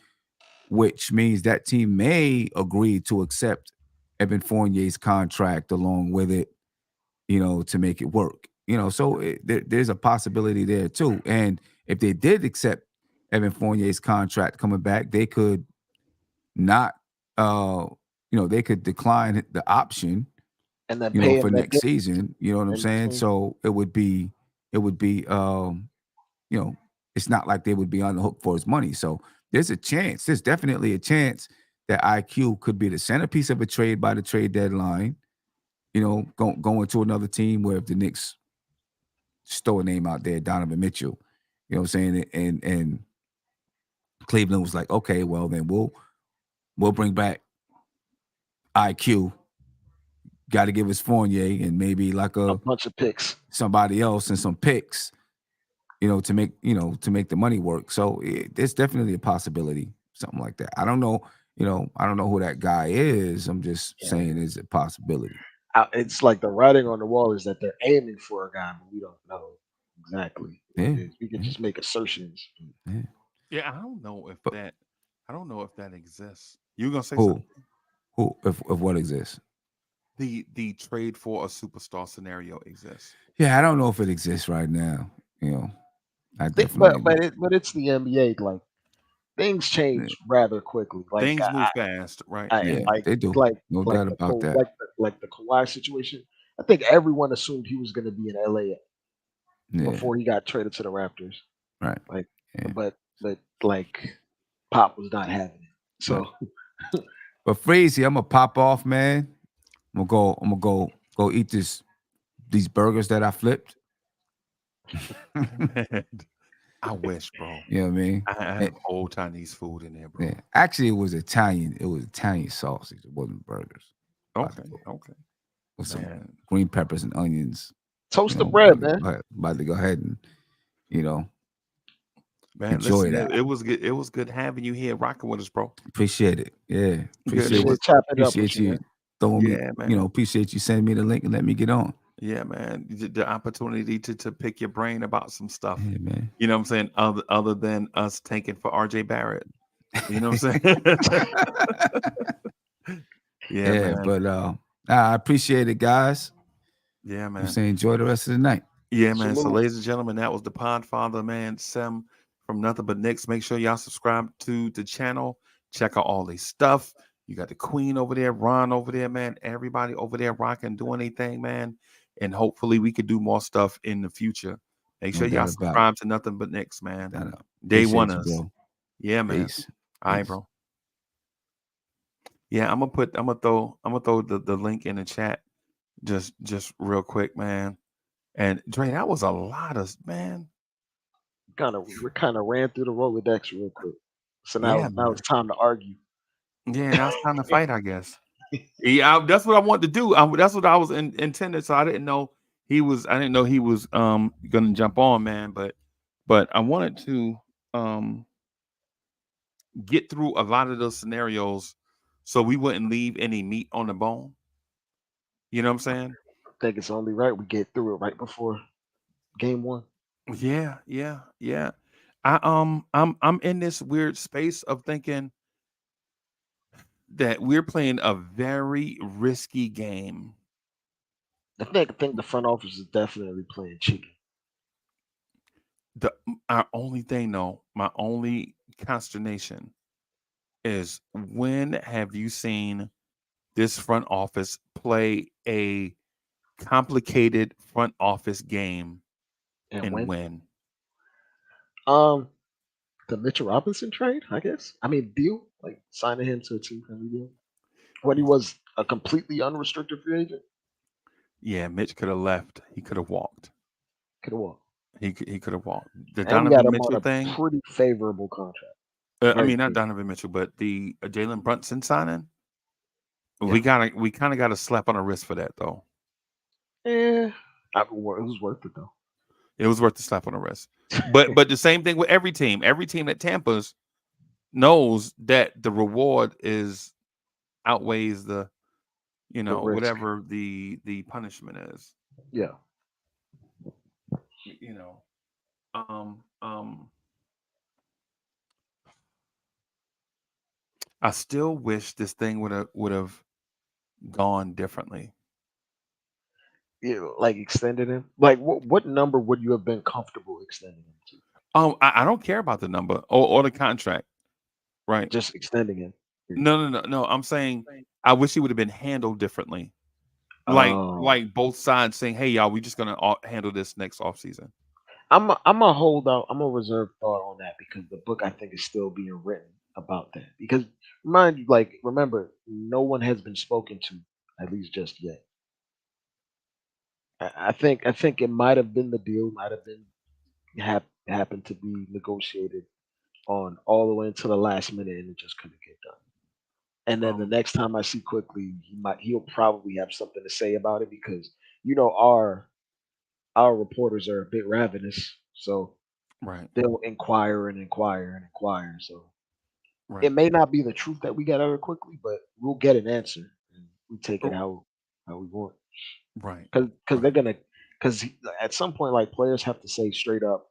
which means that team may agree to accept Evan Fournier's contract along with it, to make it work. So there's a possibility there too. And if they did accept Evan Fournier's contract coming back, they could not, they could decline the option, And then pay him for that next season. You know what I'm in saying? between. So it would be, it's not like they would be on the hook for his money. So there's a chance. There's definitely a chance that IQ could be the centerpiece of a trade by the trade deadline. Going to another team where if the Knicks stole a name out there, Donovan Mitchell, you know what I'm saying, and Cleveland was like, okay, well then we'll bring back IQ. Got to give us Fournier and maybe like A bunch of picks. somebody else and some picks, to make the money work. So there's definitely a possibility, something like that. I don't know, I don't know who that guy is. I'm just saying it's a possibility. It's like the writing on the wall is that they're aiming for a guy, but we don't know exactly who it is. We can just make assertions. Yeah, I don't know if that exists. You gonna say Who? something? Who? If what exists? The trade for a superstar scenario exists. Yeah, I don't know if it exists right now. I But definitely. it's the NBA. Like things change rather quickly. Like Things move fast, right? Yeah, like they do. like No like doubt the about that. like the Kawhi situation. I think everyone assumed he was going to be in LA Yeah, before he got traded to the Raptors. right. Like, Yeah. but like Pop was not having it. So But Freezy, I'm gonna pop off, man. I'm gonna go eat these burgers that I flipped. Man, I wish, bro. You know what I mean? I have old Chinese food in there, bro. Yeah. Actually, it was Italian. It was Italian sausage. It wasn't burgers. Okay. With some Man. green peppers and onions. toast the bread, about man. about to go ahead and Man, enjoy listen, that. it was good. It was good having you here rocking with us, bro. Appreciate it. Yeah. Appreciate We'll it. chop it up with Appreciate you, you man. throwing Yeah, me, man. appreciate you sending me the link and let me get on. Yeah, man. The opportunity to pick your brain about some stuff. Yeah, man. You know what I'm saying? Other than us tanking for RJ Barrett. You know what I'm saying? Yeah, man. But I appreciate it, guys. Yeah, man. I'm saying enjoy the rest of the night. Yeah, man. So, Salute. ladies and gentlemen, that was the Podfather, man, Sem from Nothing But Knicks. Make sure y'all subscribe to the channel. Check out all these stuff. You got the Queen over there, Ron over there, man. Everybody over there rocking, doing anything, man. And hopefully we could do more stuff in the future. Make sure No y'all doubt about subscribe to Nothing But Knicks, man. Day Appreciate one you, us. bro. Yeah, man. Peace. All right, Peace. bro. Yeah, I'm gonna throw the link in the chat just real quick, man. And Dre, that was a lot of, man. We kind of ran through the Rolodex real quick. So now Yeah, it's time to argue. Yeah, now it's time to fight, I guess. Yeah, that's what I wanted to do. That's what I was intended. So I didn't know he was gonna jump on, man. But But I wanted to get through a lot of those scenarios so we wouldn't leave any meat on the bone. You know what I'm saying? I think it's only right we get through it right before game one. Yeah, yeah, yeah. I'm in this weird space of thinking that we're playing a very risky game. I think the front office is definitely playing chicken. The our only thing though, my only consternation is when have you seen this front office play a complicated front office game And and when win? um the Mitchell Robinson trade, I guess. I mean deal, like signing him to a team friendly deal. When he was a completely unrestricted free agent, Yeah, Mitch could have left. He could have walked. could have won. He could have walked. The And we got Donovan him on Mitchell a thing. pretty favorable contract. I Very mean, not favorable. Donovan Mitchell, but the Jalen Brunson signing. Yeah. We kind of got a slap on the wrist for that though. Yeah. It was worth it though. It was worth the slap on the wrist. But the same thing with every team. Every team at Tampa's knows that the reward is outweighs the The risk. whatever the punishment is. Yeah. You know, um um I still wish this thing would have gone differently. Yeah, like extended him. Like what number would you have been comfortable extending him to? I don't care about the number or the contract, right? Just extending him. No. I'm saying I wish it would have been handled differently. Oh. Like both sides saying, "Hey, y'all, we just gonna handle this next offseason." I'm a hold out. I'm a reserve thought on that because the book I think is still being written about that. Because mind you, like remember, no one has been spoken to, at least just yet. I think it might have been the deal, might have been happened to be negotiated on all the way until the last minute, and it just couldn't get done. And then the Um, next time I see Quickly, he'll probably have something to say about it because you know our reporters are a bit ravenous, so right, they'll inquire and inquire and inquire. So it right, may not be the truth that we get out of Quickly, but we'll get an answer and we take it oh, how we want. right, Because they're right, gonna because at some point like players have to say straight up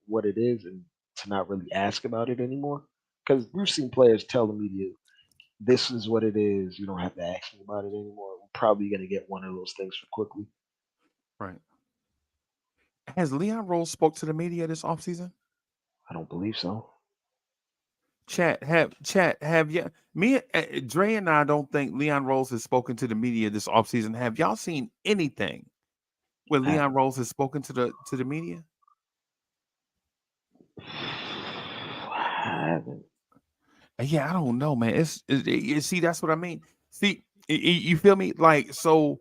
what it is and to not really ask about it anymore. Because we've seen players tell the media this is what it is. You don't have to ask me about it anymore. We're probably gonna get one of those things for Quickly. right. Has Leon Rose spoke to the media this offseason? I don't believe so. Chat have you Dre and I don't think Leon Rose has spoken to the media this offseason. Have y'all seen anything where I Leon haven't. Rose has spoken to the media? I haven't. Yeah, I don't know, man. See, that's what I mean. See, you feel me? Like, so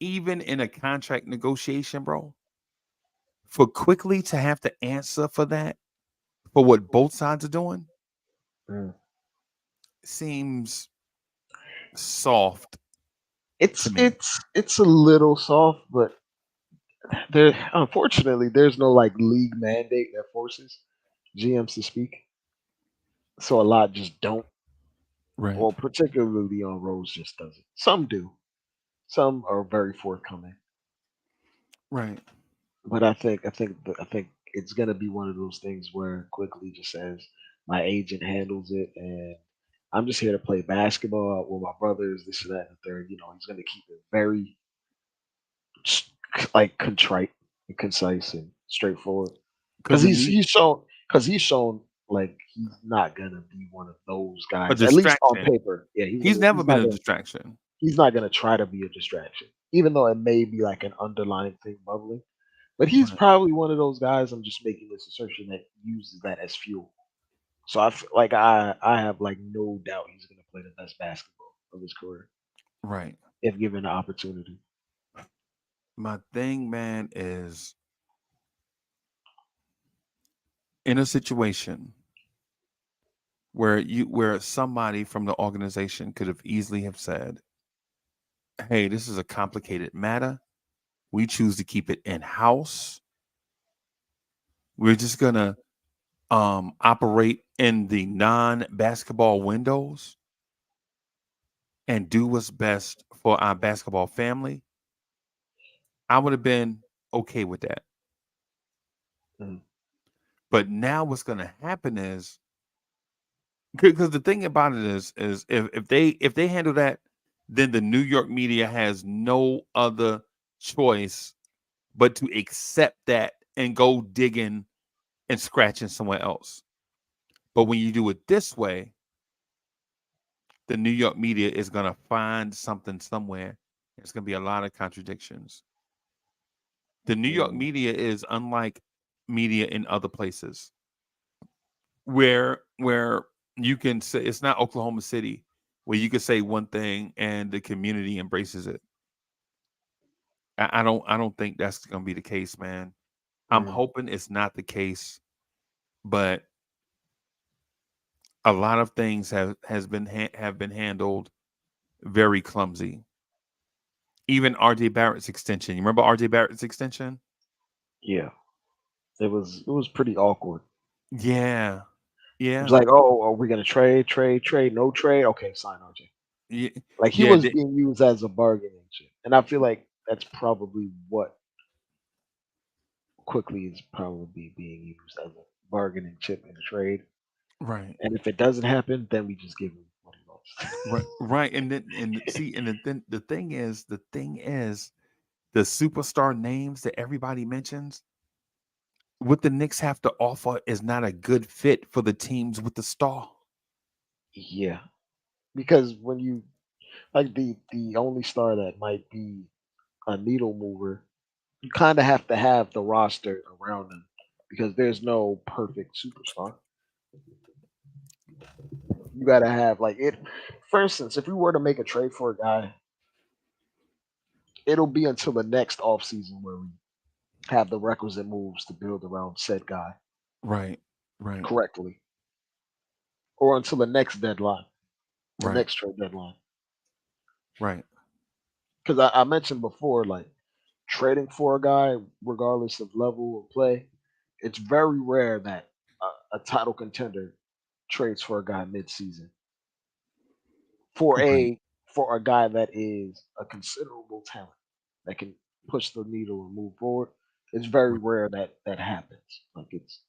even in a contract negotiation, bro, for Quickly to have to answer for that, for what both sides are doing, Mm. seems soft to It's me. it's it's a little soft, but there unfortunately there's no like league mandate that forces GMs to speak. So a lot just don't. Right. Well, particularly on Rose just doesn't. Some do. Some are very forthcoming. Right. But I think it's gonna be one of those things where quickly just says my agent handles it, and I'm just here to play basketball with my brothers, this and that and the third. You know, he's gonna keep it very s- like contrite and concise and straightforward because Because the meat he's shown like he's not gonna be one of those a guys at least on distraction. paper. Yeah, He's never been a distraction. he's not gonna try to be a distraction, even though it may be like an underlying thing bubbling. But he's Right. probably one of those guys. I'm just making this assertion that uses that as fuel. So I have like no doubt he's gonna play the best basketball of his career Right. if given the opportunity. My thing, man, is in a situation where somebody from the organization could have easily have said, "Hey, this is a complicated matter. We choose to keep it in house. We're just gonna operate in the non-basketball windows and do what's best for our basketball family, I would have been okay with that. Mhm. But now what's going to happen is, because the thing about it is if they handle that, then the New York media has no other choice but to accept that and go digging and scratching somewhere else. But when you do it this way, the New York media is going to find something somewhere. There's going to be a lot of contradictions. The New York Mm. media is unlike media in other places where you can say it's not Oklahoma City where you can say one thing and the community embraces it. I don't think that's going to be the case, man. I'm Mm. hoping it's not the case, but a lot of things have been handled very clumsy. Even RJ Barrett's extension. You remember RJ Barrett's extension? Yeah, it was pretty awkward. Yeah. It was Yeah. like, oh, are we gonna trade, no trade? Okay, sign RJ. Yeah. Like he Yeah. was being used as a bargaining chip, and I feel like that's probably what Quickly is probably being used as a bargaining chip in a trade. Right. And if it doesn't happen, then we just give him what he wants. Right. Right. And then and see, and then the thing is the superstar names that everybody mentions, what the Knicks have to offer is not a good fit for the teams with the star. Yeah, because when you like the only star that might be a needle mover, you kind of have to have the roster around them because there's no perfect superstar. You got to have like it. For instance, if we were to make a trade for a guy, it'll be until the next offseason where we have the requisite moves to build around said guy Right. Right. correctly, or until the Right. next trade deadline. Right. Because I mentioned before, like trading for a guy, regardless of level of play, it's very rare that a title contender trades for a guy mid-season for Right. a guy that is a considerable talent that can push the needle and move forward. It's very Right. rare that that happens. Like it's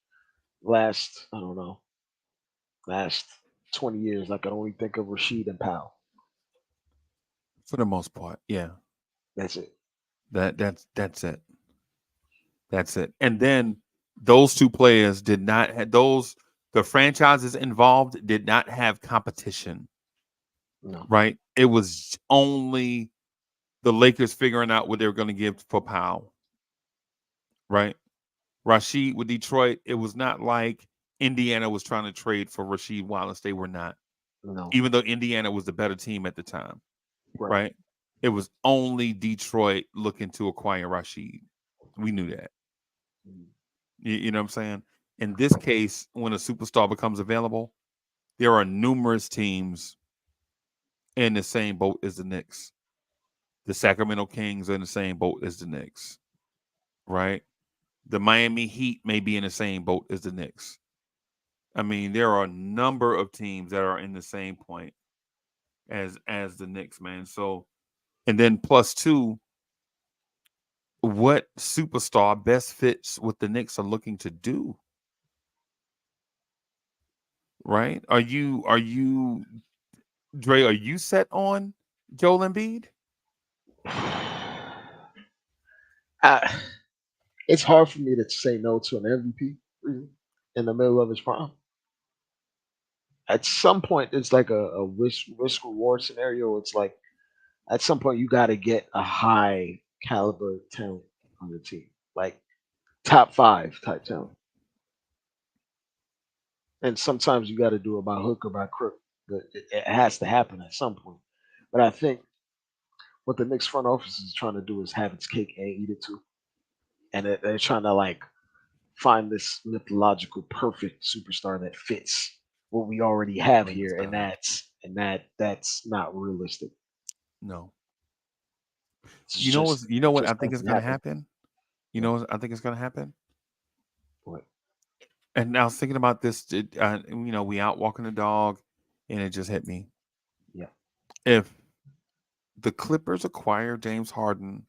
last I don't know last 20 years. I can only think of Rashid and Powell. For the most part. Yeah. That's it. That's it. That's it. And then those two players did not have those the franchises involved did not have competition, No, right? It was only the Lakers figuring out what they were going to give for Powell, right? Rashid with Detroit, it was not like Indiana was trying to trade for Rasheed Wallace. They were not, no, even though Indiana was the better team at the time, right. right? It was only Detroit looking to acquire Rashid. We knew that. Mm. You know what I'm saying? In this case, when a superstar becomes available, there are numerous teams in the same boat as the Knicks. The Sacramento Kings are in the same boat as the Knicks, right? The Miami Heat may be in the same boat as the Knicks. I mean, there are a number of teams that are in the same point as the Knicks, man. So, and then plus two, what superstar best fits what the Knicks are looking to do, right? Are you Dre, are you set on Joel Embiid? I, it's hard for me to say no to an MVP really, in the middle of his prime. At some point, it's like a risk reward scenario. It's like at some point you got to get a high caliber talent on your team, like top five type talent. And sometimes you got to do it by hook or by crook. But it has to happen at some point. But I think what the Knicks front office is trying to do is have its cake and eat it too, and they're trying to like find this mythological perfect superstar that fits what we already have And it's here, and not. that's not realistic. No. It's just You know what I just think is doesn't gonna happen. happen? You know What? what I think is gonna happen? What? And I was thinking about this. We out walking the dog, and it just hit me. Yeah. If the Clippers acquire James Harden,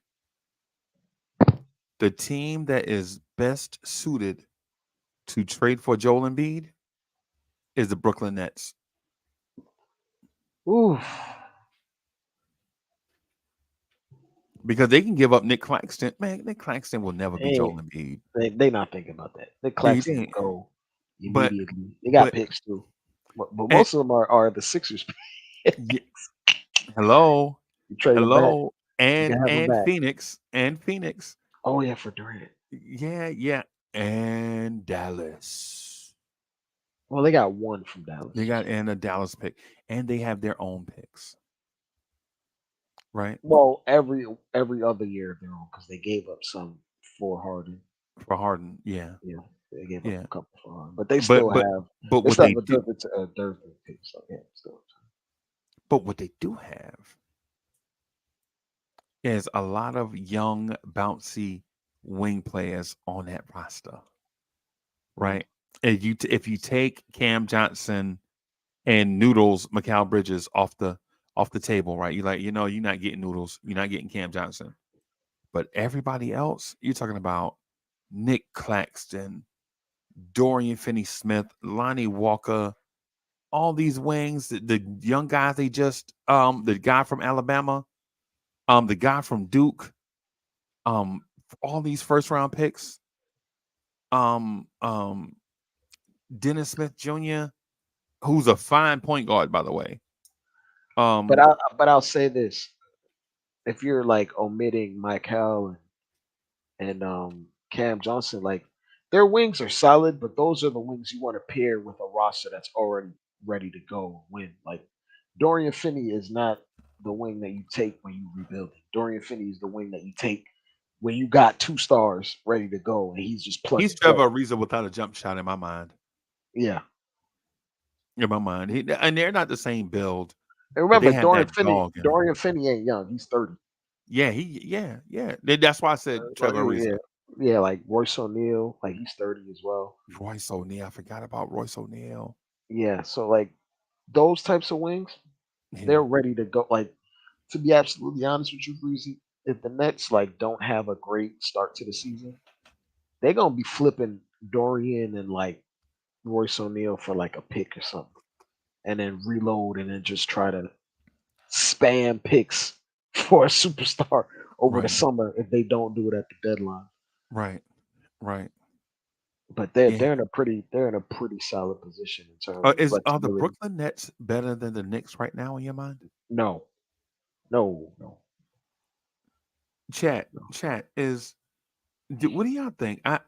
the team that is best suited to trade for Joel Embiid is the Brooklyn Nets. Ooh. Because they can give up Nick Claxton. Man, Nick Claxton will never be Hey, Joel Embiid. they not thinking about that. The He Claxton will ain't. go But immediately. They got but picks too, but and, most of them are the Sixers. yeah, hello, You trade them back, hello, you and can have them and back. Phoenix. Oh yeah, for Durant. Yeah, and Dallas. Well, they got one from Dallas. They got and a Dallas pick, and they have their own picks, right? Well, every other year they're on because they gave up some for Harden. For Harden, yeah, Yeah, they gave up yeah. a couple for Harden, but they But still but have but they what still they have a do, Durant pick. So yeah, still. but what they do have is a lot of young, bouncy wing players on that roster, Mm. right? If you take Cam Johnson and Noodles, Mikal Bridges off the table, right? You're like, you're not getting Noodles, you're not getting Cam Johnson, but everybody else, you're talking about Nick Claxton, Dorian Finney-Smith, Lonnie Walker, all these wings, the young guys they just the guy from Alabama, the guy from Duke, um, all these first round picks, um, um, Dennis Smith Jr., who's a fine point guard, by the way. But Um, I'll say this: if you're like omitting Mike Howell and Cam Johnson, like their wings are solid, but those are the wings you want to pair with a roster that's already ready to go and win. Like Dorian Finney is not the wing that you take when you rebuilding. Dorian Finney is the wing that you take when you got two stars ready to go and he's just plug he's and play. Trevor Ariza without a jump shot in my mind. Yeah. In my mind, and they're not the same build, And but they remember have that dog in them. Dorian Finney ain't young. He's 30. Yeah, yeah. That's why I said Like, Trevor Ariza. yeah, like Royce O'Neal, like he's 30 as well. Royce O'Neal. I forgot about Royce O'Neal. Yeah, so like those types of wings, they're Yeah, ready to go. Like to be absolutely honest with you, Breezy, if the Nets like don't have a great start to the season, they're gonna be flipping Dorian and like Royce O'Neal for like a pick or something, and then reload and then just try to spam picks for a superstar over the right, summer if they don't do it at the deadline. right, right. But Yeah. they're in a pretty solid position in terms of Are the flexibility. Brooklyn Nets better than the Knicks right now in your mind? No, no. Chat is. What do y'all think? I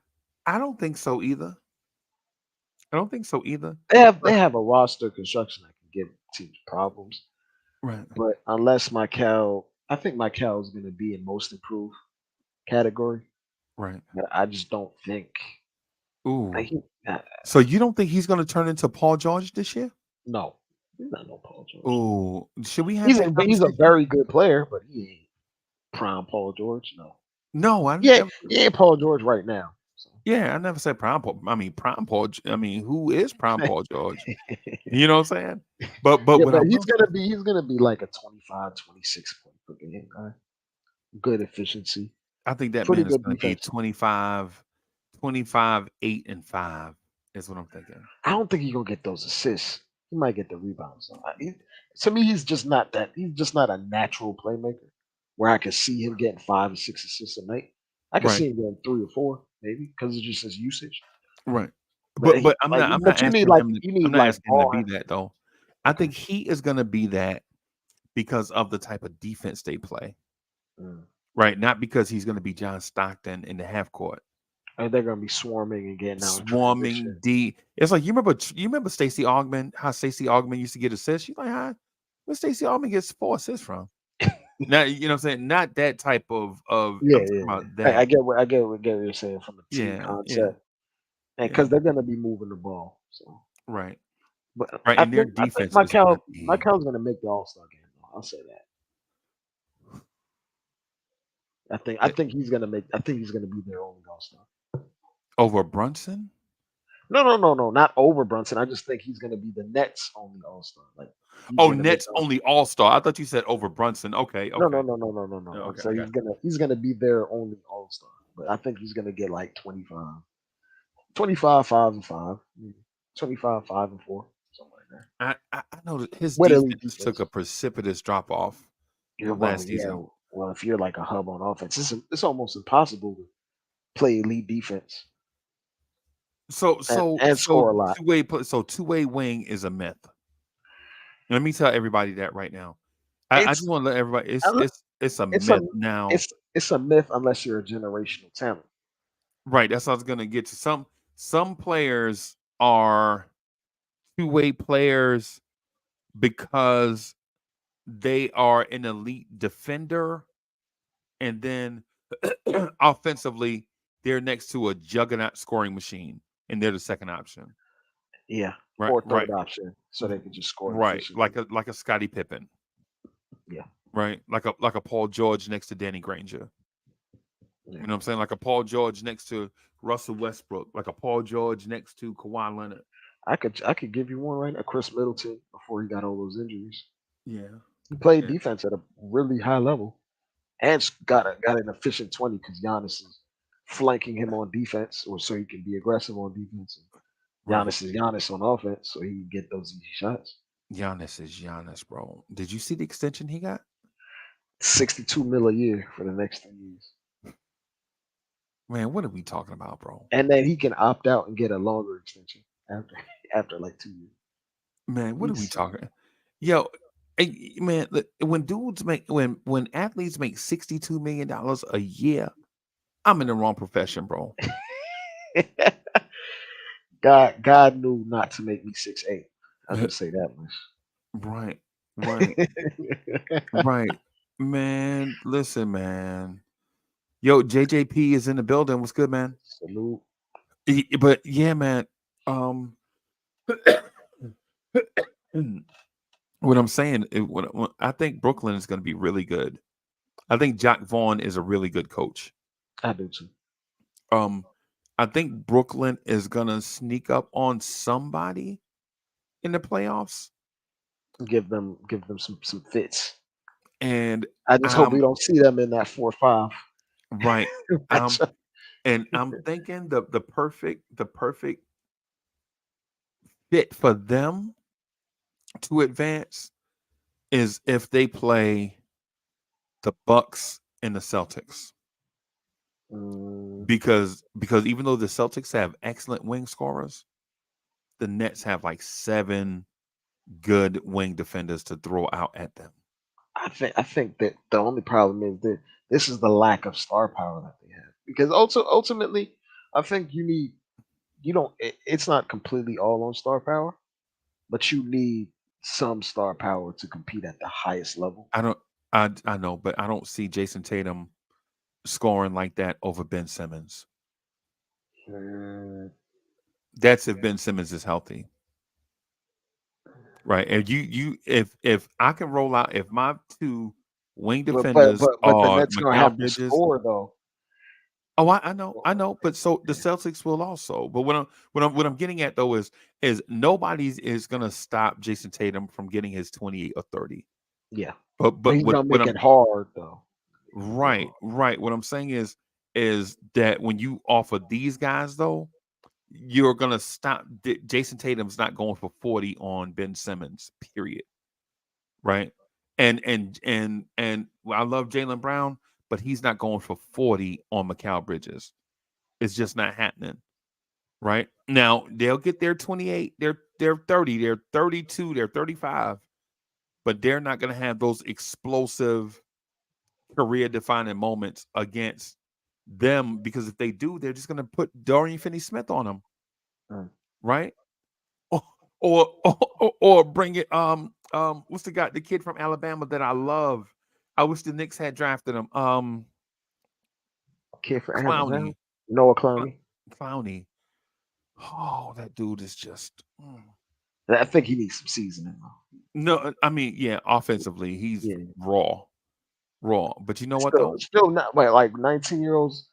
don't think so either. I don't think so either. They But have a roster construction that can give teams problems. right, But unless Michael, I think Michael is going to be in most improved category. right. But I just don't think like Ooh. he, So you don't think he's going to turn into Paul George this year? no, he's not no Paul George. Ooh. Should we have that He's a conversation? very good player, but he ain't prime Paul George. No, No, I yeah, never. he ain't Paul George right now. So. Yeah, I never said prime Paul. I mean prime Paul. I mean, who is prime Paul George? You know what I'm saying? But Yeah, what I but will say, he's gonna be like a 25, 26 point per game guy. Good efficiency, I think that pretty man is good going to be defense. 25, 8, and 5 is what I'm thinking. I don't think he's gonna get those assists. He might get the rebounds. Though. To me, he's just not that. He's just not a natural playmaker where I could see him getting 5 or 6 assists a night. I could Right, see him getting 3 or 4 maybe because it's just his usage. right. But he, But I'm like, not but you I'm need not like asking him to ball. be that though. I Okay. think he is going to be that because of the type of defense they play. Mm. Right, not because he's going to be John Stockton in the half court. And they're gonna be swarming and getting out in Swarming transition. D. It's like you remember Stacey Augman, how Stacey Augman used to get assists. She's like, huh? Where Stacey Augman gets 4 assists from? Now, you know what I'm saying? Not that type of Yeah, I'm talking yeah, about yeah. that. What you're saying from a team Yeah, yeah, concept, and yeah. because they're gonna be moving the ball. So, Right. but Right. And their I think defense is gonna be Michael's gonna make the All Star game. Though. I'll say that. I eh, think he's gonna make. I think he's gonna be their only All Star. over Brunson. No, not over Brunson. I just think he's going to be the Nets' only All Star. Like he's Oh, going to make Nets only All Star. I thought you said over Brunson. Okay, no, no, okay, no, no, no, no, no. okay. So I got he's gonna be their only All Star. But I think he's going to get like 25, 25, 5 and 5, 25, 5 and 4, something like that. I know that his With elite defense took a defense. precipitous drop off Yeah, well, last yeah. season. Well, if you're like a hub on offense, it's almost impossible to play elite defense So and, so and so score a lot. two-way wing is a myth. Let me tell everybody that right now. I just It's want to let everybody. un- It's a it's a myth now. it's a myth unless you're a generational talent. Right. That's what I was gonna get to. Some players are two-way players because they are an elite defender, and then offensively they're next to a juggernaut scoring machine, and they're the second option. Yeah, Right. or Right. third option, so they can just score Right. efficiently. Like a Scottie Pippen. Yeah, Right. Like a Paul George next to Danny Granger. yeah. You know what I'm saying? Like a Paul George next to Russell Westbrook. Like a Paul George next to Kawhi Leonard. I could give you one right now. Chris Middleton before he got all those injuries. Yeah. He played Yeah. defense at a really high level and got an efficient 20 because Giannis is flanking him on defense, or so he can be aggressive on defense. And Right. Giannis is Giannis on offense, so he can get those easy shots. Giannis is Giannis, bro. Did you see the extension he got? 62 mil a year for the next 3 years, Man, what are we talking about, bro? and then he can opt out and get a longer extension after after like 2 years. Man, what are we He's talking? Yo, man, look, when dudes make when athletes make $62 million a year, I'm in the wrong profession, bro. God knew not to make me 6'8". I'll just say that Right, right, much. right. Man, listen, man. Yo, JJP is in the building. What's good, man? Salute. But yeah, man. Um, what I'm saying, I think Brooklyn is going to be really good. I think Jack Vaughn is a really good coach. I do too. I think Brooklyn is going to sneak up on somebody in the playoffs, Give them some fits. and I just hope I'm we don't see them in that 4-5 right. matchup. And I'm thinking the perfect fit for them to advance is if they play the Bucks and the Celtics. Mm, Because even though the Celtics have excellent wing scorers, the Nets have like 7 good wing defenders to throw out at them. I think that the only problem is that this is the lack of star power that they have. Because also ultimately, I think you don't it's not completely all on star power, but you need some star power to compete at the highest level. I don't I know, but I don't see Jason Tatum scoring like that over Ben Simmons. Mm, That's if Ben Simmons is healthy. Right. And if I can roll out if my 2 wing defenders but the are Nets gonna Mikal have to Bridges. score though. Oh, I know, but so the Celtics will also. But what I'm getting at though is nobody's is gonna stop Jason Tatum from getting his 28 or 30. Yeah, But but he's gonna what make I'm it hard though. He's gonna make it right, hard. right. What I'm saying is that when you offer these guys though, you're gonna stop. Jason Tatum's not going for 40 on Ben Simmons. Period. Right. And I love Jalen Brown, but he's not going for 40 on Mikal Bridges. It's just not happening. Right now, they'll get their 28, they're 30, they're 32, they're 35, but they're not going to have those explosive career-defining moments against them because if they do, they're just going to put Dorian Finney-Smith on them, Mm. right? Or bring it. What's the kid from Alabama that I love? I wish the Knicks had drafted him. Kid for Alabama, Clowney, Noah Clowney. Clowney. Oh, that dude is just. I think he needs some seasoning though. No, I mean, yeah, offensively, he's Yeah, raw. But you know what though? still not like 19-year-olds.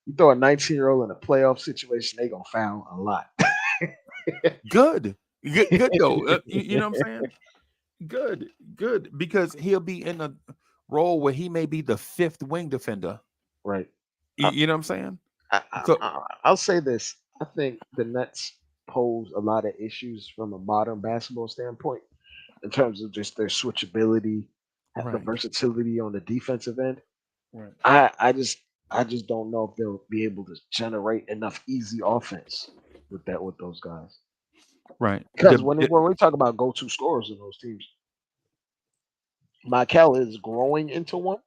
You throw a 19-year-old in a playoff situation, they gonna foul a lot. Good. Good though. You know what I'm saying? Good. Because he'll be in a role where he may be the fifth wing defender. Right. You know what I'm saying? So I'll say this. I think the Nets pose a lot of issues from a modern basketball standpoint in terms of just their switchability, the right, versatility on the defensive end. right, I just don't know if they'll be able to generate enough easy offense with those guys. right. Because when we talk about go-to scorers in those teams, Michael is growing into one.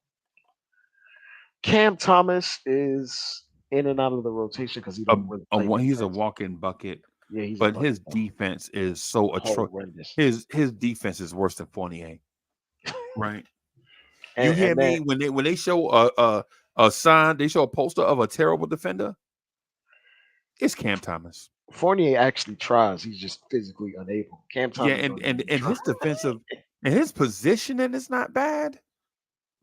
Cam Thomas is in and out of the rotation because he don't really play he's a defense. walk-in bucket, Yeah, he's a but his bucket. defense is so atrocious. Horrendous. His defense is worse than Fournier. Right. You And hear and then me? When they show a sign, they show a poster of a terrible defender. It's Cam Thomas. Fournier actually tries. He's just physically unable. Cam Yeah, Thomas don't even and try. his defensive and his positioning is not bad.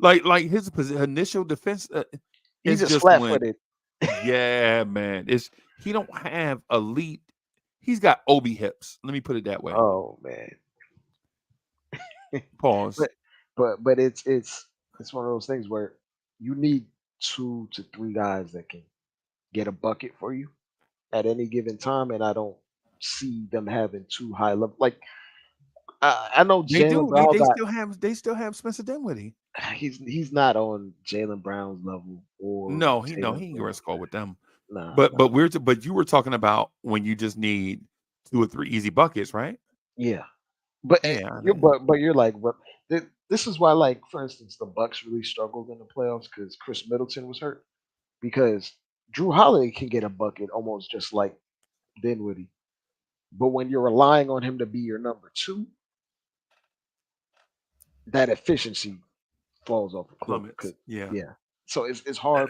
Like his initial defense He's is just just flat when footed. yeah, man. It's he don't have elite. He's got Obi hips. Let me put it that way. Oh man. Pause. But it's one of those things where you need 2 to 3 guys that can get a bucket for you at any given time, and I don't see them having too high level. Like I know They Jalen do. Brown got They still have Spencer Dinwiddie. he's not on Jalen Brown's level or No, he Tatum ain't gonna Brown. score with them. Nah, But nah. but you were talking about when you just need 2 or 3 easy buckets, right? Yeah. But Yeah, you're like, this is why, like, for instance, the Bucks really struggled in the playoffs because Chris Middleton was hurt. Because Drew Holiday can get a bucket almost just like Dinwiddie, but when you're relying on him to be your number two, that efficiency falls off a cliff. plummets. Yeah. Yeah, so it's hard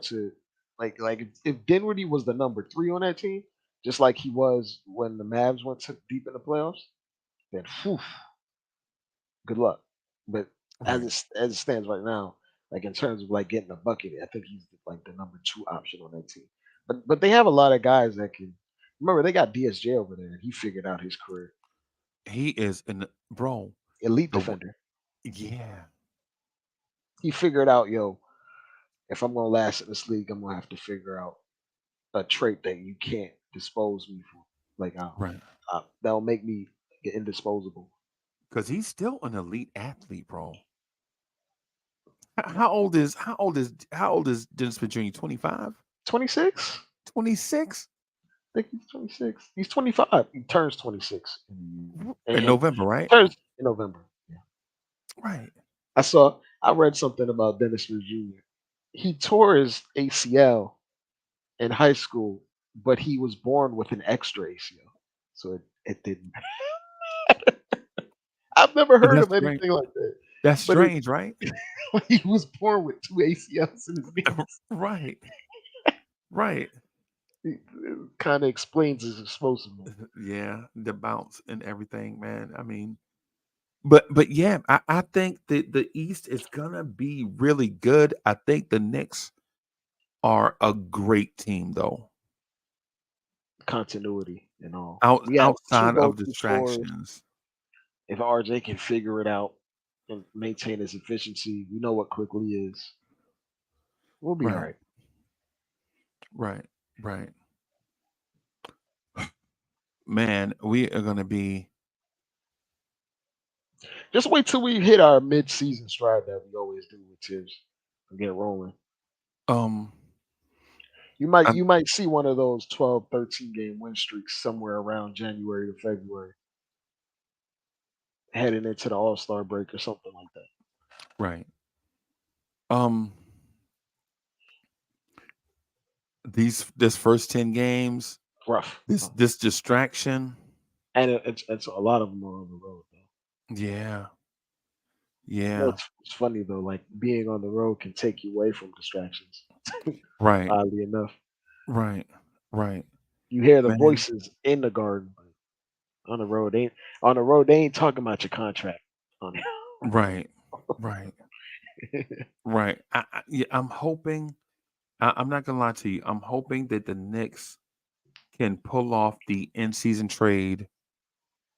to like if Dinwiddie was the number three on that team, just like he was when the Mavs went to deep in the playoffs, then whew, good luck. But Right. as it stands right now, like in terms of like getting a bucket, I think he's like the number two option on that team. But they have a lot of guys that can. Remember, they got DSJ over there, and he figured out his career. He is an bro. Elite The, defender. yeah. He figured out, yo, if I'm gonna last in this league, I'm gonna have to figure out a trait that you can't dispose me from. Like, Right. that'll make me get indisposable. Because he's still an elite athlete, bro. How old is Dennis Smith Jr.? 25? 26. 26? I think he's 26. He's 25. He turns 26 In November, right? turns in November. Yeah. Right. I read something about Dennis Smith Jr. He tore his ACL in high school, but he was born with an extra ACL, so it didn't. I've never And heard that's of strange. anything like that. That's But strange, right? he was born with 2 ACLs in his knees. Right. Right. It kind of explains his explosiveness. Yeah, the bounce and everything, man. I mean, but yeah, I think that the East is gonna be really good. I think the Knicks are a great team, though. Continuity and all. We have two Outside of go-to scorers. distractions, If RJ can figure it out and maintain his efficiency, we know what Quickley is. We'll be all right, right. right. Man, we are gonna be Just wait till we hit our mid-season stride that we always do with Tibbs and get rolling. um. You might see one of those 12, 13 game win streaks somewhere around January to February, heading into the All-Star break or something like that. Right. Um. This first 10 games, Rough. this distraction. And it's a lot of them are on the road though. Yeah. You know, Yeah. it's funny though, like being on the road can take you away from distractions. Right. Oddly enough, Right. Right. you hear the Man. voices in the garden, but on the road they ain't talking about your contract. On Right. Right. Right. Yeah, I'm hoping. I'm not gonna lie to you. I'm hoping that the Knicks can pull off the in-season trade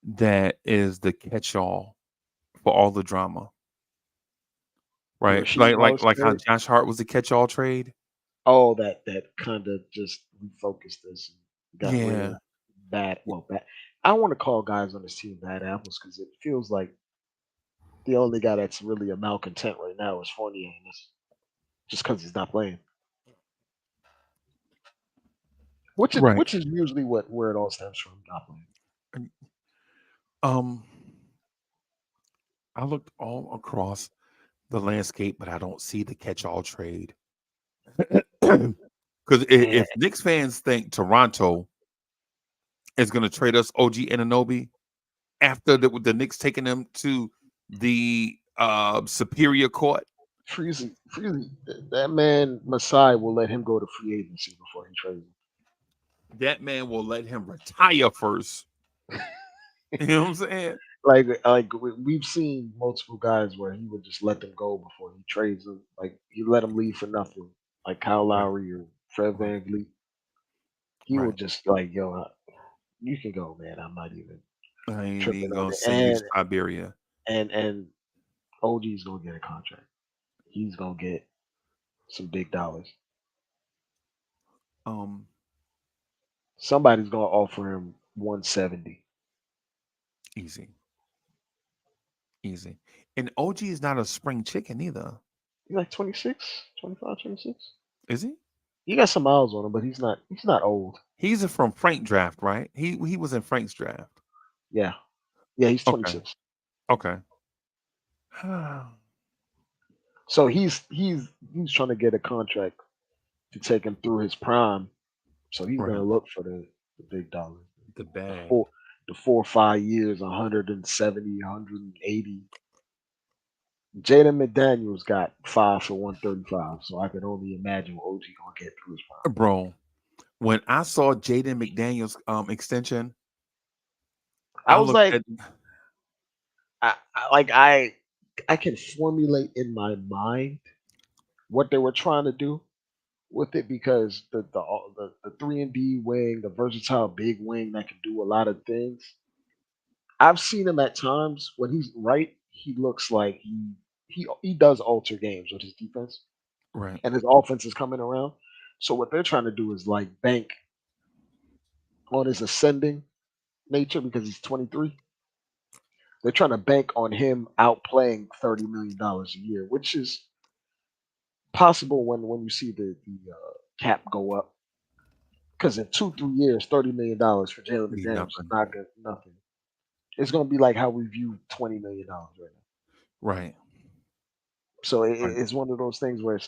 that is the catch-all for all the drama, The right? Rasheed Like Wallace like how trade. Josh Hart was the catch-all trade. Oh, that kind of just refocused us and got rid Yeah, of bad. I don't want to call guys on this team bad apples because it feels like the only guy that's really a malcontent right now is Fournier, and it's just because he's not playing. Which is right. which is usually where it all stems from, not playing. And, Um, I looked all across the landscape, but I don't see the catch-all trade. Because And if Knicks fans think Toronto is going to trade us OG Anunoby after the Knicks taking them to the Superior Court, Freezy, that man Masai will let him go to free agency before he trades him. that man will let him retire first. You know what I'm saying? We've seen multiple guys where he would just let them go before he trades them. Like he let them leave for nothing, like Kyle Right, Lowry or Fred right, VanVleet. He will right. just like, yo, you can go, man. I'm not even I ain't tripping even on gonna it. send you to Siberia. And OG's gonna get a contract. He's gonna get some big dollars. Um, Somebody's gonna offer him 170. easy, easy. And OG is not a spring chicken either, He's like 26, 25, 26. is he? He got some miles on him, but he's not old. He's from Frank draft, right? He was in Frank's draft. Yeah. Yeah, he's Okay, 26. okay. So he's trying to get a contract to take him through his prime. So he's Right, gonna look for the big dollars. the The bag. four the 4 or 5 years, 170, 180. Jaden McDaniels got 5 for 135. So I can only imagine what OG gonna get through his prime. Bro, when I saw Jaden McDaniels extension, I I was looked like, at I can formulate in my mind what they were trying to do with it because the 3 and D wing, the versatile big wing that can do a lot of things. I've seen him at times when he's right. He looks like he does alter games with his defense, right. and his offense is coming around. So what they're trying to do is like bank on his ascending nature because he's 23. They're trying to bank on him outplaying $30 million a year, which is possible when you see the cap go up. Because in 2 3 years, $30 million for Jalen Be McDaniels is nothing. not good, nothing. It's going to be like how we view $20 million right now. Right, So right. it's one of those things where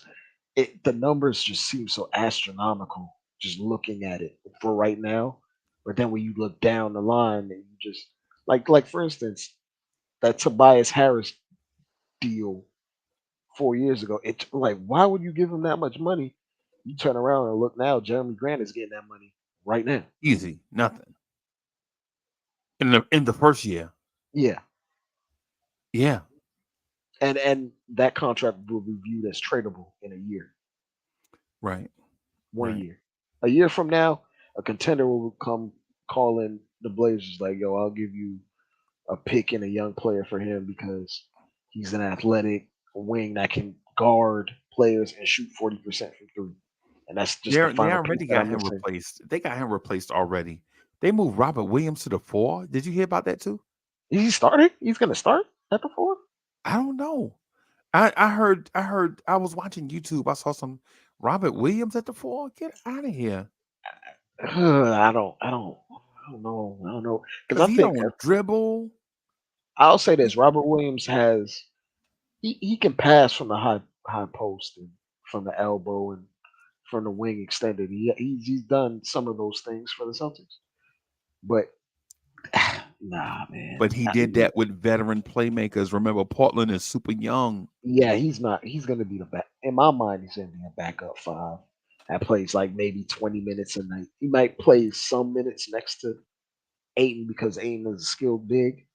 the numbers just seem so astronomical just looking at it for right now. But then when you look down the line and you just like for instance that Tobias Harris deal 4 years ago, it's like why would you give him that much money? You turn around and look now, Jeremy Grant is getting that money right now. Easy, nothing. In the first year. Yeah, Yeah, and that contract will be viewed as tradable in a year, right, one right. year. A year from now, a contender will come calling the Blazers like, "Yo, I'll give you a pick and a young player for him because he's an athletic wing that can guard players and shoot 40% from three." And that's just the They final piece already that got I'm him missing. replaced. They got him replaced already. They moved Robert Williams to the 4. Did you hear about that too? Is he starting? He's gonna start at the four? I don't know. I heard I was watching YouTube. I saw some Robert Williams at the 4. Get out of here. I don't know. Because Cause I he think don't dribble. I'll say He, this: Robert Williams has he can pass from the high post and from the elbow and from the wing extended. He's done some of those things for the Celtics, but nah, man. but he did that with veteran playmakers. Remember, Portland is super young. Yeah, he's not. He's gonna be the back. In my mind, he's gonna be a backup five that plays like maybe 20 minutes a night. He might play some minutes next to Aiton because Aiton is a skilled big,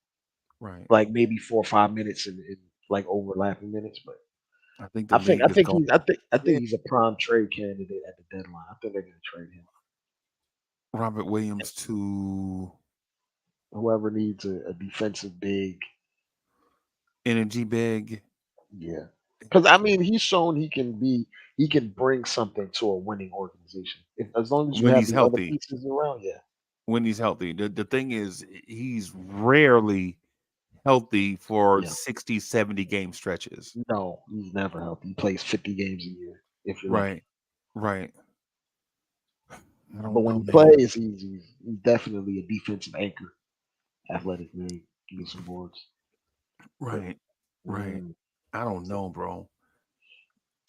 Right. like maybe 4 or 5 minutes in like overlapping minutes. But I think the I think league I is think going. he's I think Yeah. he's a prime trade candidate at the deadline. I think they're gonna trade him. Robert Williams to Whoever needs a defensive big, energy big. yeah. Because I mean, he's shown he can bring something to a winning organization. If as long as you When have he's the other healthy. pieces around, yeah. When he's healthy. The thing is, he's rarely healthy for Yeah. 60, 70 game stretches. No, he's never healthy. He plays 50 games a year if you're lucky. Right. Right. I But don't when know, he man. plays, he's definitely a defensive anchor. Athletic man, give me some boards. But Right. Right. mm, I don't know, bro.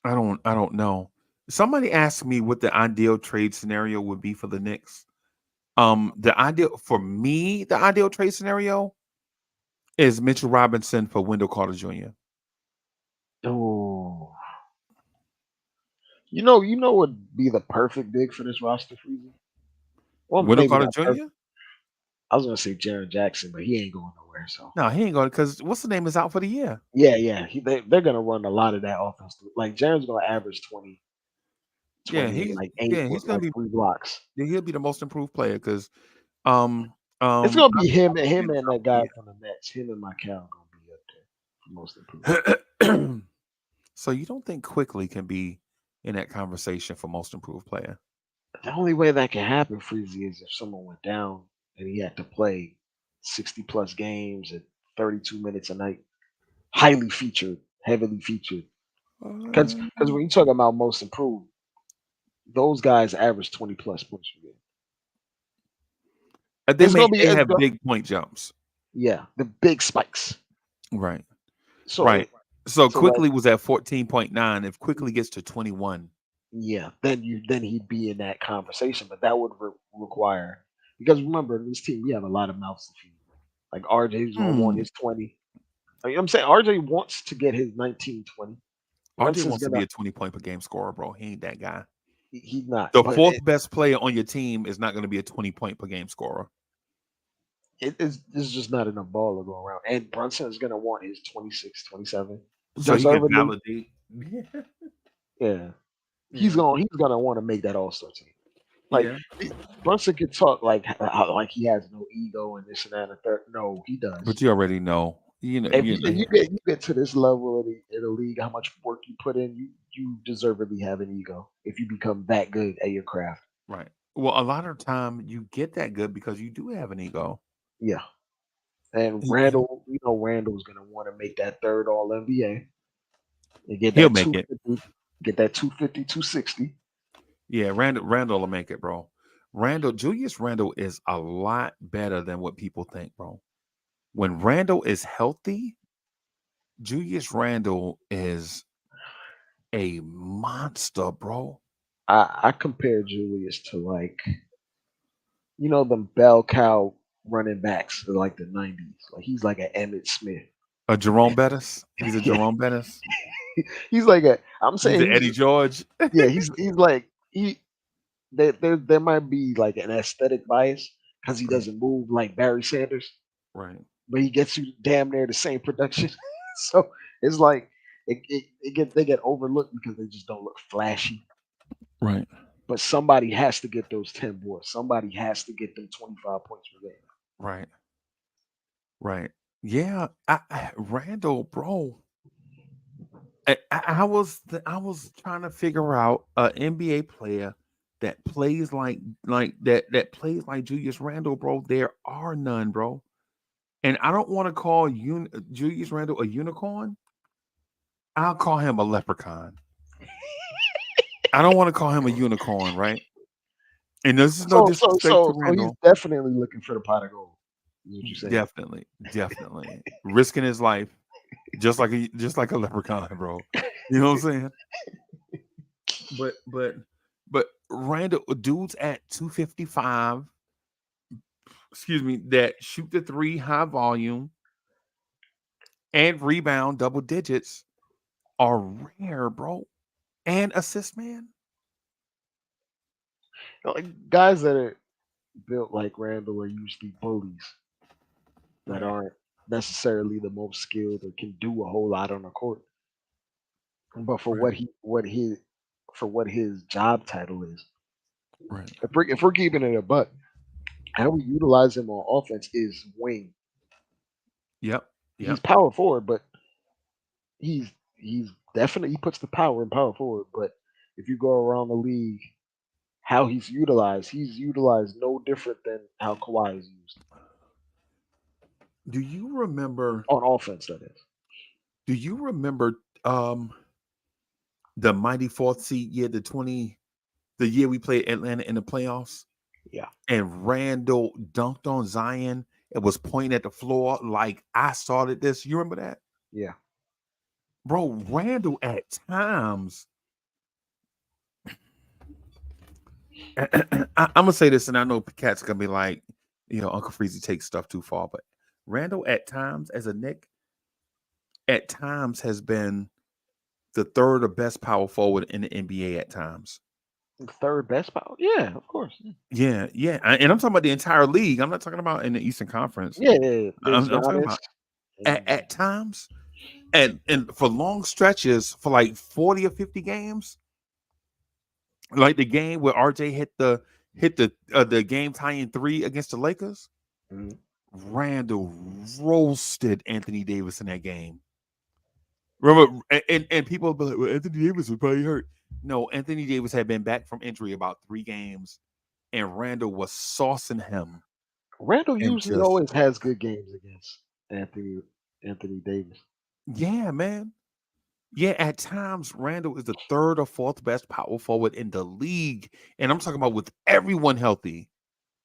I don't know. Somebody asked me what the ideal trade scenario would be for the Knicks. The ideal for me, the ideal trade scenario is Mitchell Robinson for Wendell Carter Jr. oh, you know what would be the perfect big for this roster for you? Well, Wendell maybe Carter not perfect. Jr. I was gonna say Jaron Jackson, but he ain't going nowhere. So No, he ain't going because what's the name is out for the year. yeah. They're gonna run a lot of that offense. Like Jaron's gonna average 20, Yeah, 20 and like 8 he's with gonna like be 3 blocks. he'll be the most improved player because um It's gonna I be think him Williams and out that for guy the from the Nets. Him and Michael gonna be up there for most improved. year. So you don't think Quickly can be in that conversation for most improved player? The only way that can happen, Freezy, is if someone went down and he had to play 60 plus games at 32 minutes a night. Highly featured, heavily featured. Because when you talk about most improved, those guys average 20 plus points per game. They It's may gonna be they have big point jumps. yeah, the big spikes. Right. So Right. So so like Quickly was at 14.9. If Quickly gets to 21, yeah, then he'd be in that conversation, but that would require because remember in this team we have a lot of mouths to feed. Like RJ's gonna want hmm, his 20. You know what I'm saying RJ wants to get his 19, 20. RJ Brunson's wants to be gonna a 20 point per game scorer, bro. He ain't that guy. he's not, The but fourth best player on your team is not going to be a 20 point per game scorer. it's just not enough ball to go around. And Brunson is gonna want his 26, 27. So he can Deservedly, validate. yeah. Yeah. He's gonna want to make that all star team. Like Yeah. Brunson could talk like he has no ego and this and that and the third. No, he does. But you already know. You know. If You know. you get to this level in the league, how much work you put in, you deservedly have an ego if you become that good at your craft. Right. Well, a lot of time you get that good because you do have an ego. Yeah. And He- Randall's gonna want to make that third All NBA and get He'll that make it. 250, get that 250, 260. Yeah, Randall will make it, bro. Julius Randall is a lot better than what people think, bro. When Randall is healthy, Julius Randall is a monster, bro. I compare Julius to like them bell cow running backs of like the 90s. Like he's like an Emmett Smith. A Jerome Bettis. He's a Yeah, Jerome Bettis. he's like a. I'm He's saying an Eddie George. yeah, he's like there might be like an aesthetic bias because he Right. doesn't move like Barry Sanders, Right. but he gets you damn near the same production. So it's like they get overlooked because they just don't look flashy. Right. But somebody has to get those 10 boards. Somebody has to get them 25 points per game. Right. Right. Yeah. Randall, bro. I was trying to figure out an NBA player that plays like plays like Julius Randle, bro. There are none, bro. And I don't want to call Julius Randle a unicorn. I'll call him a leprechaun. I don't want to call him a unicorn, right? And this is no disrespect to So he's Randall. definitely looking for the pot of gold. Is what you're saying? Definitely risking his life, just like a leprechaun, bro. You know what I'm saying? But Randall, dudes at 255, excuse me, that shoot the three high volume and rebound double digits are rare, bro. And assist man. Like guys that are built like Randall are usually bullies that Right. aren't necessarily the most skilled or can do a whole lot on the court. But for Right. what his job title is, Right. If we're keeping it a buck, how we utilize him on offense is wing. Yep. He's Yep. power forward, but he's definitely he puts the power in power forward. But if you go around the league, how he's utilized no different than how Kawhi is used Do you remember? on offense. That is, Do you remember the mighty fourth seed year, the year we played Atlanta in the playoffs, yeah, and Randall dunked on Zion and was pointing at the floor like I started this. You remember that, yeah. bro? Randall at times. I'm gonna say this, and I know Cat's gonna be like, Uncle Freezy takes stuff too far, but Randall at times as a Knick, at times has been the third or best power forward in the NBA at times. Third best power. Yeah, of course. Yeah. And I'm talking about the entire league. I'm not talking about in the Eastern Conference. Yeah. There's I'm talking Giannis. about at times, and for long stretches, for like 40 or 50 games, like the game where RJ hit the game tying 3 against the Lakers. Mhm. Randall roasted Anthony Davis in that game. Remember, and people be like, well, Anthony Davis was probably hurt. No, Anthony Davis had been back from injury about 3 games, and Randall was saucing him. Randall And usually just, always has good games against Anthony Davis. yeah, man. Yeah, at times, Randall is the third or fourth best power forward in the league. And I'm talking about with everyone healthy.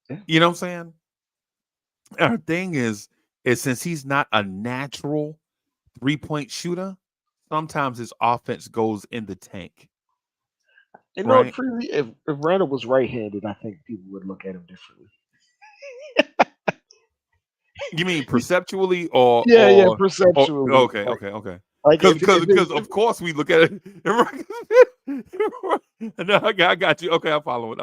Yeah. You know what I'm saying? Our thing is since he's not a natural 3-point shooter, sometimes his offense goes in the tank. And no, Right? freely, if Randall was right-handed, I think people would look at him differently. You mean perceptually or Yeah, or perceptually. okay, okay. Like if Because of course we look at it. No, I got you. Okay, I'm following.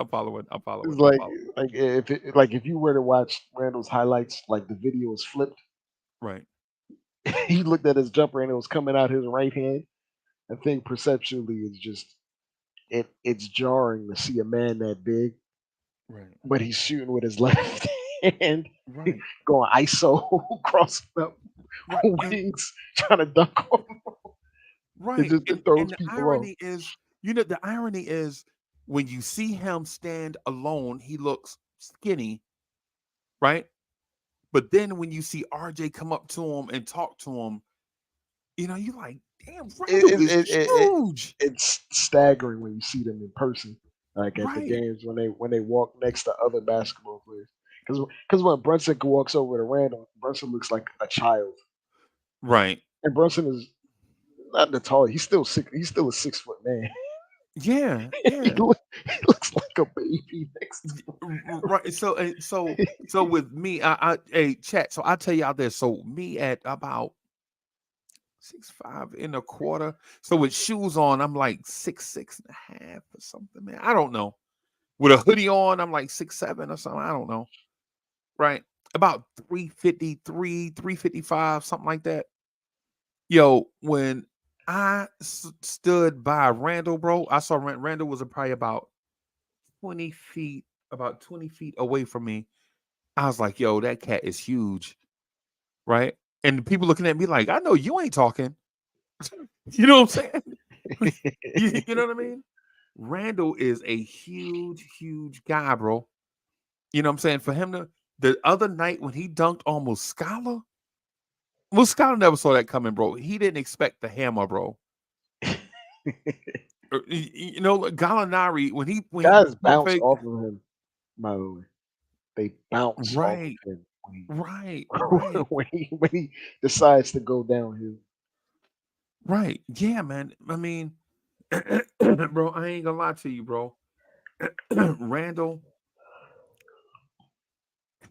it's like if you were to watch Randall's highlights, like the video was flipped, Right. he looked at his jumper and it was coming out his right hand. I think perceptually it's just it's jarring to see a man that big, Right. but he's shooting with his left hand, Right. going ISO, crossing up Right. wings, trying to dunk on him. Right. It throws And the people off. irony is, when you see him stand alone, he looks skinny, right? But then when you see RJ come up to him and talk to him, you're like, damn, Randall is huge. It's staggering when you see them in person, like at the Right. games when they walk next to other basketball players. Because when Brunson walks over to Randall, Brunson looks like a child, Right. and Brunson is not the tall. He's still six. He's still a 6 foot man. Yeah. he, Yeah. he looks like a baby next to him. Right. So with me, I hey chat. So I tell y'all this. So me at about 6'5" and a quarter. So with shoes on, I'm like 6'6.5" or something, man. I don't know. With a hoodie on, I'm like 6'7" or something. I don't know. Right. About 353, 355, something like that. Yo, when I stood by Randall, bro, I saw Randall was probably about 20 feet away from me. I was like, yo, that cat is huge. Right. And the people looking at me like, I know you ain't talking. You know what I'm saying? You know what I mean? Randall is a huge, huge guy, bro. You know what I'm saying? For him the other night when he dunked on Muscala never saw that coming, bro. He didn't expect the hammer, bro. Gallinari, when he Guys bounce off of him. By the way, they bounce off right, of him right, when he decides to go downhill. right. Yeah, man. I mean, bro, I ain't gonna lie to you, bro. Randall,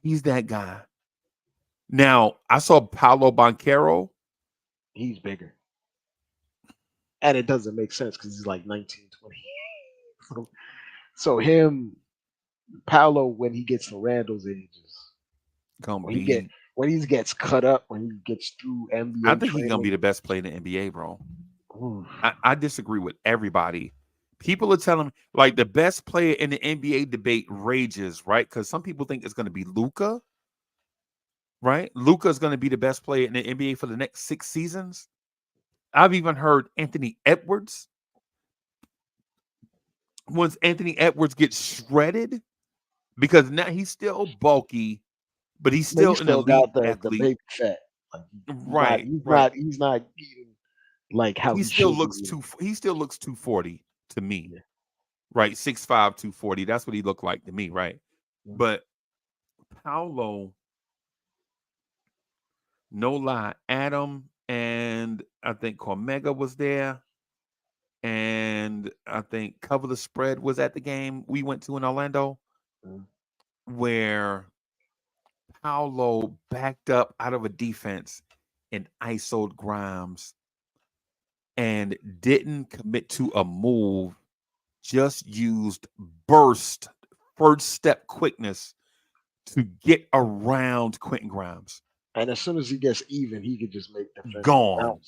he's that guy. Now, I saw Paolo Banchero. He's bigger. And it doesn't make sense because he's like 19, 20. So him, Paolo, when he gets to Randall's ages, when he gets cut up, when he gets through NBA I think training, he's gonna be the best player in the NBA, bro. oof. I disagree with everybody People are telling me like the best player in the NBA debate rages, right? Because some people think it's going to be Luka, right? Luka is going to be the best player in the NBA for the next 6 seasons. I've even heard Anthony Edwards. Once Anthony Edwards gets shredded, because now he's still bulky, but he's But he still an still elite got the athlete. baby fat. Like Right, right. he's not eating like how He he still should be looks eating. he still looks 240 to me. Yeah. Right, 6'5", 240. That's what he looked like to me, right? Mhm. But Paolo, no lie, Adam and I think Cormega was there, and I think Cover the Spread was at the game we went to in Orlando, Mhm. where Paolo backed up out of a defense and isoed Grimes and didn't commit to a move, just used burst, first step quickness to get around Quentin Grimes. And as soon as he gets even, he could just make defense Gone.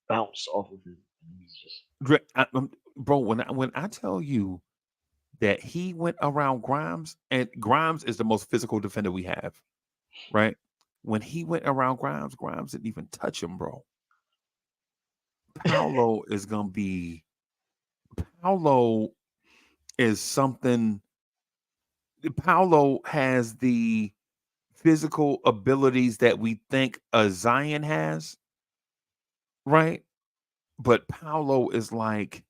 bounce off of him. He's just Bro, when I tell you that he went around Grimes, and Grimes is the most physical defender we have, right? When he went around Grimes, Grimes didn't even touch him, bro. Paolo is gonna be Paolo is something. Paolo has the physical abilities that we think a Zion has, right? But Paolo is like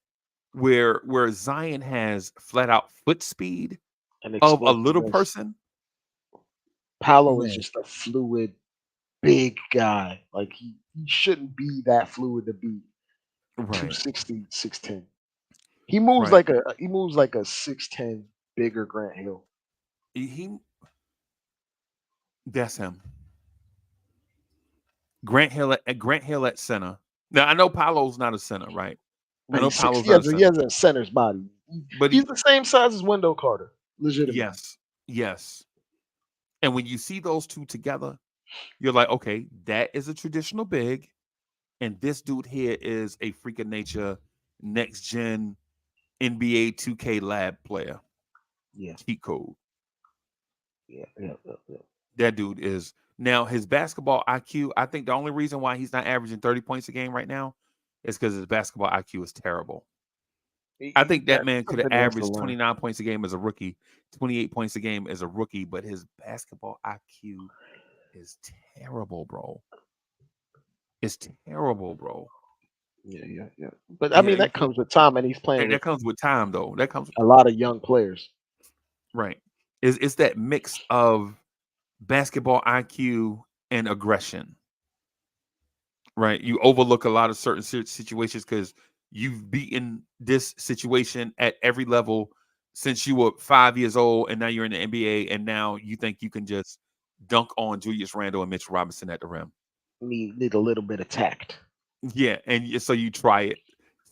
where Zion has flat out foot speed an of a little explosiveness. person. Paolo is Man, just a fluid, big guy. Like he shouldn't be that fluid to be right, 260, 6'10". right. He moves like a 6'10" bigger Grant Hill. He That's him. Grant Hill at center. Now I know Paolo's not a center, right? I But know he's six. Paolo's not a He center, has a center's body. but He's the same size as Wendell Carter, legitimately. yes. And when you see those two together, you're like, okay, that is a traditional big, and this dude here is a freak of nature, next gen NBA 2K lab player, Yeah, cheat code. yeah. That dude is now his basketball IQ. I think the only reason why he's not averaging 30 points a game right now is because his basketball IQ is terrible. I think that That's man could have something he has to averaged learn. 29 points a game as a rookie, 28 points a game as a rookie, but his basketball IQ is terrible, bro. It's terrible, bro. Yeah. But I Yeah, mean, you that feel, comes with time, and he's playing that with comes with time, though. That comes a lot of young players. right. It's that mix of basketball IQ and aggression, right? You overlook a lot of certain situations because you've beaten this situation at every level since you were 5 years old, and now you're in the NBA, and now you think you can just dunk on Julius Randle and Mitchell Robinson at the rim. Need a little bit of tact. Yeah, and so you try it.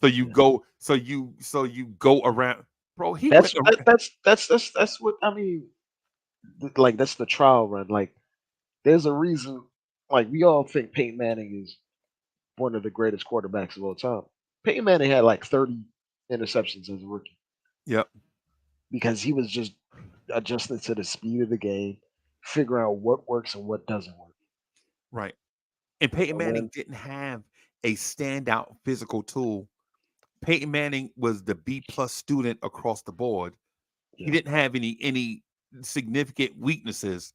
So you Yeah. go. So you go around, bro. He went. That's what I mean. Like that's the trial run. Like there's a reason. Like we all think Peyton Manning is one of the greatest quarterbacks of all time. Peyton Manning had like 30 interceptions as a rookie Yep. because he was just adjusting to the speed of the game, figuring out what works and what doesn't work. Right. And Peyton And Manning then didn't have a standout physical tool. Peyton Manning was the B+ student across the board. He yeah, didn't have any significant weaknesses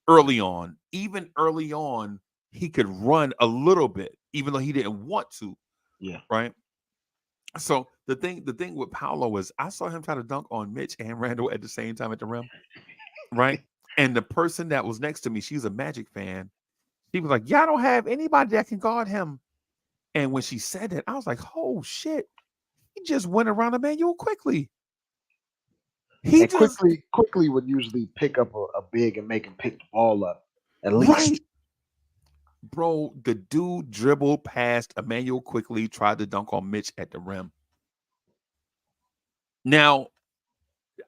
early on. Even early on, he could run a little bit, even though he didn't want to, yeah. right? So the thing with Paolo is I saw him try to dunk on Mitch and Randall at the same time at the rim, right? And the person that was next to me, she's a Magic fan. She was like, "Yeah, I don't have anybody that can guard him." And when she said that, I was like, "Oh shit!" He just went around Emmanuel quickly. He And just quickly would usually pick up a big and make him pick the ball up at right, least. bro. The dude dribbled past Emmanuel quickly, tried to dunk on Mitch at the rim. Now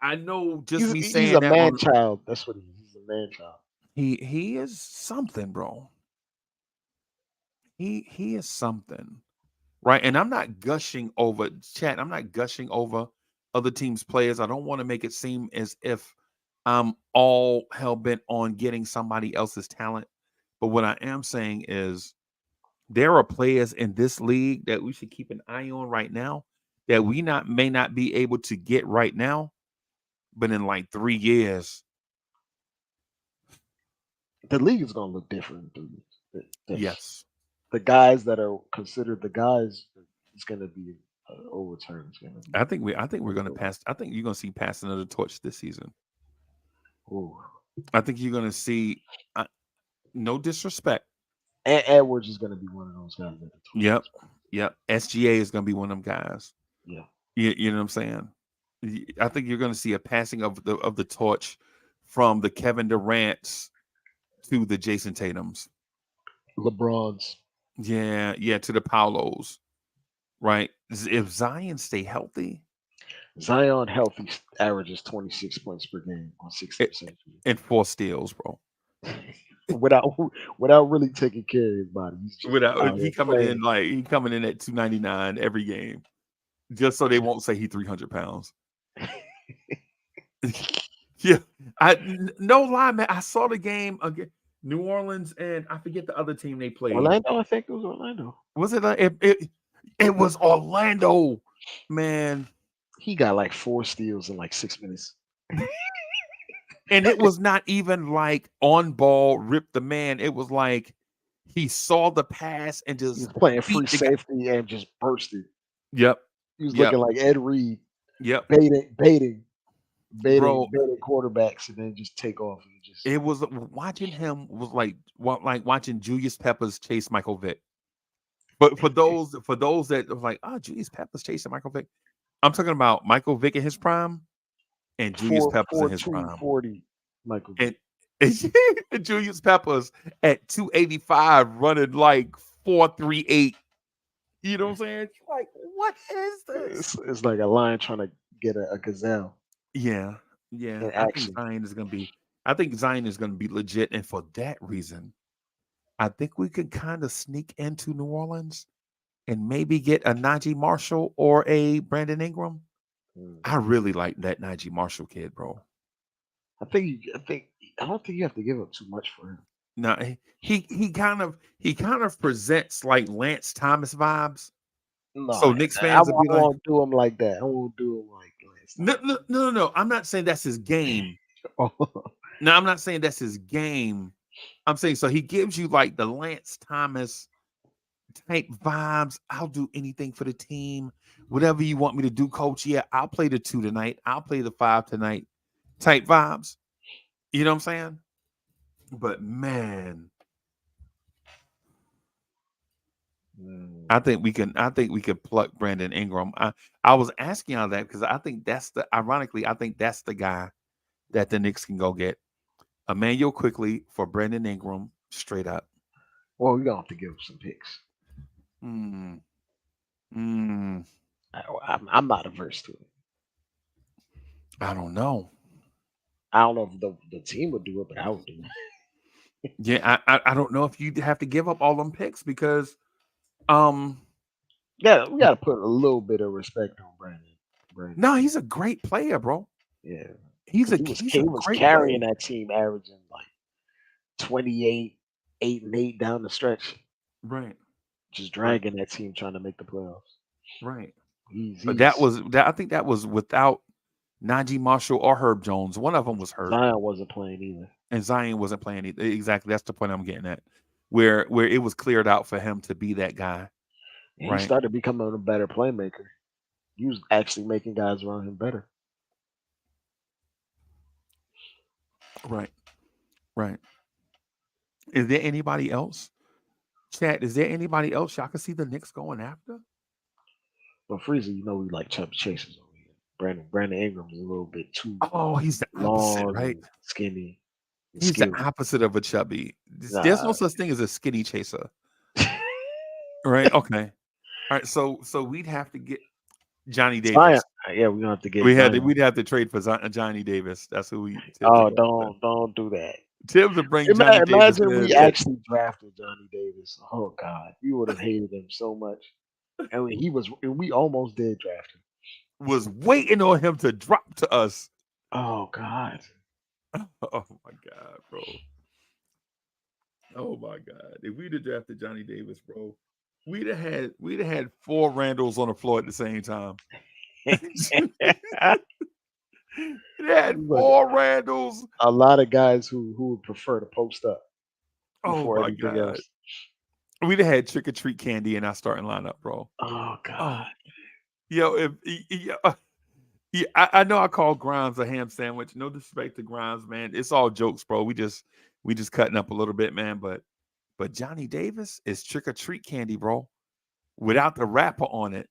I know just me He's saying a that man on child. That's what he is. He's a man child. he is something, bro. He is something, right? And I'm not gushing over chat. I'm not gushing over other teams' players. I don't want to make it seem as if I'm all hell bent on getting somebody else's talent. But what I am saying is there are players in this league that we should keep an eye on right now that we may not be able to get right now, but in like 3 years. The league is gonna look different, dude. Yes. The guys that are considered the guys, it's gonna be overturned. It's gonna be. I think we're gonna pass. I think you're gonna see passing of the torch this season. Ooh. I think you're gonna see. No disrespect. And Edwards is gonna be one of those guys. Yep. SGA is gonna be one of them guys. Yeah. You know what I'm saying? I think you're gonna see a passing of the torch from the Kevin Durant's to the Jason Tatums. LeBron's. Yeah, to the Paulos. Right. If Zion stay healthy. Zion healthy averages 26 points per game on 60%. And 4 steals, bro. without really taking care of his body. He coming in at 299 every game. Just so they won't say he's 300 pounds. Yeah. No lie, man. I saw the game again. New Orleans and I forget the other team they played. Orlando, I think it was Orlando. Was it? It was Orlando, man. He got like 4 steals in like 6 minutes. And it was not even like on ball, rip the man. It was like he saw the pass and just he was playing free safety and just bursted. Yep. He was looking like Ed Reed. Yep. Baiting quarterbacks and then just take off. It was watching him was like watching Julius Peppers chase Michael Vick. But for those that was like, oh, Julius Peppers chasing Michael Vick, I'm talking about Michael Vick in his prime and Julius Peppers in his prime. 40 Michael Vick. And Julius Peppers at 285 running like 4.38. You know what I'm saying? Like, what is this? It's like a lion trying to get a gazelle. Yeah. I think Zion is gonna be legit, and for that reason, I think we could kind of sneak into New Orleans and maybe get a Najee Marshall or a Brandon Ingram. I really like that Najee Marshall kid, bro. I don't think you have to give up too much for him. No, he kind of presents like Lance Thomas vibes. No, so Knicks fans won't do him like that. I won't do him like Lance. No. I'm not saying that's his game. No, I'm not saying that's his game. I'm saying so he gives you like the Lance Thomas type vibes. I'll do anything for the team. Whatever you want me to do, coach. Yeah, I'll play the 2 tonight. I'll play the 5 tonight. Type vibes. You know what I'm saying? But man, I think we can pluck Brandon Ingram. I was asking on that because I think that's the guy that the Knicks can go get. Emmanuel Quickley for Brandon Ingram, straight up. Well, we're gonna have to give him some picks. I'm not averse to it. I don't know. I don't know if the team would do it, but I would do it. Yeah, I don't know if you'd have to give up all them picks because we got to put a little bit of respect on Brandon. No, he's a great player, bro. Yeah. He was carrying that team, averaging like 28, 8 and 8 down the stretch. Right. Just dragging that team trying to make the playoffs. Right. But I think that was without Najee Marshall or Herb Jones. One of them was hurt. Zion wasn't playing either. And Zion wasn't playing either. Exactly. That's the point I'm getting at. Where it was cleared out for him to be that guy. And he started becoming a better playmaker. He was actually making guys around him better. Right. Is there anybody else? Chat, is there anybody else y'all can see the Knicks going after? Well, Freezer, we like chubby chasers over here. Brandon Ingram is a little bit too. Oh, he's the opposite, right? Skinny. He's the opposite of a chubby. There's no such thing as a skinny chaser. Right? Okay. All right. So we'd have to get Johnny Davis. Yeah, we're gonna have to get. We'd have to trade for Johnny Davis. That's who we. Don't do that. Tibbs would bring Johnny Davis. Imagine we actually drafted Johnny Davis. Oh God, we would have hated him so much. And we almost did draft him. was waiting on him to drop to us. Oh God. Oh my God, bro. Oh my God. If we'd have drafted Johnny Davis, bro, we'd have had 4 Randalls on the floor at the same time. It had Look, 4 Randalls. a lot of guys who would prefer to post up Oh before my anything God. else. We'd have had trick or treat candy in our starting lineup, bro. Oh God. Oh, yo, yeah, I know I call Grimes a ham sandwich. No disrespect to Grimes, man. It's all jokes, bro. We just cutting up a little bit, man. But Johnny Davis is trick or treat candy, bro, without the wrapper on it.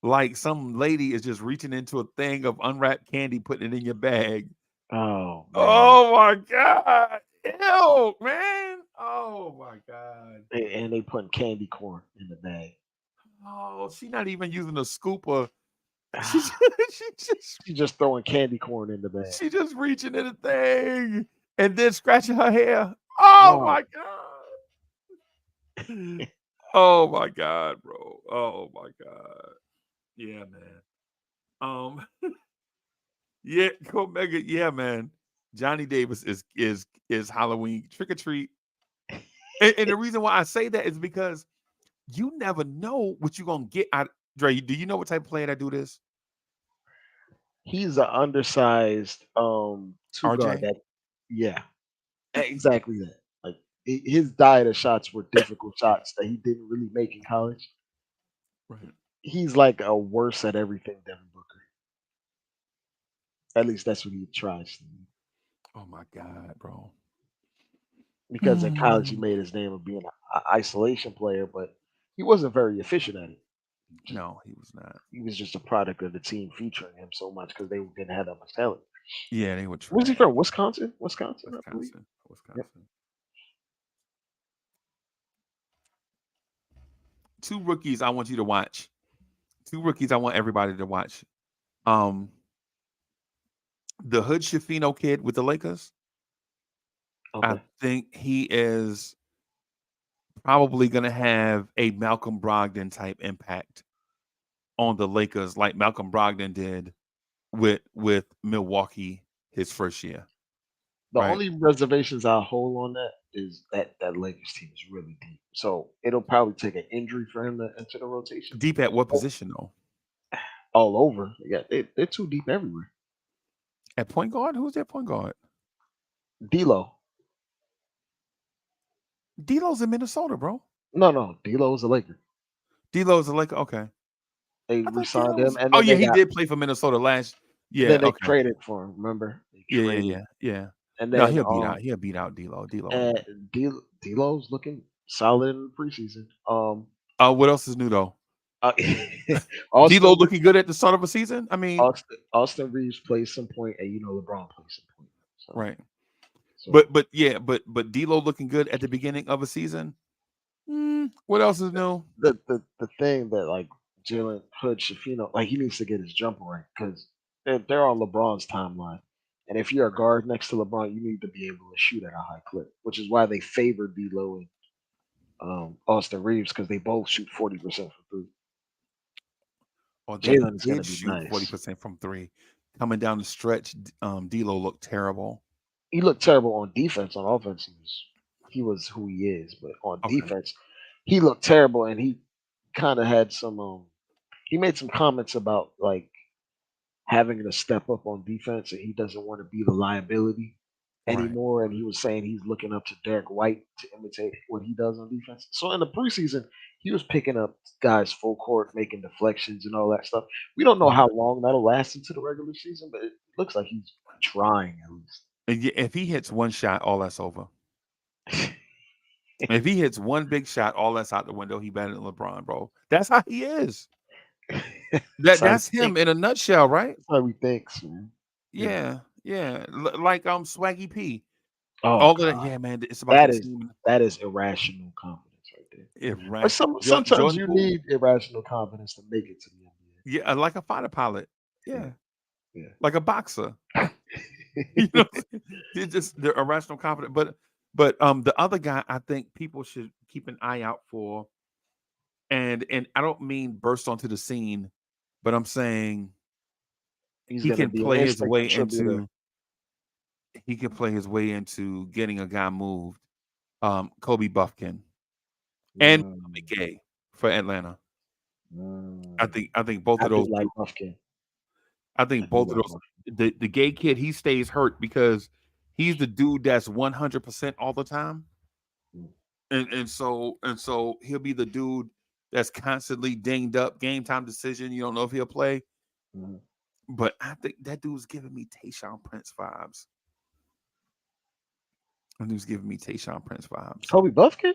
Like some lady is just reaching into a thing of unwrapped candy, putting it in your bag. Oh man. Oh my God. Ew, man. Oh my God. And they putting candy corn in the bag. Oh, she's not even using a scooper. She She's just throwing candy corn in the bag. she just reaching in a thing and then scratching her hair. Oh Oh. my God. Oh my God, bro. Oh my God. Yeah, man. Yeah, Coach Mega. Yeah, man. Johnny Davis is Halloween trick or treat. And the reason why I say that is because you never know what you're gonna get out. Dre, do you know what type of player that do this? He's an undersized two guard RJ? that yeah, exactly that. Like his diet of shots were difficult shots that he didn't really make in college. Right. He's like a worse at everything Devin Booker. At least that's what he tries to do. Oh my God, bro. Because in college he made his name of being an isolation player, but he wasn't very efficient at it. No, he was not. He was just a product of the team featuring him so much because they didn't have that much talent. Yeah, they were Was he trash. from Wisconsin? Wisconsin, I believe. Wisconsin. 2 rookies I want you to watch. 2 rookies I want everybody to watch. The Hood Schifino kid with the Lakers. I Okay. think he is probably going to have a Malcolm Brogdon type impact on the Lakers, like Malcolm Brogdon did with Milwaukee his first year. The Right. only reservations I hold on that is that Lakers team is really deep. So it'll probably take an injury for him to enter the rotation. Deep at what Oh, position though? all over. Yeah, they're too deep everywhere. At point guard? Who's their point guard? D'Lo. D'Lo's in Minnesota, bro. No, D'Lo's a Laker. D'Lo's a Laker. Okay. They I thought re-signed D'Lo was. him, and Oh then yeah, they he got did play for Minnesota last. Yeah. then they Okay. traded for him. Remember? They traded, Yeah. and No, then he'll beat out. He'll beat out D'Lo. and D'Lo's looking solid in the preseason. What else is new though? Uh, D'Lo Austin looking good at the start of a season. I mean, Austin Reeves plays some point, and LeBron plays some point. So, right. so But D'Lo looking good at the beginning of a season. What else is new? the thing that like Jalen Hood Shafino, like he needs to get his jumper right because they're on LeBron's timeline. And if you're a guard next to LeBron, you need to be able to shoot at a high clip, which is why they favor D'Lo and Austin Reeves because they both shoot 40% from three. Oh, they Jalen's gonna did be shoot nice. 40% from 3. Coming down the stretch, D'Lo looked terrible. He looked terrible on defense. On offense, he was who he is, but on Okay. defense, he looked terrible, and he kind of had some. He made some comments about like having to step up on defense, and he doesn't want to be the liability Right. anymore. And he was saying he's looking up to Derek White to imitate what he does on defense. So in the preseason, he was picking up guys full court, making deflections and all that stuff. We don't know how long that'll last into the regular season, but it looks like he's trying at least. And if he hits one shot, all that's over. If he hits one big shot, all that's out the window. He better than LeBron, bro. That's how he is. That's him in a nutshell, right? That's how he thinks, man. Yeah. Like Swaggy P. Oh, All of God. that. Yeah, man. It's about that is irrational confidence right there. But sometimes Jordan you Poole. need irrational confidence to make it to the NBA. Yeah, like a fighter pilot. Yeah. Like a boxer. Yeah. It's just the irrational confidence. But the other guy I think people should keep an eye out for, and I don't mean burst onto the scene, but I'm saying He's he going to can be an play his instant way contributor. into getting a guy moved. Kobe Buffkin and Mm, Gay for Atlanta. I mm. think both I of do those like do. Buffkin. I I think do both of like those. Buffkin. The Gay kid, he stays hurt because he's the dude that's 100% all the time. Mm, And so he'll be the dude that's constantly dinged up, game time decision. You don't know if he'll play, mm. but I think that dude's giving me Tayshaun Prince vibes. That dude's giving me Tayshaun Prince vibes. Kobe Buffkin?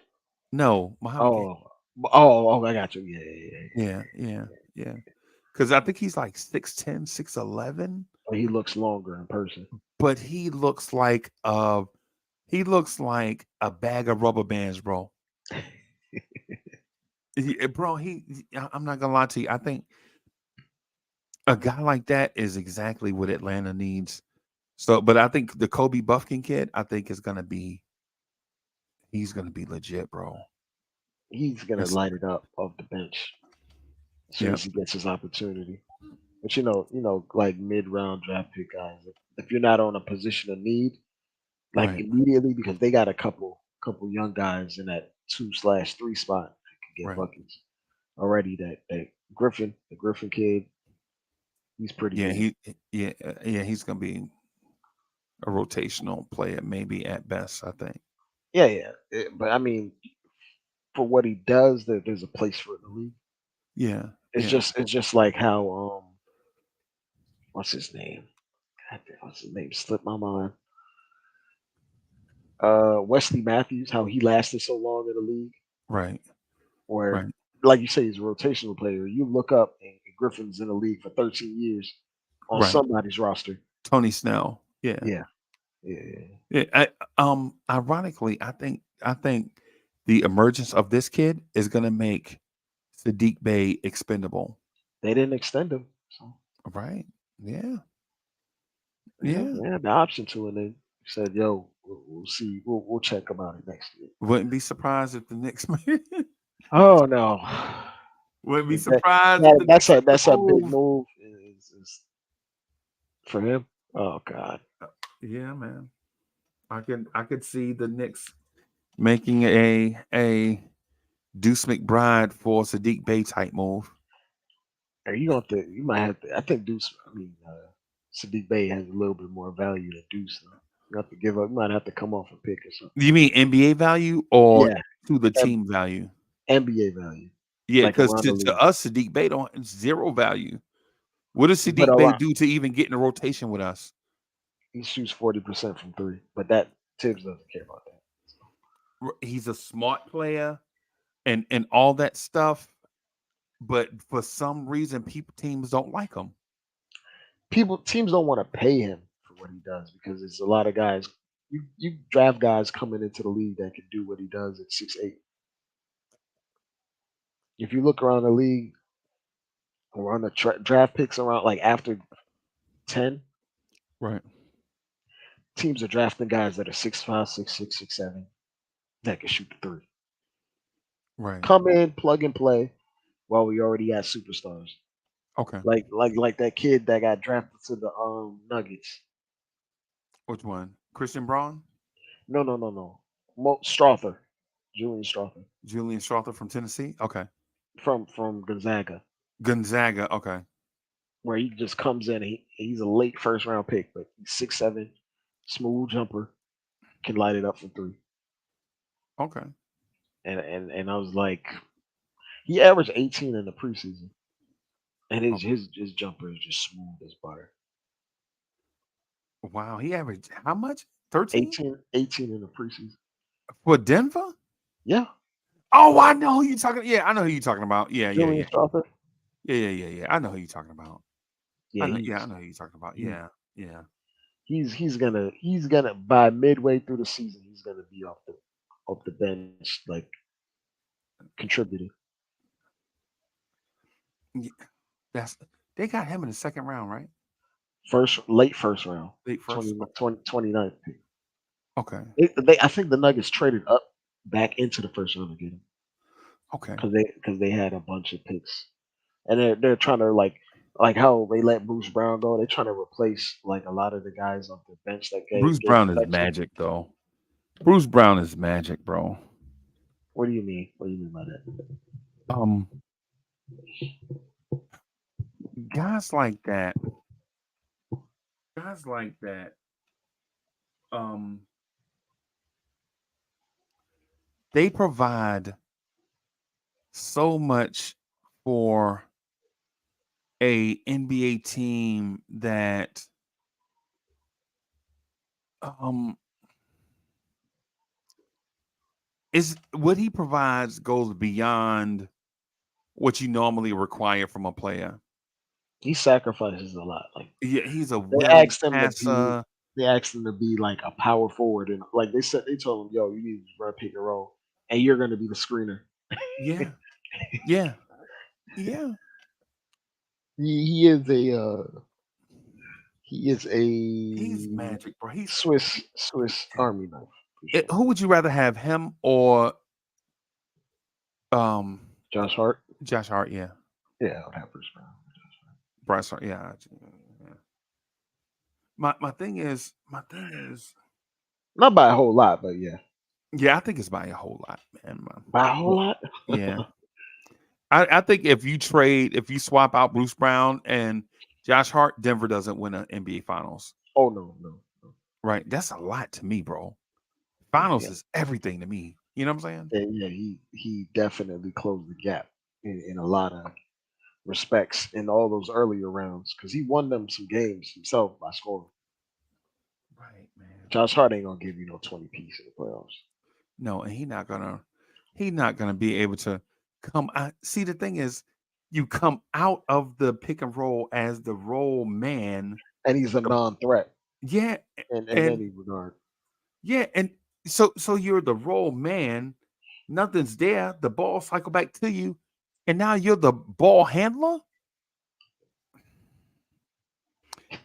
No, Muhammad Gay. Oh, I got you. Yeah. Yeah. Because I think he's like 6'10", 6'11", Oh, he looks longer in person. but he looks like a bag of rubber bands, bro. Bro, I'm not gonna lie to you. I think a guy like that is exactly what Atlanta needs. So, but I think the Kobe Buffkin kid, I think he's gonna be legit, bro. He's gonna It's, light it up off the bench as soon yeah, as he gets his opportunity. But like mid-round draft pick guys, if you're not on a position of need, like right, immediately, because they got a couple young guys in that 2/3 spot that can get right. buckets already. That the Griffin kid, he's pretty Yeah, good. he's gonna be a rotational player, maybe at best. I think. Yeah. But I mean, for what he does, there's a place for it in the league. Yeah, It's yeah, just like how what's his name? God damn, what's his name? Slipped my mind. Wesley Matthews, how he lasted so long in the league, right, where right. like you say, he's a rotational player. You look up and Griffin's in the league for 13 years on Right. somebody's roster. Tony Snell. Yeah. Yeah, yeah. Yeah. Ironically, I think the emergence of this kid is gonna make Sadiq Bey expendable. They didn't extend him, so Right. Yeah. yeah, Yeah. they had the option to, and they said, "Yo, we'll see. We'll check about it next year." Wouldn't be surprised if the Knicks Oh no, wouldn't be that, surprised if the Knicks make the that's a big move. move is for him. Oh God. Yeah, man. I could see the Knicks making a Deuce McBride for Sadiq Bey type move. Are you going to? You might have to. I think Deuce. I mean, Sadiq Bey has a little bit more value than Deuce. Though. You have to give up. You might have to come off a pick or something. You mean NBA value or Yeah, to the M- team value? NBA value, Yeah, like because around the to league, us, Sadiq Bey don't zero value. What does but Sadiq Bey do to even get in a rotation with us? he shoots 40% from three. But that Tibbs doesn't care about that. He's a smart player and all that stuff, but for some reason, teams don't like him. Teams don't want to pay him for what he does because there's a lot of guys. You draft guys coming into the league that can do what he does at 6'8". If you look around the league, around the draft picks around like after 10, Right, teams are drafting guys that are 6'5", 6'6", 6'7", that can shoot the three. right. Come in, plug and play. While we already got superstars, Okay. like that kid that got drafted to the Nuggets. Which one? Christian Braun? No. Strother, Julian Strother Julian Strother from Tennessee? Okay. from Gonzaga, Gonzaga. Okay. where he just comes in. He's a late first round pick, but he's 6'7", smooth jumper, can light it up for three. Okay. And I was like, he averaged 18 in the preseason, and Okay. his jumper is just smooth as butter. Wow. He averaged how much? 13 18 in the preseason. for Denver? Yeah, Oh, I know who you're talking. Yeah, I know who you're talking about. Yeah. Julian Strother. Yeah. I know who you're talking about. Yeah, I know who you're talking about. he- Yeah. he's gonna by midway through the season he's gonna be off the bench like contributing. That's they got him in the second round, right? Late first round, Late first. 29th pick. Okay. I think the Nuggets traded up back into the first round to get him Okay. because they had a bunch of picks and they're trying to like Like how they let Bruce Brown go. They're trying to replace like a lot of the guys off the bench that Bruce gave Brown is production. magic, though. Bruce Brown is magic, bro. What do you mean? What do you mean by that? Um, guys like that, guys like that, um, they provide so much for a NBA team that is what he provides goes beyond what you normally require from a player. He sacrifices a lot. Like Yeah, he's a they willing asked him to be, passer. they asked him to be like a power forward, and like they told him, "Yo, you need to run pick and roll, and you're going to be the screener." Yeah, yeah, yeah. He is a he is He's a magic, bro. He's Swiss Army knife for sure. who would you rather have, him or um Josh Hart. Josh Hart? Yeah, Yeah, I would have Bruce Brown. Bryce Hart. Yeah, yeah. My thing is, Not by a whole lot, but yeah, yeah, I think it's by a whole lot, man. by a whole lot. Yeah, I think if you swap out Bruce Brown and Josh Hart, Denver doesn't win an NBA Finals. Oh no, no, no. Right? That's a lot to me, bro. Finals Yeah, is everything to me. You know what I'm saying? yeah, he definitely closed the gap in a lot of respects in all those earlier rounds because he won them some games himself by scoring. Right, man. Josh Hart ain't gonna give you no 20 piece in the playoffs. No, and he's not gonna be able to come out. See, the thing is, you come out of the pick and roll as the roll man. And he's a non-threat Yeah, in and any regard. yeah, and so you're the roll man. Nothing's there. The ball cycle back to you, and now you're the ball handler.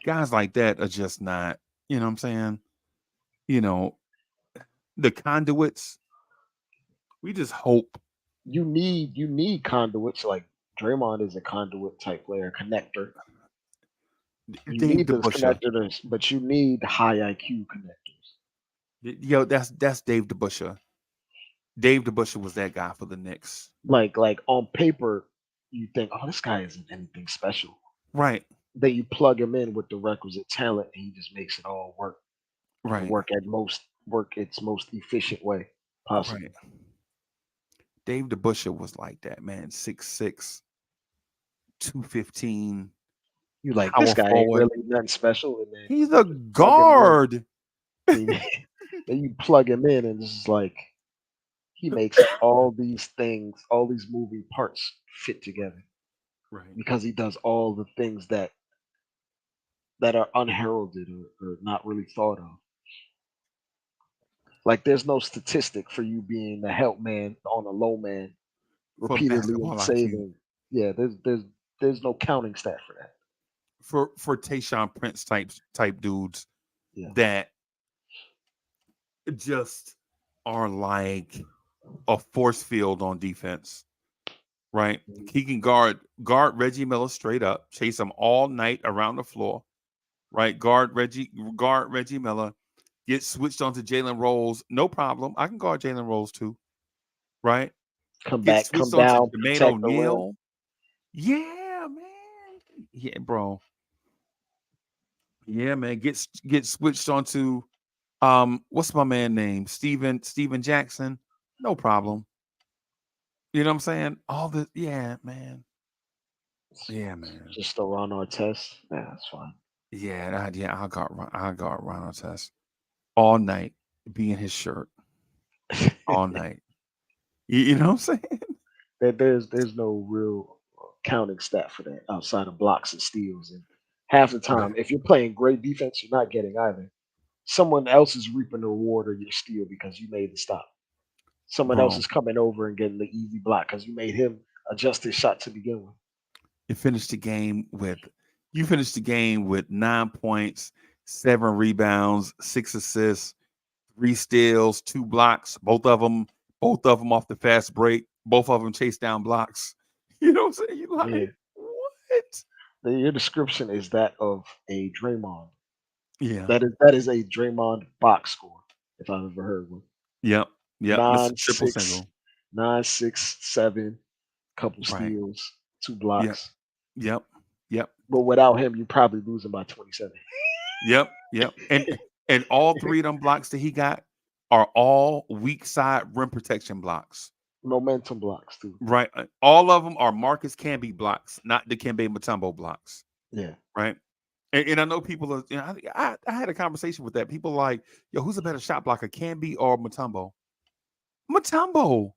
Guys like that are just not. You know what I'm saying? You know, the conduits. We just hope. You need conduits like Draymond is a conduit type player, connector. You Dave need those DeBusschere. connectors, but you need high IQ connectors. Yo, that's Dave DeBusschere. Dave DeBusschere was that guy for the Knicks. Like on paper, you think, oh, this guy isn't anything special. Right. Then you plug him in with the requisite talent, and he just makes it all work. Right. Work its most efficient way possible. Right. Dave DeBusschere was like that, man. 6'6", 215. You like Power this guy forward. ain't really nothing special, and then He's a guard. then you plug him in, and this is like he makes all these things, all these moving parts fit together Right. because he does all the things that are unheralded or not really thought of. Like there's no statistic for you being the help man on a low man For repeatedly basketball and IQ. saving. Yeah, there's no counting stat for that. For Tayshaun Prince type dudes Yeah. that just are like a force field on defense. Right? He can guard Reggie Miller straight up, chase him all night around the floor. Right? Guard Reggie Miller, get switched onto Jalen Rose, no problem. I can guard Jalen Rose too. Right? Come Get back, come switched onto down, Jermaine protect the rim. O'Neal. Yeah, man. Yeah, bro. Yeah, man. Get switched onto what's my man name? Steven Jackson. No problem. You know what I'm saying? All the yeah, man. Yeah, man. Just a Ron Artest. Yeah, that's fine. Yeah, I got Ron Artest all night, be in his shirt all night. You know what I'm saying? There's no real counting stat for that outside of blocks and steals. And half the time, if you're playing great defense, you're not getting either. Someone else is reaping the reward of your steal because you made the stop. Someone else Bro, is coming over and getting the easy block because you made him adjust his shot to begin with. you finished the game with 9 points, 7 rebounds, 6 assists, 3 steals, 2 blocks, both of them off the fast break, both of them chase down blocks. You know what I'm saying? You like Yeah. what? Your description is that of a Draymond. Yeah. That is a Draymond box score, if I've ever heard one. Yep. Yep. Mr. Nine Triple six, single. 9, 6, 7, couple Right. steals, 2 Yep. blocks. Yep. Yep. But without him, you're probably losing by 27. Yep. Yep. And all three of them blocks that he got are all weak side rim protection blocks. Momentum blocks too. Right. All of them are Marcus Camby blocks, not the Dikembe Mutombo blocks. Yeah. Right. And I know people are, you know, I had a conversation with that. People are like, yo, who's a better shot blocker, Camby or Mutombo? Mutombo.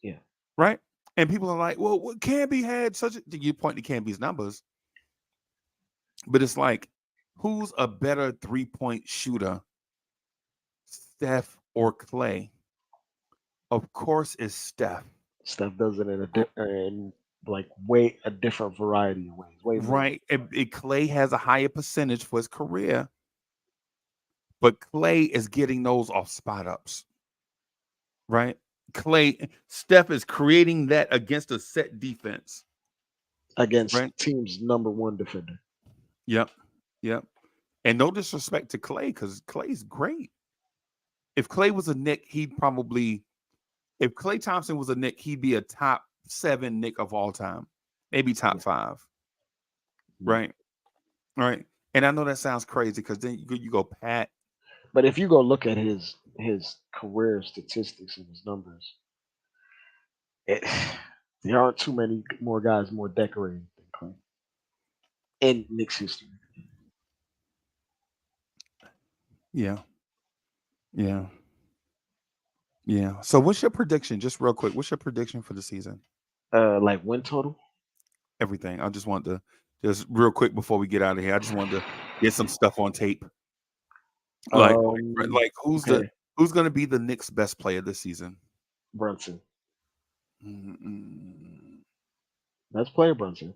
Yeah. Right. And people are like, well, what Camby had such a, you point to Camby's numbers, but it's like, who's a better 3-point shooter, Steph or Clay? Of course, it's Steph. Steph does it in like way a different variety of ways. Way more. Right. And Clay has a higher percentage for his career, but Clay is getting those off spot ups. Right. Steph is creating that against a set defense. Against Right. team's number 1 defender. Yep. Yep. And no disrespect to Clay, because Clay's great. If Clay was a Knick, if Clay Thompson was a Knick, he'd be a top 7 Knick of all time, maybe top 5. Right. Right. And I know that sounds crazy because then you go Pat. But if you go look at his career statistics and his numbers, there aren't too many more guys more decorated than Clay in Knicks history. Yeah. Yeah. Yeah. So what's your prediction? Just real quick. What's your prediction for the season? Like win total? Everything. I just want to just real quick before we get out of here. I just wanted to get some stuff on tape. Like who's going to be the Knicks' best player this season? Brunson. Mm-mm. Let's play Brunson.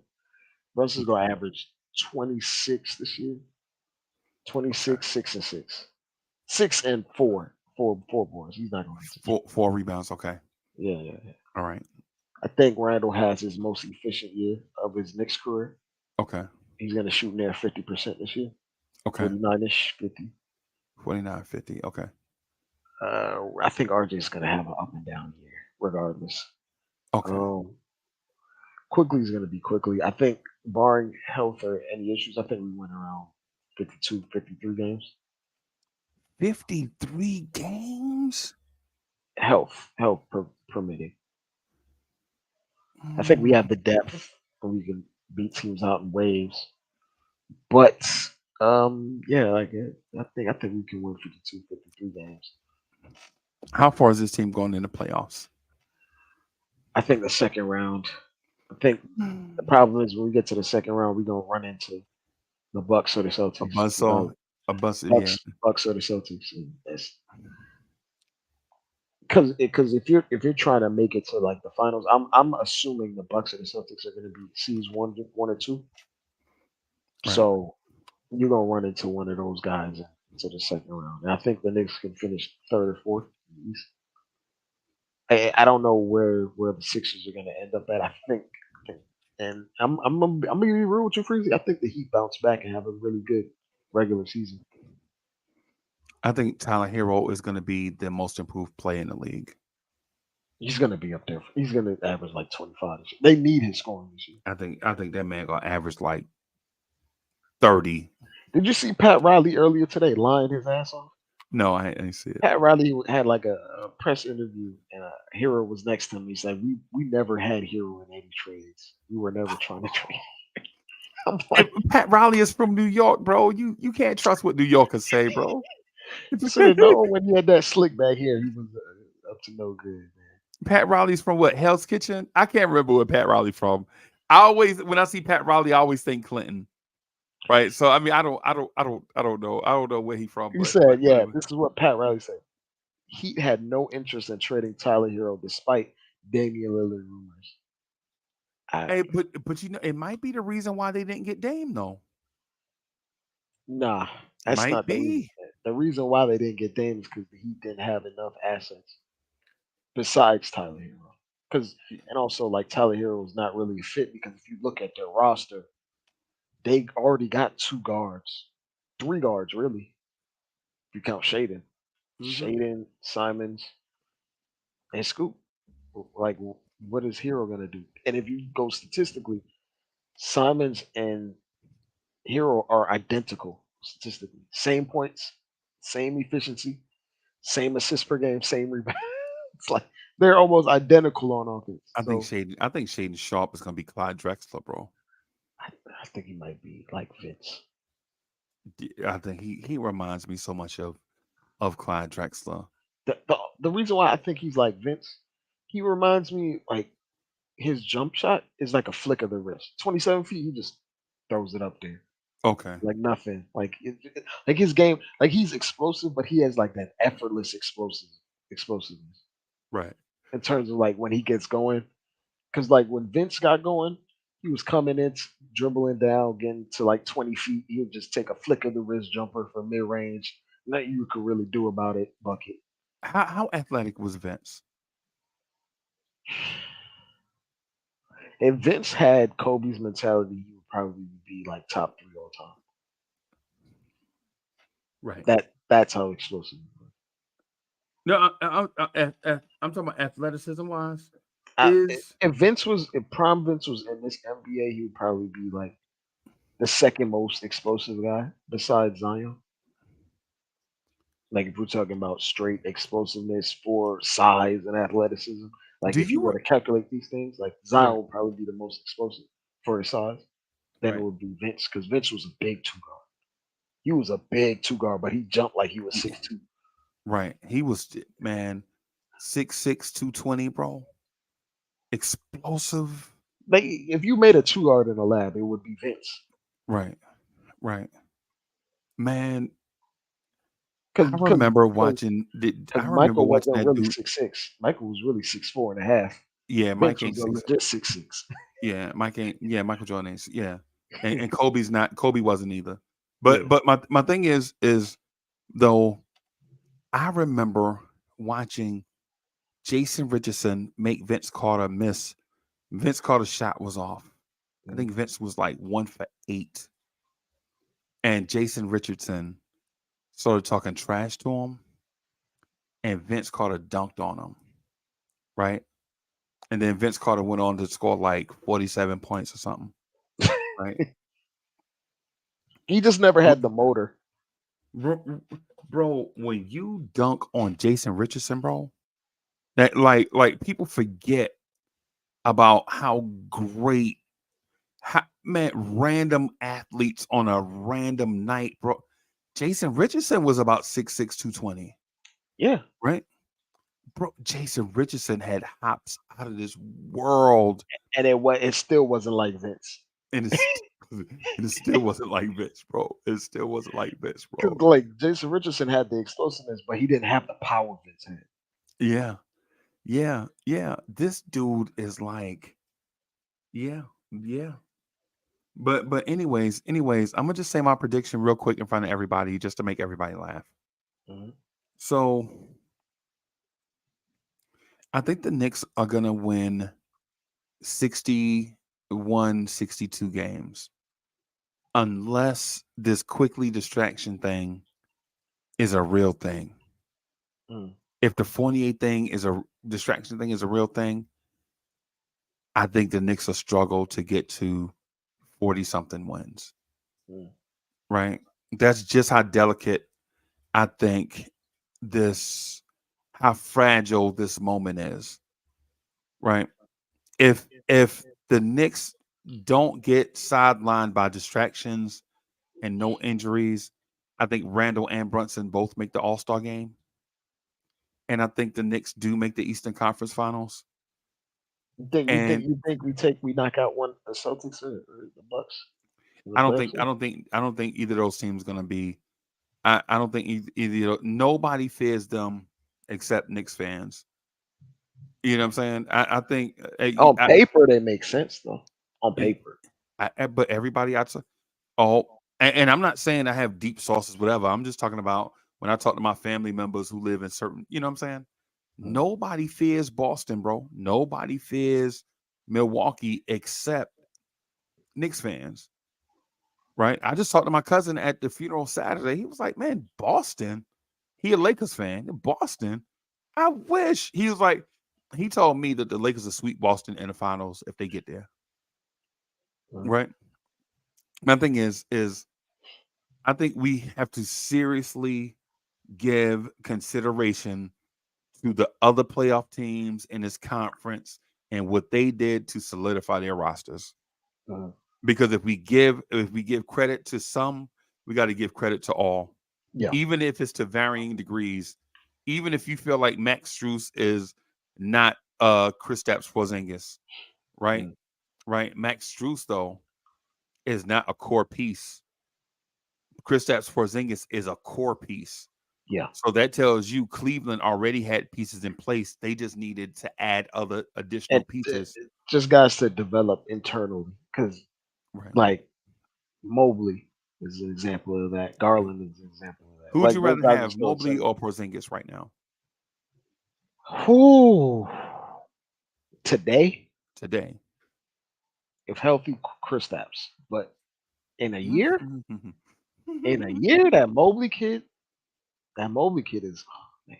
Brunson's gonna average 26 this year. 26, 6 and 6. 6 and 4. Four boards. He's not going to 4 rebounds. Okay. Yeah. All right. I think Randall has his most efficient year of his Knicks career. Okay. He's gonna shoot near 50% this year. Okay. 49-ish, 50. 49, 50. Okay. I think RJ's gonna have an up and down year, regardless. Okay. Quickley's gonna be Quickley. I think, barring health or any issues, I think we went around 52, 53 games. 53 games? Health permitting. I think we have the depth and we can beat teams out in waves. But yeah, I think we can win 52, 53 games. How far is this team going in the playoffs? I think the second round. I think the problem is when we get to the second round, we're gonna run into the Bucks or the Celtics. Bucks or the Celtics. Because if you're trying to make it to like the finals, I'm assuming the Bucks or the Celtics are going to be seeds 1 or 2. Right. So you're gonna run into one of those guys into the second round. And I think the Knicks can finish 3rd or 4th. I don't know where the Sixers are going to end up at. I think, and I'm gonna be real with you, Freezy. I think the Heat bounce back and have a really good regular season. I think Tyler Hero is going to be the most improved player in the league. He's going to be up there. He's going to average like 25 this year. They need his scoring this year. I think that man going to average like 30. Did you see Pat Riley earlier today lying his ass off? No, I didn't see it. Pat Riley had like a press interview, and Hero was next to him. He's like, "We never had Hero in any trades. We were never trying to trade." I'm like, Pat Riley is from New York, bro. You can't trust what New Yorkers say, bro. so no, when he had that slick back here, he was up to no good, man. Pat Riley's from what? Hell's Kitchen? I can't remember where Pat Riley from. When I see Pat Riley, I always think Clinton. Right. So I mean, I don't know. I don't know where he's from. He said, yeah, this is what Pat Riley said. Heat had no interest in trading Tyler Hero despite Damian Lillard rumors. Hey, but you know, it might be the reason why they didn't get Dame, though. Nah, that's might not be. the reason. The reason why they didn't get Dame is because the Heat didn't have enough assets besides Tyler Hero. And also, like, Tyler Hero was not really a fit because if you look at their roster, they already got 2 guards, 3 guards really. If you count Shaden, Mhm. Simons, and Scoop. Like, what is Hero gonna do? And if you go statistically, Simons and Hero are identical statistically. Same points, same efficiency, same assists per game, same rebound. It's like they're almost identical on offense. So I think Shaden Sharp is gonna be Clyde Drexler, bro. I think he might be like Vince. I think he reminds me so much of Clyde Drexler. The reason why I think he's like Vince, he reminds me like his jump shot is like a flick of the wrist. 27 feet, he just throws it up there Okay, like nothing. Like his game, like he's explosive, but he has like that effortless explosiveness right. in terms of like when he gets going. Because like when Vince got going, he was coming in, dribbling down, getting to like 20 feet. He would just take a flick of the wrist jumper from mid range. Nothing you could really do about it. Bucket. How athletic was Vince? If Vince had Kobe's mentality, he would probably be like top 3 all time. Right. That's how explosive he was. No, I'm talking about athleticism wise. I, Is if prime Vince was in this NBA, he would probably be like the second most explosive guy besides Zion. Like if we're talking about straight explosiveness for size and athleticism, like do if you you were to calculate these things, like right Zion would probably be the most explosive for his size. Then it right would be Vince because Vince was a big 2 guard. He was a big 2 guard, but he jumped like he was y- 6'2". right? He was man 6'6", 220, bro. Explosive. Like if you made a 2 guard in a lab, it would be Vince. Right, right. Man, Because I because remember because watching. because I remember Michael watching wasn't that really dude. 6'6". Michael was really 6'4.5". Yeah, Mike Vince was ain't a six. legit 6'6". Yeah, Mike ain't. Yeah, Michael Jordan ain't. Yeah, and Kobe's not. Kobe wasn't either. Yeah. But my thing is though I remember watching Jason Richardson make Vince Carter miss. Vince Carter's shot was off. I Mhm. think Vince was like 1 for 8, and Jason Richardson started talking trash to him, and Vince Carter dunked on him, right? And then Vince Carter went on to score like 47 points or something, right? He just never Bro, had the motor. bro, when you dunk on Jason Richardson, bro, that like people forget about how great, man, random athletes on a random night, bro. Jason Richardson was about 6'6", 220, Yeah. right? Bro, Jason Richardson had hops out of this world, And it still wasn't like Vince. and it still wasn't like Vince, bro. It still wasn't like Vince, Because bro. like Jason Richardson had the explosiveness, but he didn't have the power Vince had. Yeah, yeah. This dude is like, yeah, yeah. But anyways, I'm gonna just say my prediction real quick in front of everybody, just to make everybody laugh. Mhm. So I think the Knicks are gonna win 61, 62 games, unless this quickly distraction thing is a real thing. Mm. If the Fournier thing is a distraction thing is a real thing, I think the Knicks will struggle to get to 40 something wins. Mm. Right? That's just how delicate I think this, how fragile this moment is. Right? If the Knicks don't get sidelined by distractions and no injuries, I think Randall and Brunson both make the All-Star game. And I think the Knicks do make the Eastern Conference Finals. And We knock out one the Celtics or the Bucks in the I don't playoffs? think I don't think I don't think either of those teams going to be. I don't think either. Nobody fears them except Knicks fans. You know what I'm saying? I think. On paper, they make sense though. On paper. But everybody outside. Oh, and I'm not saying I have deep sources, whatever. I'm just talking about when I talk to my family members who live in certain. You know what I'm saying? Mm. Nobody fears Boston, bro. Nobody fears Milwaukee except Knicks fans. right? I just talked to my cousin at the funeral Saturday. He was like, "Man, Boston." He a Lakers fan. Boston. I wish. He was like, he told me that the Lakers will sweep Boston in the finals if they get there. Right. My thing is I think we have to seriously give consideration to the other playoff teams in this conference and what they did to solidify their rosters. Because if we give credit to some, we got to give credit to all. Yeah. Even if it's to varying degrees. Even if you feel like Max Strus is not Kristaps Porzingis, right? Right. Max Strus though is not a core piece. Kristaps Porzingis is a core piece. Yeah. So that tells you Cleveland already had pieces in place. They just needed to add other additional And pieces. just guys to develop internally, because Right. like Mobley is an example of that. Garland is an example of that. Who would Like you those rather guys are have, still Mobley exciting. or Porzingis right now? Who today, Today. if healthy, Kristaps, but in a year, Mm-hmm. that Mobley kid is, oh, man.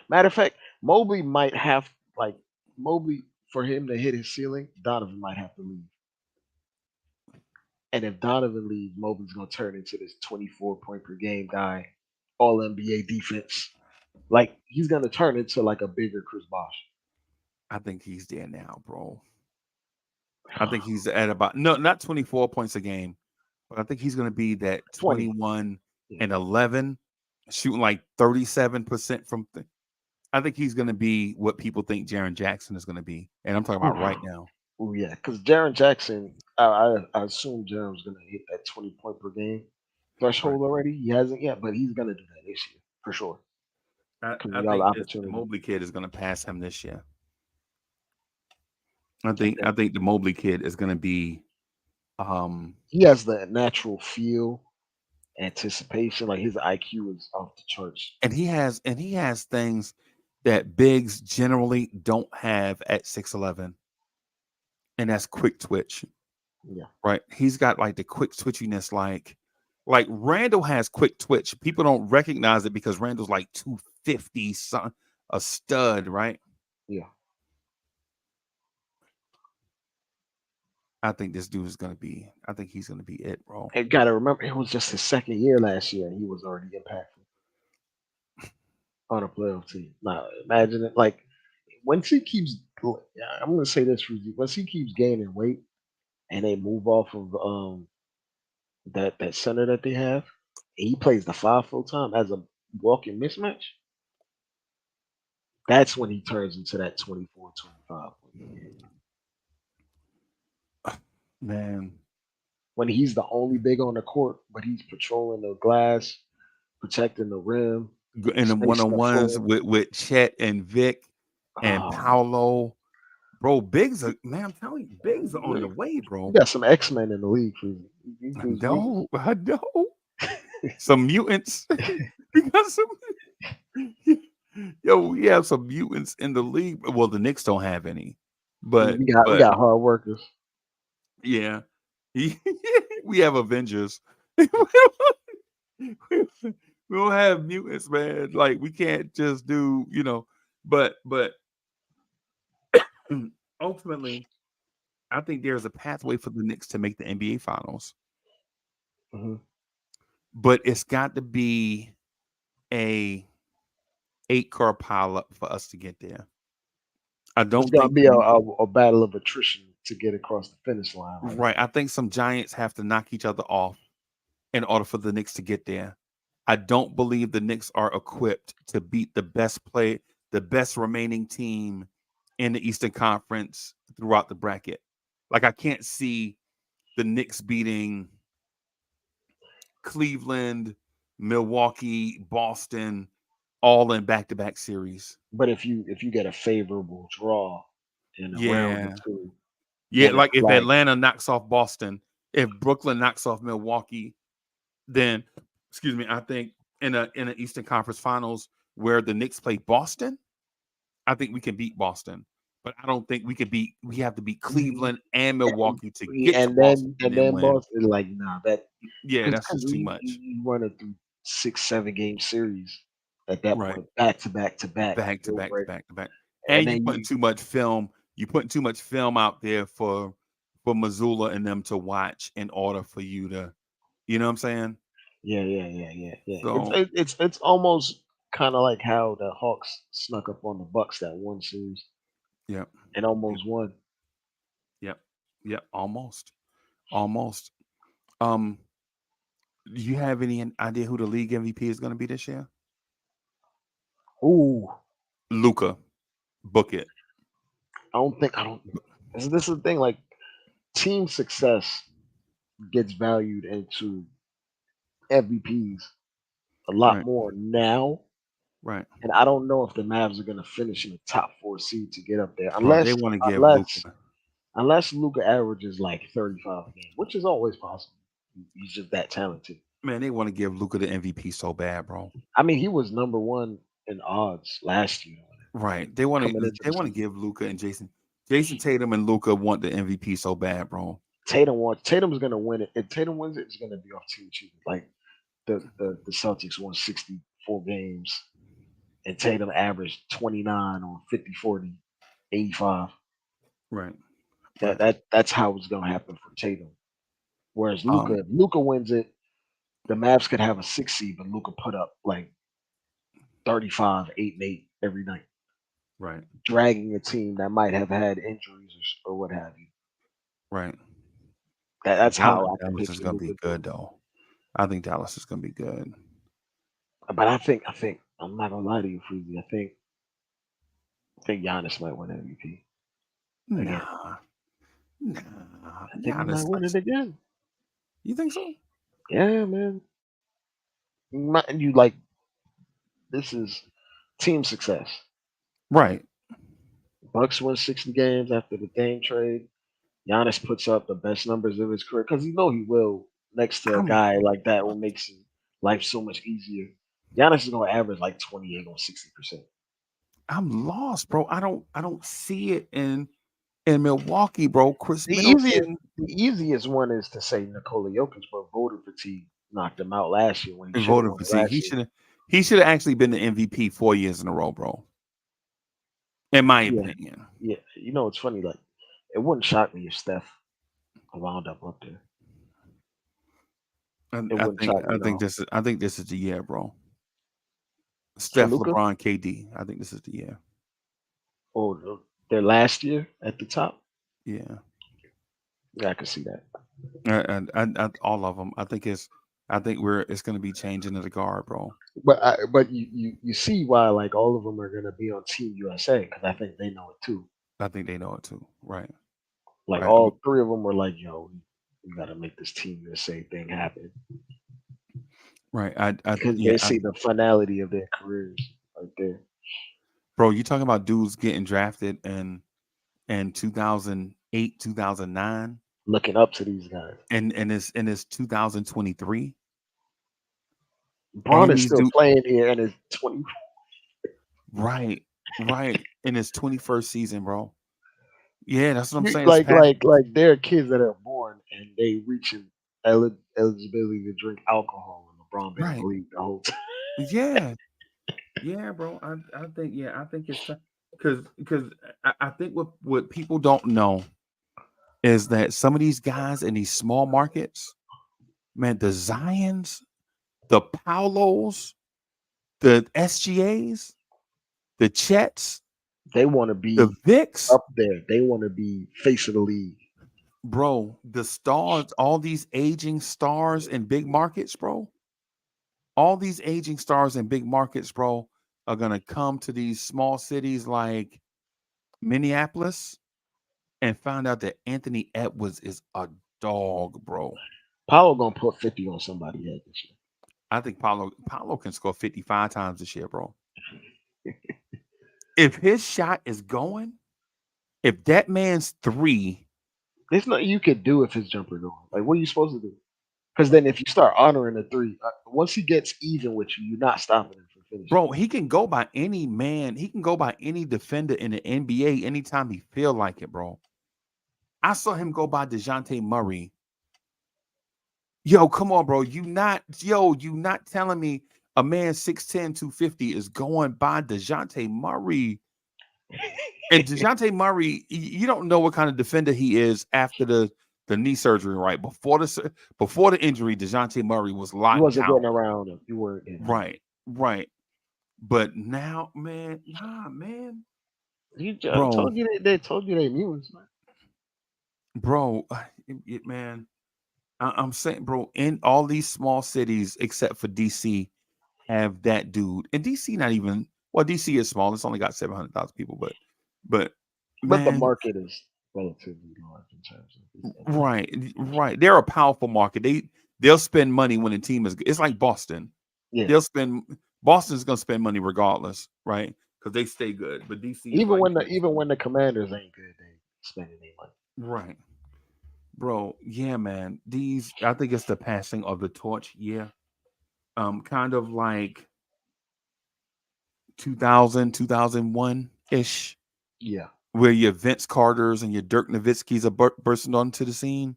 Matter of fact, Mobley might have like Mobley for him to hit his ceiling. Donovan might have to leave, and if Donovan leaves, Mobley's gonna turn into this 24 point per game guy, all NBA defense. Like he's gonna turn into like a bigger Chris Bosh. I think he's there now, bro. I think he's at about not 24 points a game, but I think he's going to be that 20. 21 Yeah. and 11, shooting like 37% from. I think he's going to be what people think Jaren Jackson is going to be, and I'm talking about right now. Oh yeah, because Jaren Jackson, I assume Jaren's gonna hit that 20 point per game threshold already. He hasn't yet, but he's gonna do that this year for sure. I, Because I we got the think this opportunity. Mobley kid is going to pass him this year. I I think the Mobley kid is going to be. He has the natural feel, anticipation. Like his IQ is off the charts. And he has things that bigs generally don't have at 6'11", and that's quick twitch. Yeah. Right. He's got like the quick twitchiness, like Randall has quick twitch. People don't recognize it because Randall's like 250, a stud, right? Yeah. I think this dude is gonna be. I think he's gonna be it, bro. And gotta remember, it was just his second year last year, and he was already impactful on a playoff team. Now imagine it. Like once he keeps, I'm gonna say this for you. Once he keeps gaining weight, and they move off of that center that they have, and he plays the 5 full time as a walking mismatch. That's when he turns into that 24, 25 point game. Man, When he's the only big on the court, but he's patrolling the glass, protecting the rim, in the spacing the one-on-ones floor. with Chet and Vic and Oh, Paolo, bro. Bigs are, man. I'm telling you, bigs are on the you way, bro. got some X-Men in the league for you. I know. Some mutants. We got some. Yo, we have some mutants in the league. Well, the Knicks don't have any, but we got hard workers. yeah, we have Avengers. We don't have mutants, man. Like we can't just do, but ultimately, I think there's a pathway for the Knicks to make the NBA Finals. Mm-hmm. But it's got to be a 8-car pileup for us to get there. I It's don't gonna think be a battle of attrition to get across the finish line. right. I think some giants have to knock each other off in order for the Knicks to get there. I don't believe the Knicks are equipped to beat the best remaining team in the Eastern Conference throughout the bracket. Like I can't see the Knicks beating Cleveland, Milwaukee, Boston, all in back-to-back series. But if you get a favorable draw in a round or two, yeah, then like it's if Atlanta knocks off Boston, if Brooklyn knocks off Milwaukee, then excuse me, I think in an Eastern Conference Finals where the Knicks play Boston, I think we can beat Boston. but I don't think we could beat. We have to beat Cleveland and Milwaukee to And, get to Boston and then win. Boston, like, nah, that Yeah, that's because just too much. you run it through 6-7 game series at that Right. point, back to back to back, Back to real back to break. back to back. And And you then putting too much film. You putting too much film out there for Missoula and them to watch in order for you to, you know what I'm saying? yeah. So It's almost kind of like how the Hawks snuck up on the Bucks that one series yep, and almost won. yep, yep. Almost. Um, do you have any idea who the league MVP is going to be this year? Ooh, Luka, book it. I don't. This is the thing. Like, team success gets valued into MVPs a lot Right, more now. right, And I don't know if the Mavs are going to finish in the top 4 seed to get up there, bro. They want to give unless Luka. unless Luca averages like 35 a game, which is always possible. He's just that talented. Man, they want to give Luka the MVP so bad, bro. I mean, he was number one in odds last year Right. They want coming to into the season. give Luka and Jason Tatum and Luka want the MVP so bad, bro. Tatum's going to win it. If Tatum wins it, it's going to be off team achievement. Like the Celtics won 64 games, and Tatum averaged 29 on 50, 40, 85. Right. That's how it's going to happen for Tatum. Whereas Um, if Luca wins it, the Mavs could have a 6 seed, but Luca put up like 35, 8 and 8 every night, right. dragging a team that might have had injuries or what have you. Right. That's how I can Dallas is picture going to be Luca. good, though. I think Dallas is going to be good. But I think I'm not gonna lie to you, Freezy. I think Giannis might win MVP again. Nah. I think he might Giannis, win it again. you think so? Yeah, man. You like, this is team success. Right. Bucks win 60 games after the Dame trade. Giannis puts up the best numbers of his career because you know he will. Next to a I'm guy like that, will makes his life so much easier. Giannis is gonna average like 28 on 60%. I'm lost, bro. I don't see it in Milwaukee, bro. Chris The easiest, Middleton the easiest one is to say Nikola Jokic, but voter fatigue knocked him out last year when he and should have voting won for it see. last year. He should have actually been the MVP 4 years in a row, bro. In my opinion. Yeah. You know, it's funny. Like, it wouldn't shock me if Steph wound up there. And It wouldn't shock me at all. I think this is the year, bro. For Steph, Luka? LeBron, KD. I think this is the year. Oh, their last year at the top. Yeah. Yeah, I can see that. And all of them. I think it's going to be changing to the guard, bro. But you see why, like, all of them are gonna be on Team USA because I think they know it too. I think they know it too. Right. Like, Right. all three of them were like, "Yo, we gotta make this Team USA thing happen." Right. Because they see the finality of their careers right there. Bro, you talking about dudes getting drafted in 2008, 2009, Looking up to these guys. and it's 2023. Braun And is these still playing here in his 20. Right. In his 21st season, bro. Yeah, that's what I'm saying. Like there are kids that are born and they reaching eligibility to drink alcohol, and LeBron been in the league the whole time. Yeah, bro. I think it's because I think what people don't know is that some of these guys in these small markets, man, the Zions, the Paulos, the SGAs, the Chets, They want to be the Vicks up there. They want to be face of the league. Bro, the stars, all these aging stars in big markets, bro. All these aging stars in big markets, bro, are gonna come to these small cities like Minneapolis and find out that Anthony Edwards is a dog, bro. Paolo gonna put 50 on somebody head this year. I think Paolo can score 55 times this year, bro. If his shot is going, if that man's three, there's nothing you could do if his jumper going. Like, what are you supposed to do? Because then if you start honoring the three, once he gets even with you, you're not stopping him from finish it. Bro, he can go by any man. He can go by any defender in the NBA anytime he feel like it, bro. I saw him go by DeJounte Murray. Yo, come on, bro. You not telling me a man 6'10", 250 is going by DeJounte Murray. And DeJounte Murray, you don't know what kind of defender he is after the knee surgery, right? Before the injury, DeJounte Murray was You locked wasn't getting down. around him. You weren't getting around. Right. But now, man, man. You Bro. told you they told you they mutants, man. Bro, man, I'm saying, bro, in all these small cities except for DC have that dude. And DC not even, well, DC is small. It's only got 700,000 people, but But the man, market is relatively large in terms of right. They're a powerful market. They'll spend money when the team is good. It's like Boston. yeah. Boston's gonna spend money regardless, right? Because they stay good. But DC is Even like when the Commanders ain't good, they spending their money. right. Bro, yeah, man. I think it's the passing of the torch. Yeah. Kind of like 2000, 2001-ish, Yeah, where your Vince Carters and your Dirk Nowitzki's are bursting onto the scene.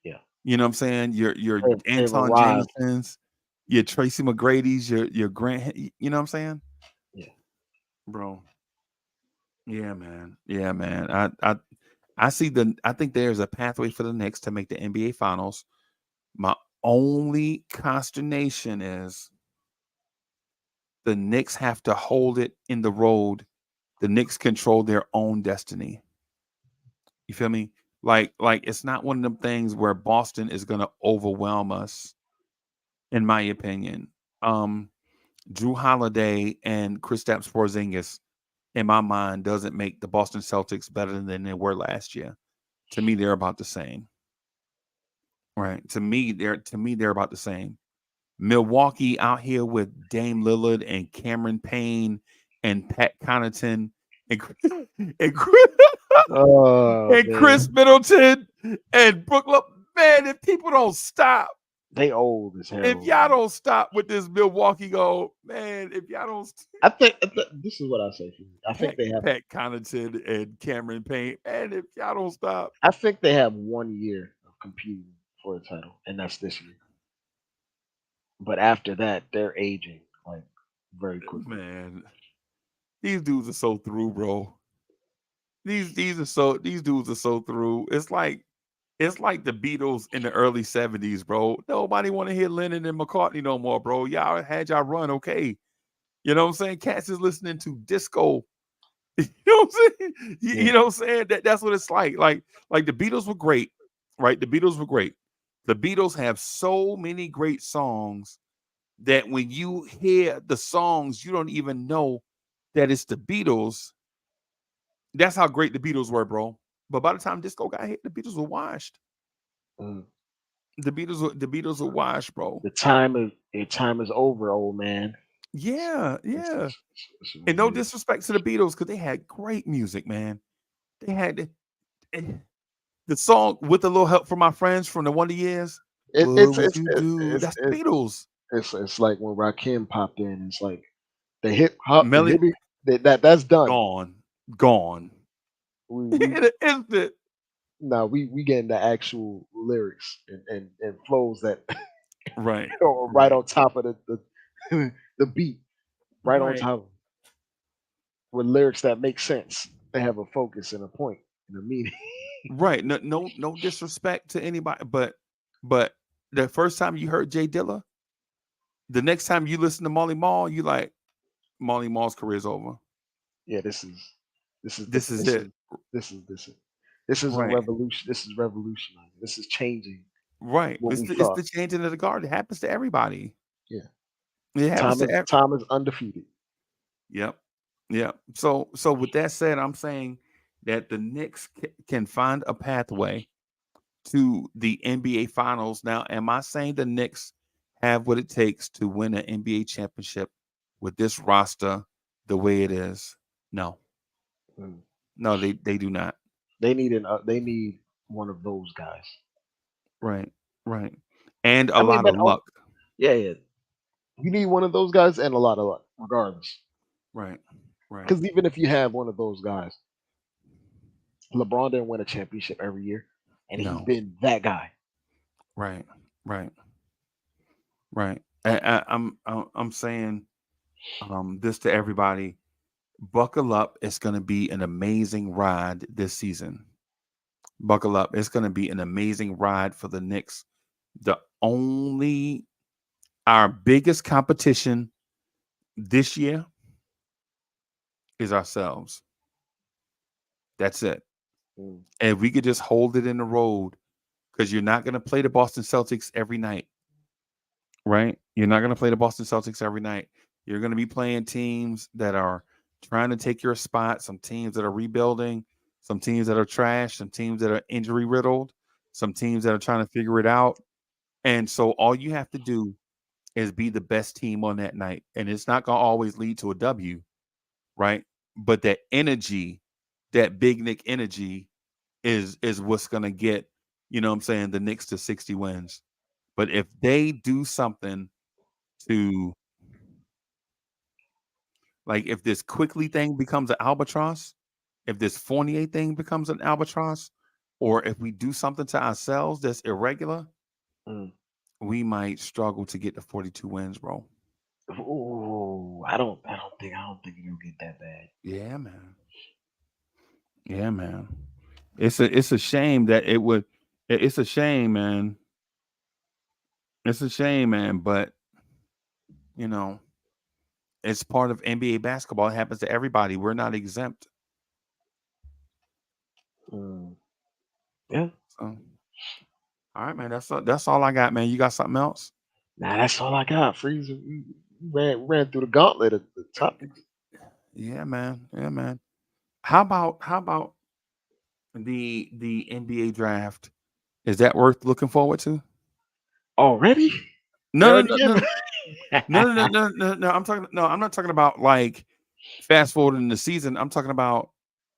yeah. You know what I'm saying? Your They've Anton arrived. Jamesons, your Tracy McGrady's, your Grant. You know what I'm saying? Yeah. Bro. Yeah, man. Yeah, man. I see I think there's a pathway for the Knicks to make the NBA Finals. My only consternation is the Knicks have to hold it in the road. The Knicks control their own destiny. You feel me? Like it's not one of them things where Boston is gonna overwhelm us, in my opinion. Drew Holiday and Kristaps Porzingis, in my mind, doesn't make the Boston Celtics better than they were last year. To me, they're about the same. Right. To me, they're about the same. Milwaukee out here with Dame Lillard and Cameron Payne and Pat Connaughton and and, Oh and Chris man, Middleton and Brooklyn. Man, if people don't stop, they old as hell. if y'all Man. don't stop with this Milwaukee goal, man, if y'all don't, I think this is what I say for you. I think they have. Pat Connaughton and Cameron Payne, man, if y'all don't stop, I think they have 1 year of competing for a title, and that's this year. But after that, they're aging like very quickly. man, these dudes are so through, bro. These dudes are so through. It's like the Beatles in the early 70s, bro. Nobody want to hear Lennon and McCartney no more, bro. Y'all had y'all run, okay. You know what I'm saying? Cats is listening to disco. You know what I'm saying? You know what I'm saying? That's what it's like. Like the Beatles were great, right? The Beatles were great. The Beatles have so many great songs that when you hear the songs, you don't even know that it's the Beatles. That's how great the Beatles were, bro. But by the time disco got hit, the Beatles were washed. Mm. The Beatles were washed, bro. Your time is over, old man. Yeah. It's And no really- disrespect to the Beatles, because they had great music, man. They had the song "With a Little Help from My Friends" from the Wonder Years. it- What it's would it's you it's do? it's That's the it's Beatles. it's like when Rakim popped in. It's like the hip hop, the Melly hippie. That's done. gone. We In an instant. now we getting the actual lyrics and flows that Right. are right on top of the the beat, right on Right. top of it, with lyrics that make sense. They have a focus and a point and a meaning. Right. No disrespect to anybody, but the first time you heard Jay Dilla, the next time you listen to Molly Mall, you like Molly Mall's career's over. Yeah, this is This is it. this is a Right. revolution. This is revolutionizing. This is changing Right. what It's we the thought. changing of the guard. It happens to everybody. Yeah, It happens to time is undefeated. Yep. So with that said, I'm saying that the Knicks can find a pathway to the NBA Finals. Now, am I saying the Knicks have what it takes to win an NBA championship with this roster the way it is? No. Mm. No, they do not. They need one of those guys. Right. And a I mean, lot of but luck. yeah. You need one of those guys and a lot of luck, regardless. Right. Because even if you have one of those guys, LeBron didn't win a championship every year, and he's No. been that guy. Right. I'm saying this to everybody. Buckle up. It's going to be an amazing ride this season. Buckle up. It's going to be an amazing ride for the Knicks. Our biggest competition this year is ourselves. That's it. Mm. And if we could just hold it in the road, because you're not going to play the Boston Celtics every night, right? You're not going to play the Boston Celtics every night. You're going to be playing teams that are trying to take your spot, some teams that are rebuilding, some teams that are trash, some teams that are injury riddled, some teams that are trying to figure it out. And so all you have to do is be the best team on that night. And it's not going to always lead to a W, right? But that energy, that big Nick energy is what's going to get, you know what I'm saying, the Knicks to 60 wins. But if they do something to, like, if this Quickley thing becomes an albatross, if this Fournier thing becomes an albatross, or if we do something to ourselves that's irregular, Mm. we might struggle to get to 42 wins, bro. Ooh, I don't think it'll get that bad. Yeah, man. Yeah, man. It's a shame that it would. It's a shame, man. It's a shame, man. But you know, it's part of NBA basketball. It happens to everybody. We're not exempt. Mm. Yeah. So, all right, man. That's all I got, man. You got something else? Nah, that's all I got. Freezer, we ran through the gauntlet of the topics. Yeah, man. Yeah, man. How about the NBA draft? Is that worth looking forward to? Already? We No, already no, no, in? no. I'm not talking about like fast forwarding the season. I'm talking about,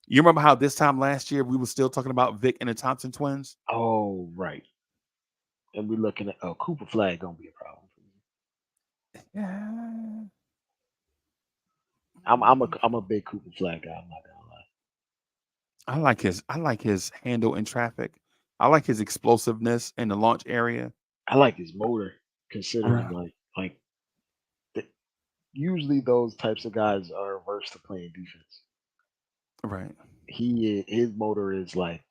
you remember how this time last year we were still talking about Vic and the Thompson twins? Oh, right. And we're looking at Cooper Flag gonna be a problem. Yeah. I'm a big Cooper Flag guy. I'm not gonna lie. I like his handle in traffic. I like his explosiveness in the launch area. I like his motor, considering Right. th- usually those types of guys are averse to playing defense. Right. His motor is like,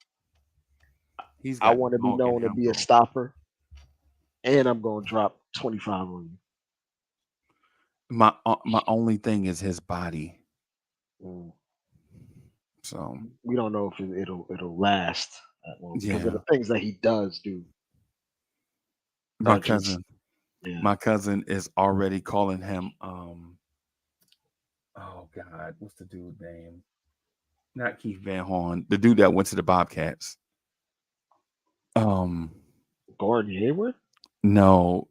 He's I got want to be dog in known to him, be a bro. stopper, and I'm gonna drop 25 on My only thing is his body. you. Mm. So We don't know if it'll last that long because of yeah, the things that he does do. my Just cousin, yeah. my cousin is already calling him. Oh God, what's the dude's name? Not Keith Van Horn, the dude that went to the Bobcats. Um, Gordon Hayward, no,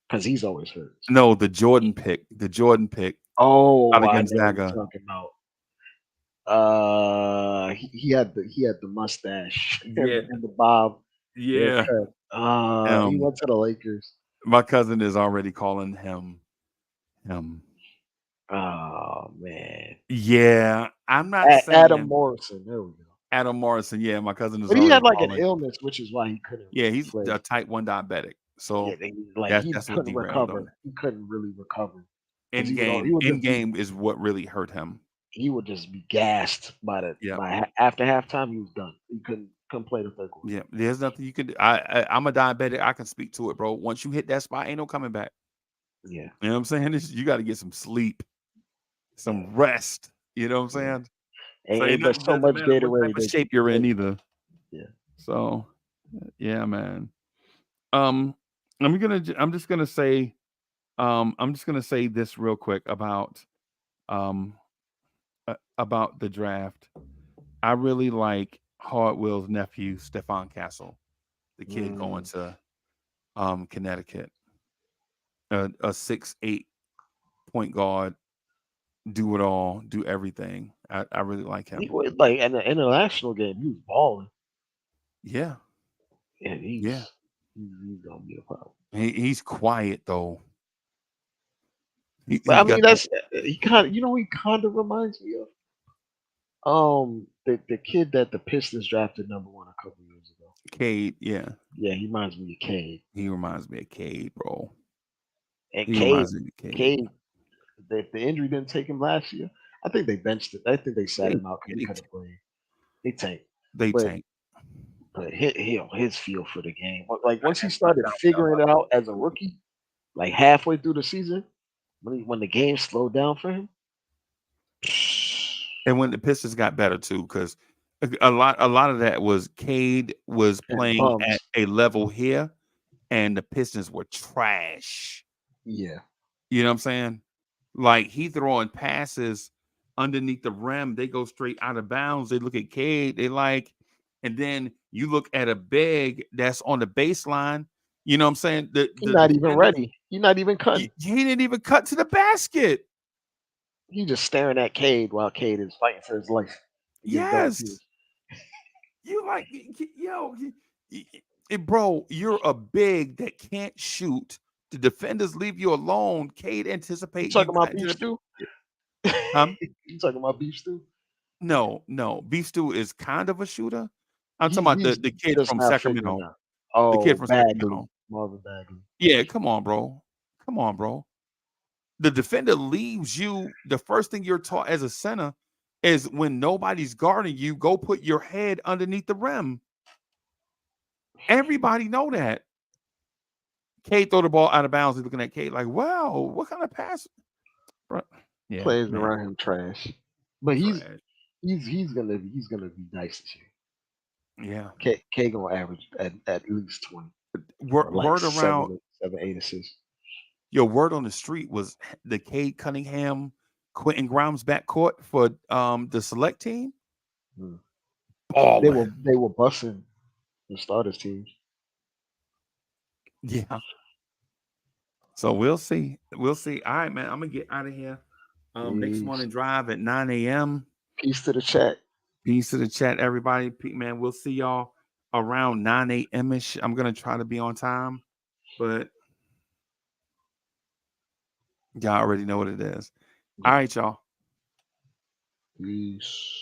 because he's always hurt. the Jordan pick, Oh, out of I know what Gonzaga. you're talking about. He had the mustache and Yeah, the bob yeah. haircut. He Um, went to the Lakers. my cousin is already calling him. Oh man, Yeah, I'm not Adam saying Morrison. There we go. Adam Morrison. Yeah, my cousin is But he already had like an calling. illness, which is why he couldn't Yeah, really he's play. a type 1 diabetic. Yeah, So like he that's what couldn't derailed recover. him. He couldn't really recover because In he game, would in just be game is what really hurt him. he would just be gassed Yeah, after halftime. He was done. He couldn't play the third quarter. yeah. There's nothing you can do. I'm a diabetic. I can speak to it, bro. Once you hit that spot, ain't no coming back. Yeah, You know what I'm saying? You got to get some sleep, yeah, some rest. You know what I'm yeah. saying? So it But so doesn't much matter what type Gatorade of that shape you're in you either. yeah. So yeah, man. Um, I'm just gonna say this real quick um about the draft. I really like Hardwell's nephew, Stefan Castle, the kid going Mm. to Connecticut. A 6'8" point guard, do it all, do everything. I really like He him. was like in the international game. He was balling, Yeah, and yeah. he's gonna be a problem. He's quiet though. But I He got mean, that. that's he kind of, he kind of reminds me of the kid that the Pistons drafted #1 a couple years ago. Cade, yeah. Yeah, he reminds me of Cade. He reminds me of Cade, bro. And He reminds me of Cade. Cade, the injury didn't take him last year. I think they benched it. I think they sat him out because he They, could have played. They tanked, they but tank. his feel for the game. Like once he That's no started doubt figuring it out as a rookie, like halfway through the season, when the game slowed down for him, And when the Pistons got better too, because a lot of that was Cade was and playing bums. at a level here, and the Pistons were trash. Yeah, You know what I'm saying? Like he throwing passes underneath the rim, they go straight out of bounds. They look at Cade, they like, and then you look at a big that's on the baseline. You know what I'm saying? he's The not even defenders, ready. He's not even cutting. he didn't even cut to the basket. He just staring at Cade while Cade is fighting for his life. Getting dunk Yes. too. You like, yo, bro, you're a big that can't shoot. The defenders leave you alone. Cade You anticipate you talking about cutting to beef the stew? huh? You talking about beef stew? No. Beef Stew is kind of a shooter. I'm talking about He's the kid just from not figuring Sacramento. out. The kid Oh, from Bagley, Sacramento. Marvin Bagley. Yeah, come on, bro. Come on, bro. The defender leaves you. The first thing you're taught as a center is when nobody's guarding you, go put your head underneath the rim. Everybody know that. Cade throw the ball out of bounds. He's looking at Cade like, wow, what kind of pass? Bro. Yeah, Players man, around him trash, but trash. he's gonna be nice this year. Yeah. K gonna average at least 20 or like Word around, 8 assists. your word on the street was the Cade Cunningham, Quentin Grimes backcourt for the select team. Hmm. Balling. They were busting the starters teams. Yeah. So we'll see. We'll see. All right, man. I'm gonna get out of here. Next Peace. morning drive at 9 a.m. Peace to the chat. Peace to the chat, everybody. Man, we'll see y'all around 9 a.m. ish. I'm gonna try to be on time, but y'all already know what it is. All right, y'all. Peace.